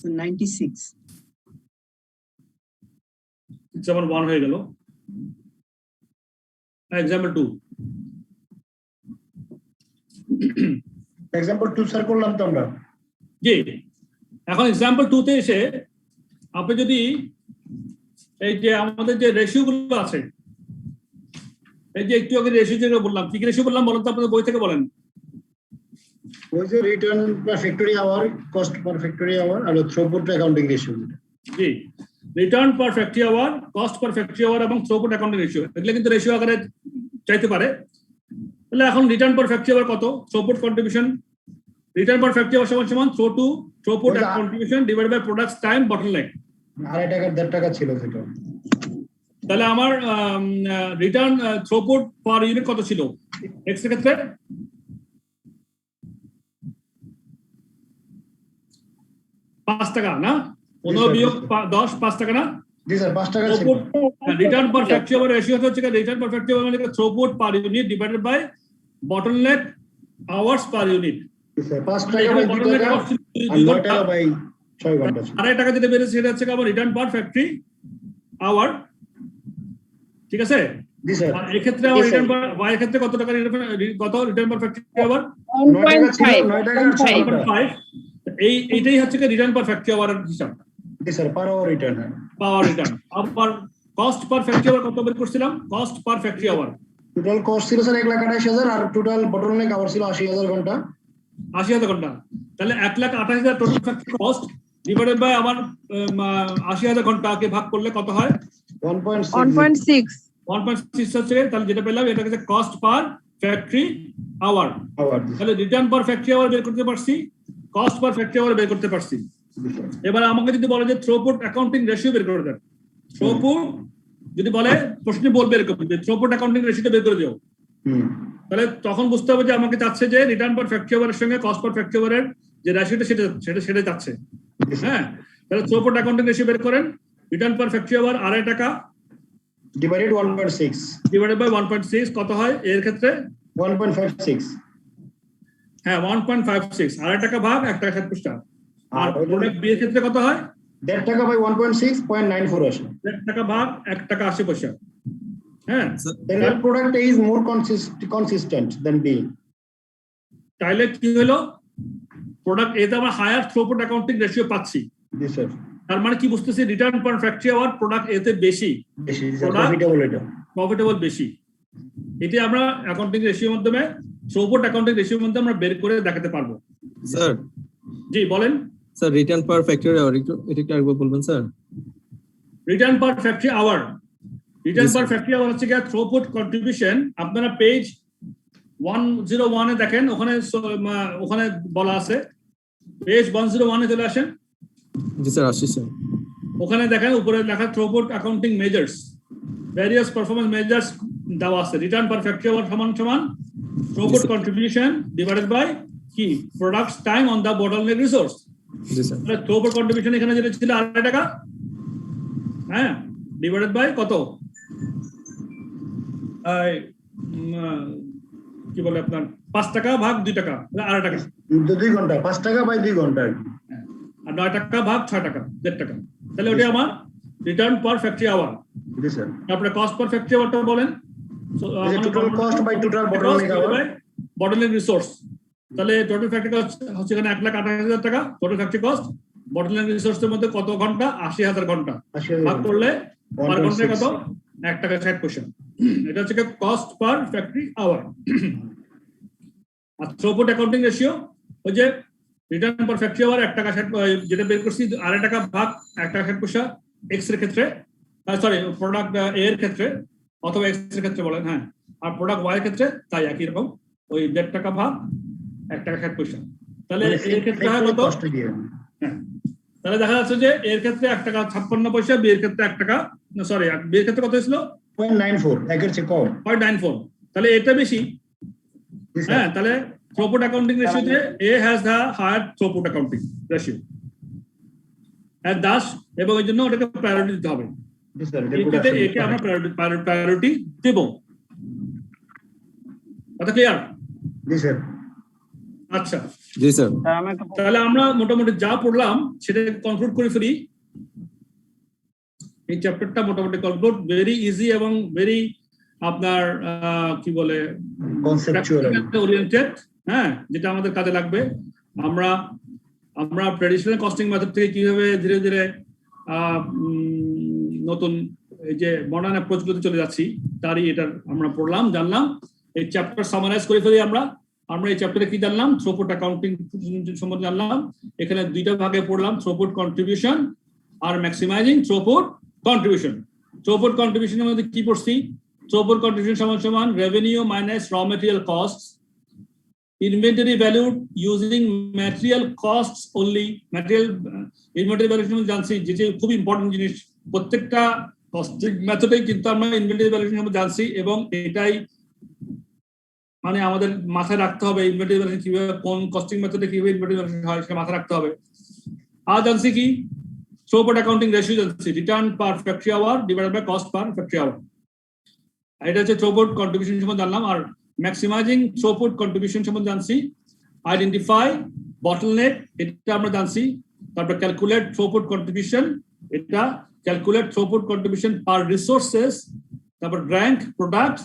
So 96. যেমন 1 হয়ে গেল। এক্সাম্পল 2, এক্সাম্পল 2 স্যার করলাম তো আমরা। জি, এখন এক্সাম্পল 2 তে এসে আপনি যদি এই যে আমাদের যে রেশিও গুলো আছে, এই যে একটু আগে রেশিও যেগুলো বললাম, কি রেশিও বললাম বলেন তো, আপনাদের বই থেকে বলেন। ওই যে return per factory hour, cost per factory hour আর থ্রুপুট অ্যাকাউন্টিং রেশিও। জি, return per factory hour, cost per factory hour এবং থ্রুপুট অ্যাকাউন্টিং রেশিও, এগুলো কিন্তু রেশিও আকারে চাইতে পারে। তাহলে এখন রিটার্ন পার ফ্যাক্টরি আওয়ার কত, throughput contribution, return per factory hour সমান throughput contribution divided by products time bottleneck. 2.5 টাকা 1.5 টাকা ছিল সেটা। তাহলে আমার রিটার্ন থ্রুপুট পার ইউনিট কত ছিল এক্স এর ক্ষেত্রে? 5 টাকা না? 15 বিয়োগ 10, 5 টাকা না? জি স্যার, 5 টাকা ছিল। Return per factory hour ratio হচ্ছে রিটার্ন পার ফ্যাক্টরি আওয়ার মানে throughput per unit divided by bottleneck hours per unit. জি স্যার, 5 টাকা বাই 2 টাকা আর 9 টাকা বাই 6 ঘন্টা। 2.5 টাকা যেটা বেড়েছে সেটা হচ্ছে আমার রিটার্ন পার ফ্যাক্টরি আওয়ার, ঠিক আছে? জি স্যার। আর এই ক্ষেত্রে আমার রিটার্ন পার ওয়াই এর ক্ষেত্রে কত টাকা রিটার্ন পার ফ্যাক্টরি আওয়ার? 9 টাকা ছিল, 9 টাকা আর 6.5। এইটাই হচ্ছে রিটার্ন পার ফ্যাক্টরি আওয়ার এর হিসাব। জি sir, per hour return. Power return. আবার কস্ট পার ফ্যাক্টরি আওয়ার কত বের করছিলাম? Cost per factory hour total cost ছিল স্যার 1,28,000 আর টোটাল বটলনেক আওয়ার ছিল 80,000 ঘন্টা। 80,000 ঘন্টা। তাহলে 1,28,000 total factory cost divided by আমার 80,000 ঘন্টাকে ভাগ করলে কত হয়? 1.6 হচ্ছে। তাহলে যেটা পেলাম এটা হচ্ছে কস্ট পার ফ্যাক্টরি আওয়ার। তাহলে রিটার্ন পার ফ্যাক্টরি আওয়ার বের করতে পারছি, কস্ট পার ফ্যাক্টরি আওয়ার বের করতে পারছি। এবার আমাকে যদি বলে যে থ্রুপুট অ্যাকাউন্টিং রেশিও বের করে দেন, থ্রুপুট যদি বলে প্রশ্নে বলবে এরকম যে থ্রুপুট অ্যাকাউন্টিং রেশিওটা বের করে দিও, তাহলে তখন বুঝতে হবে যে আমাকে চাচ্ছে যে রিটার্ন পার ফ্যাক্টরি আওয়ারের সঙ্গে কস্ট পার ফ্যাক্টরি আওয়ারের যে রেশিওটা সেটা চাচ্ছে। হ্যাঁ, তাহলে থ্রুপুট অ্যাকাউন্টিং রেশিও বের করেন। রিটার্ন পার ফ্যাক্টরি আওয়ার 2.5 টাকা ডিভাইডেড 1.6 ডিভাইডেড বাই 1.6 কত হয় এর ক্ষেত্রে? 1.56। হ্যাঁ, 1.56, 2.5 টাকা ভাগ 1 টাকা 7 পয়সা। আর প্রোডাক্ট বি এর ক্ষেত্রে কত হয়? 1.5 টাকা বাই 1.6 0.94 আসে। 1 টাকা ভাগ 1 টাকা 80 পয়সা। হ্যাঁ, then the product A is more consistent than B. তাহলে কি হলো? প্রোডাক্ট এ তে আমরা হায়ার থ্রুপুট অ্যাকাউন্টিং রেশিও পাচ্ছি। জি স্যার। তার মানে কি বুঝতেছি? Return per factory hour product A তে বেশি, প্রফিটেবল বেশি। এটা আমরা অ্যাকাউন্টিং রেশিওর মাধ্যমে, থ্রুপুট অ্যাকাউন্টিং রেশিওর মধ্যে আমরা বের করে দেখাতে পারবো। স্যার জি বলেন। Sir return per factory hour এটা একটু আরেকবার বলবেন sir. Return per factory hour, return per factory hour হচ্ছে গিয়ে থ্রুপুট কন্ট্রিবিউশন। আপনারা পেজ 101 এ দেখেন, ওখানে বলা আছে। পেজ 101 এ চলে আসেন। জি স্যার, আসছি স্যার। ওখানে দেখেন উপরে লেখা throughput accounting measures, various performance measures দেওয়া আছে। রিটার্ন পার ফ্যাক্টরি আওয়ার সমান থ্রুপুট কন্ট্রিবিউশন ডিভাইডেড বাই কি products time on the bottleneck resource. G sir. তাহলে থ্রুপুট কন্ট্রিবিউশন এখানে যেটা ছিল 2.5 টাকা, হ্যাঁ, ডিভাইডেড বাই কত? কি বলে আপনার 5 টাকা ভাগ 2 টাকা, 2.5 টাকা 2 ঘন্টা, 5 টাকা বাই 2 ঘন্টা। আর 9 টাকা ভাগ 6 টাকা, 1.5 টাকা। তাহলে ওটা আমার রিটার্ন পার ফ্যাক্টরি আওয়ার। জি স্যার। তারপরে কস্ট পার ফ্যাক্টরি আওয়ারটা বলেন। Total cost by total bottleneck hour bottleneck resource. তাহলে টোটাল ফ্যাক্টরি কস্ট হচ্ছে এখানে 1,28,000 টাকা টোটাল ফ্যাক্টরি কস্ট। বটলনেক রিসোর্সের মধ্যে কত ঘন্টা? 80,000 ঘন্টা। ভাগ করলে পার ঘন্টায় কত? 1 টাকা 60 পয়সা। এটা হচ্ছে কস্ট পার ফ্যাক্টরি আওয়ার। আর থ্রুপুট অ্যাকাউন্টিং রেশিও ওই যে রিটার্ন পার ফ্যাক্টরি আওয়ার 1 টাকা 60 যেটা বের করছি 2.5 টাকা ভাগ 1 টাকা 60 পয়সা এক্স এর ক্ষেত্রে, সরি প্রোডাক্ট এ এর ক্ষেত্রে অথবা এক্স এর ক্ষেত্রে বলেন, হ্যাঁ। আর প্রোডাক্ট ওয়াই এর ক্ষেত্রে তাই একই রকম, ওই 1.5 টাকা ভাগ 1 টাকা 60 পয়সা। তাহলে এর ক্ষেত্রে হয় কত? হ্যাঁ, তাহলে দেখা যাচ্ছে যে এর ক্ষেত্রে 1 টাকা 56 পয়সা, বি এর ক্ষেত্রে 1 টাকা, সরি বি এর ক্ষেত্রে কত ছিল? 0.94, একের চেয়ে কম 0.94। তাহলে এটা বেশি। হ্যাঁ, তাহলে থ্রুপুট অ্যাকাউন্টিং রেশিওতে A has the higher throughput accounting ratio and thus, এবং এর জন্য ওটাকে প্রায়োরিটি দিতে হবে। একে আমরা প্রায়োরিটি দেব। কথা ক্লিয়ার? জি স্যার। আচ্ছা জি স্যার। তাহলে আমরা মোটামুটি যা পড়লাম সেটা কনক্লুড করে ফেলি। এই চ্যাপ্টারটা মোটামুটি কনক্লুড, ভেরি ইজি এবং ভেরি আপনার কি বলে কনসেপচুয়াল ওরিয়েন্টেড, হ্যাঁ, যেটা আমাদের কাজে লাগবে। আমরা ট্র্যাডিশনাল কস্টিং মেথড থেকে কিভাবে ধীরে ধীরে নতুন এই যে মডার্ন অ্যাপ্রোচগুলোতে চলে যাচ্ছি তারই এটার আমরা পড়লাম, জানলাম। এই চ্যাপ্টার সামারাইজ করে ফেলি আমরা এই চ্যাপ্টারে কি জানলাম? থ্রুপুট অ্যাকাউন্টিং সম্বন্ধে জানলাম। এখানে দুইটা ভাগে পড়লাম, থ্রুপুট কন্ট্রিবিউশন আর ম্যাক্সিমাইজিং থ্রুপুট কন্ট্রিবিউশন। থ্রুপুট কন্ট্রিবিউশনের মধ্যে কি পড়ছি? থ্রুপুট কন্ট্রিবিউশন সমান রেভিনিউ মাইনাস র material cost, inventory valued using material cost only. Material inventory valuation জানছি, যে খুব ইম্পর্টেন্ট জিনিস। প্রত্যেকটা কস্টিং মেথডেই কিন্তু আমরা ইনভেন্টরি ভ্যালুয়েশন জানছি, এবং এটাই মানে আমাদের মাথায় রাখতে হবে ইনভেন্টরি ভ্যালুয়েশন কিভাবে, কোন কস্টিং মেথডে কিভাবে ইনভেন্টরি ভ্যালুয়েশন হয় সেটা মাথায় রাখতে হবে। আর জানছি কি? থ্রুপুট অ্যাকাউন্টিং রেশিও জানছি, return per factory hour divided by cost per factory hour. এটা হচ্ছে থ্রুপুট কন্ট্রিবিউশন সম্বন্ধে জানলাম। আর ম্যাক্সিমাইজিং থ্রুপুট কন্ট্রিবিউশন সম্বন্ধে জানছি। আইডেন্টিফাই বটলনেক, এটা আমরা জানছি। তারপর ক্যালকুলেট থ্রুপুট কন্ট্রিবিউশন, এটা ক্যালকুলেট থ্রুপুট কন্ট্রিবিউশন পার রিসোর্সেস। তারপর র্যাঙ্ক প্রোডাক্টস,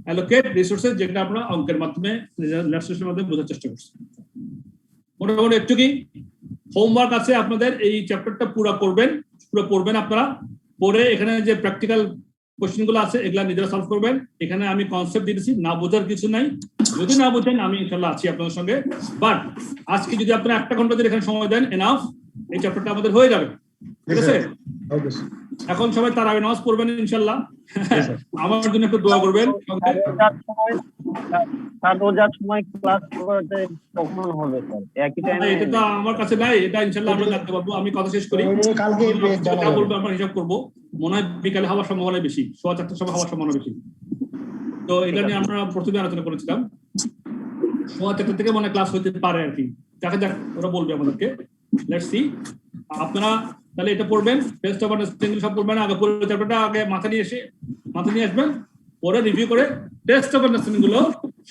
অ্যালোকেট রিসোর্সেস, যেটা আমরা অঙ্কের মাধ্যমে লেকচারের মাধ্যমে বোঝার চেষ্টা করছি। মোটামুটি একটু কি হোমওয়ার্ক আছে আপনাদের, এই চ্যাপ্টারটা পুরো পড়বেন আপনারা। পরে এখানে যে প্র্যাকটিক্যাল কোশ্চেন গুলো আছে এগুলা নিজেরা সলভ করবেন। এখানে আমি কনসেপ্ট দিয়েছি, না বোঝার কিছু নাই। যদি না বোঝেন আমি ইনশাআল্লাহ আছি আপনাদের সঙ্গে। বাট আজকে যদি আপনারা 1 ঘন্টা যদি এখানে সময় দেন এনাফ, এই চ্যাপ্টারটা আমাদের হয়ে যাবে। ঠিক আছে? এখন সবাই তারাবি নামাজ পড়বেন ইনশাআল্লাহ। আমার জন্য একটু দোয়া করবেন। সময় ক্লাস করতে কখন হবে স্যার? একই টাইমে? এটা তো আমার কাছে নাই, এটা ইনশাআল্লাহ আমরা জানতে পারবো। আমি কথা শেষ করি, কালকে যা বলবো আমরা হিসাব করব। মনে হয় বিকালে হওয়ার সম্ভাবনা বেশি, 4:30 সময় হওয়ার সম্ভাবনা বেশি। তো এটা নিয়ে আমরা প্রথমে আলোচনা করেছিলাম। 4:30 থেকে মনে ক্লাস হতে পারে আর কি, দেখা যাক, ওরা বলবে আমাদেরকে। Let's see. আপনারা তাহলে এটা পড়বেন, টেস্ট অফ আন্ডারস্ট্যান্ডিং সব পড়বেন। আগে পুরো চ্যাপ্টারটা আগে মাথা নিয়ে আসবেন, পরে রিভিউ করে টেস্ট অফ আন্ডারস্ট্যান্ডিং গুলো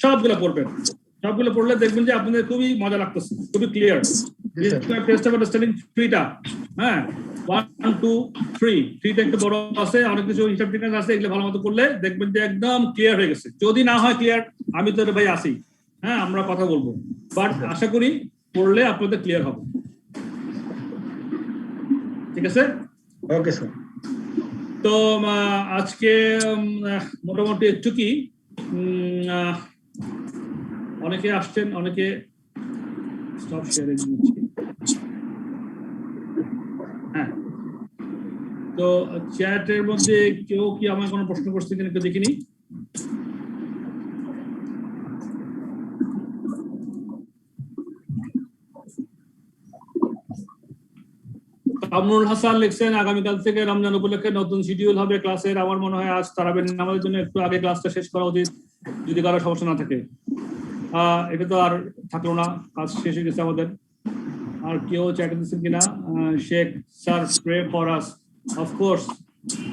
সবগুলো পড়বেন। সবগুলো পড়লে দেখবেন যে আপনাদের খুবই মজা লাগতেছে, খুবই ক্লিয়ার। টেস্ট অফ আন্ডারস্ট্যান্ডিং 3টা, হ্যাঁ, 1, 2, 3টা একটু বড় আছে, অনেক কিছু হিসাব টিকাস আছে, এগুলো ভালো মতো করলে দেখবেন যে একদম ক্লিয়ার হয়ে গেছে। যদি না হয় ক্লিয়ার, আমি তো ভাই আসি, হ্যাঁ, আমরা কথা বলবো। বাট আশা করি পড়লে আপনাদের ক্লিয়ার হবে। ঠিক আছে? Okay sir. তো আজকে মোটামুটি একটু কি অনেকে আসছেন, অনেকে স্টপ শেয়ারে দিচ্ছি। হ্যাঁ, তো চ্যাটের মধ্যে কেউ কি আমার কোনো প্রশ্ন করছে কিনা একটু দেখিনি। কামরুল হাসান লিখছেন আগামীকাল থেকে রমজান উপলক্ষে নতুন শিডিউল হবে ক্লাসের। আমার মনে হয় আজ তারাবির নামাজের জন্য একটু আগে ক্লাসটা শেষ করা উচিত, যদি কারো সমস্যা না থাকে। এটা তো আর থাকলো না, কাজ শেষ হয়ে গেছে আমাদের। আর কেউ চ্যাট দিচ্ছেন কিনা? Sheikh sir pray for us. Of course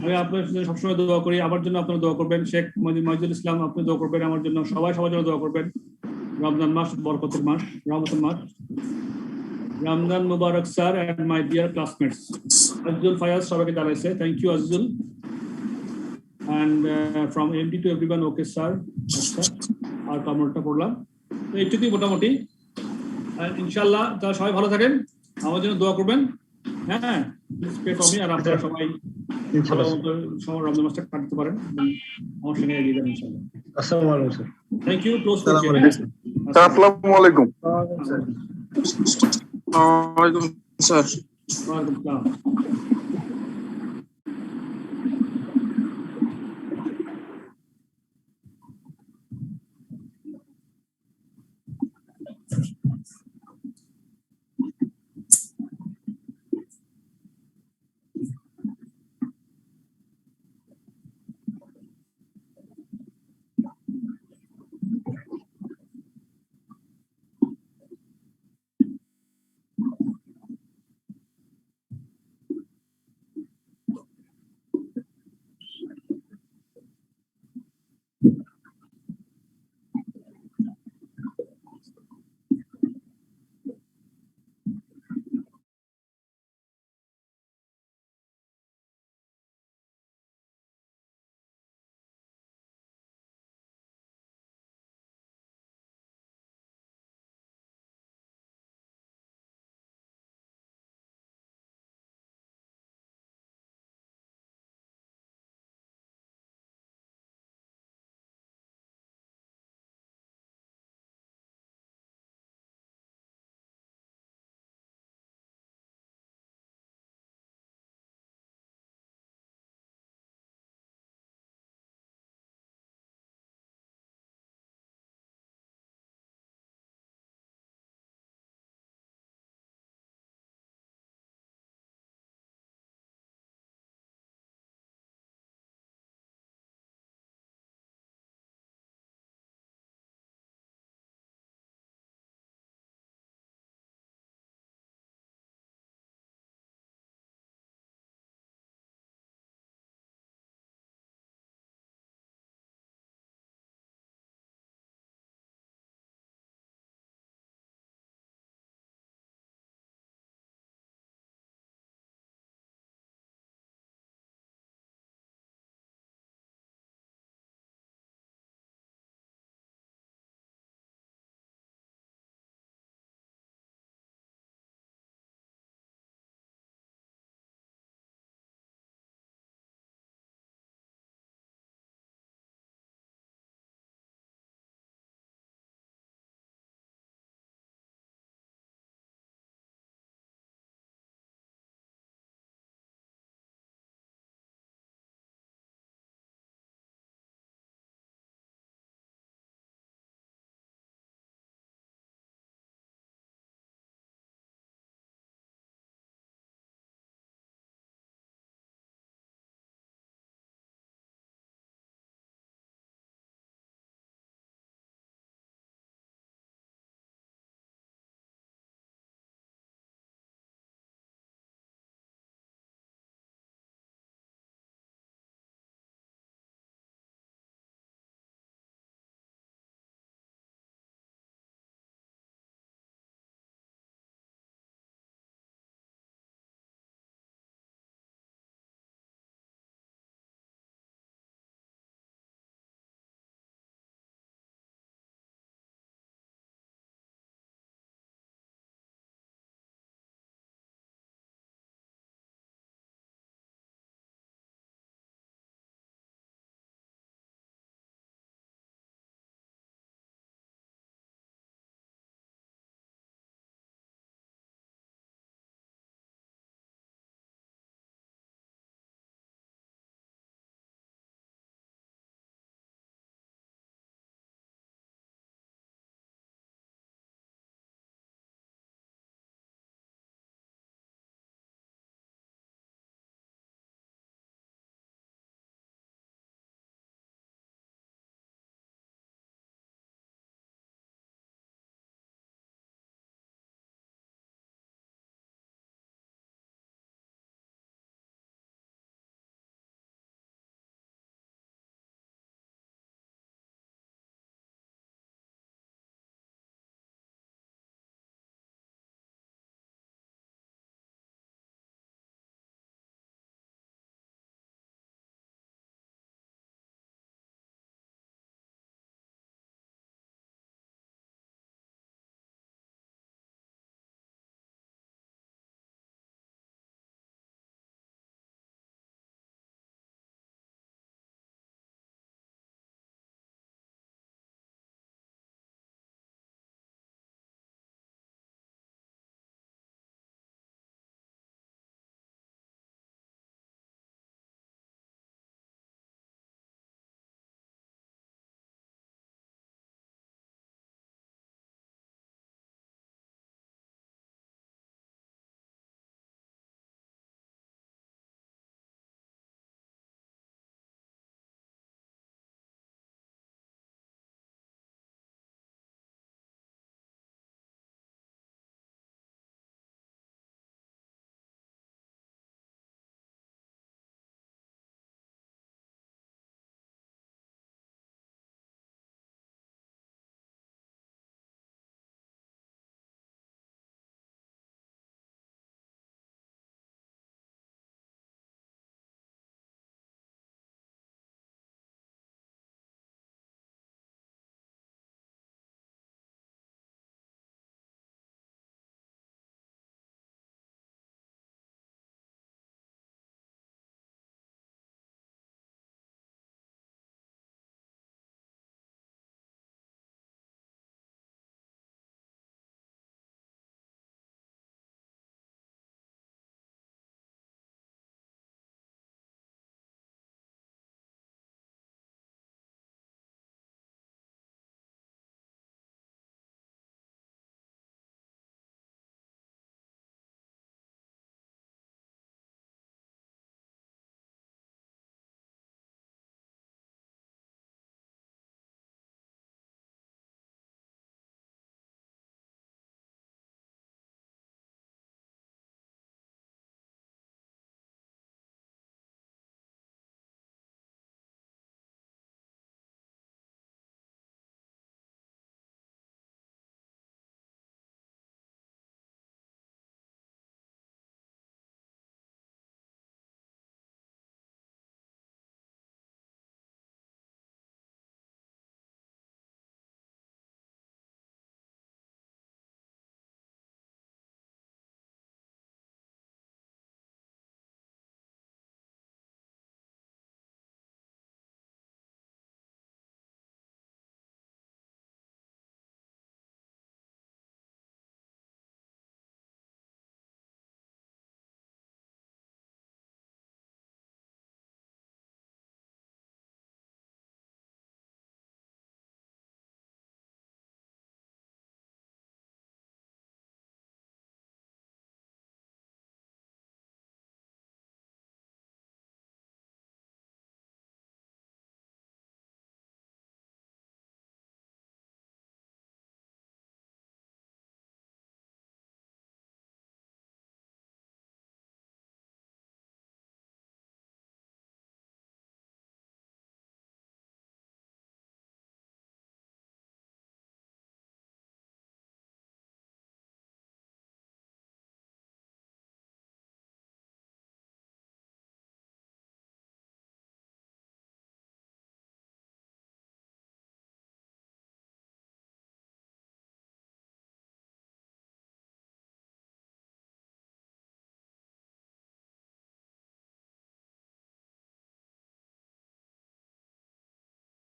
আমি আপনার জন্য সবসময় দোয়া করি, আমার জন্য আপনারা দোয়া করবেন। শেখ মজিদুল ইসলাম আপনি দোয়া করবেন আমার জন্য, সবাই সবার জন্য দোয়া করবেন। রমজান মাস বরকতের মাস, রহমতের মাস। রমজান মুবারক sir and my dear classmates. Azizul Fayaz সবাইকে জানাইছে, thank you Azizul. and from MD to everyone, okay, sir. আচ্ছা, আর কমেন্টটা পড়লাম। তো এইটুকুই মোটামুটি। ইনশাআল্লাহ তারা সবাই ভালো থাকেন, আমার জন্য দোয়া করবেন। হ্যাঁ, প্লিজ পে ফর মি, আর আপনারা সবাই ইনশাআল্লাহ রমজান মাসটা কাটাতে পারেন, আমার সঙ্গে এগিয়ে যাবেন ইনশাআল্লাহ। আসসালামু আলাইকুম স্যার। থ্যাংক ইউ, ক্লোজ করছি। আসসালামু আলাইকুম। ওয়ালাইকুম স্যার। ওয়ালাইকুম আসসালাম।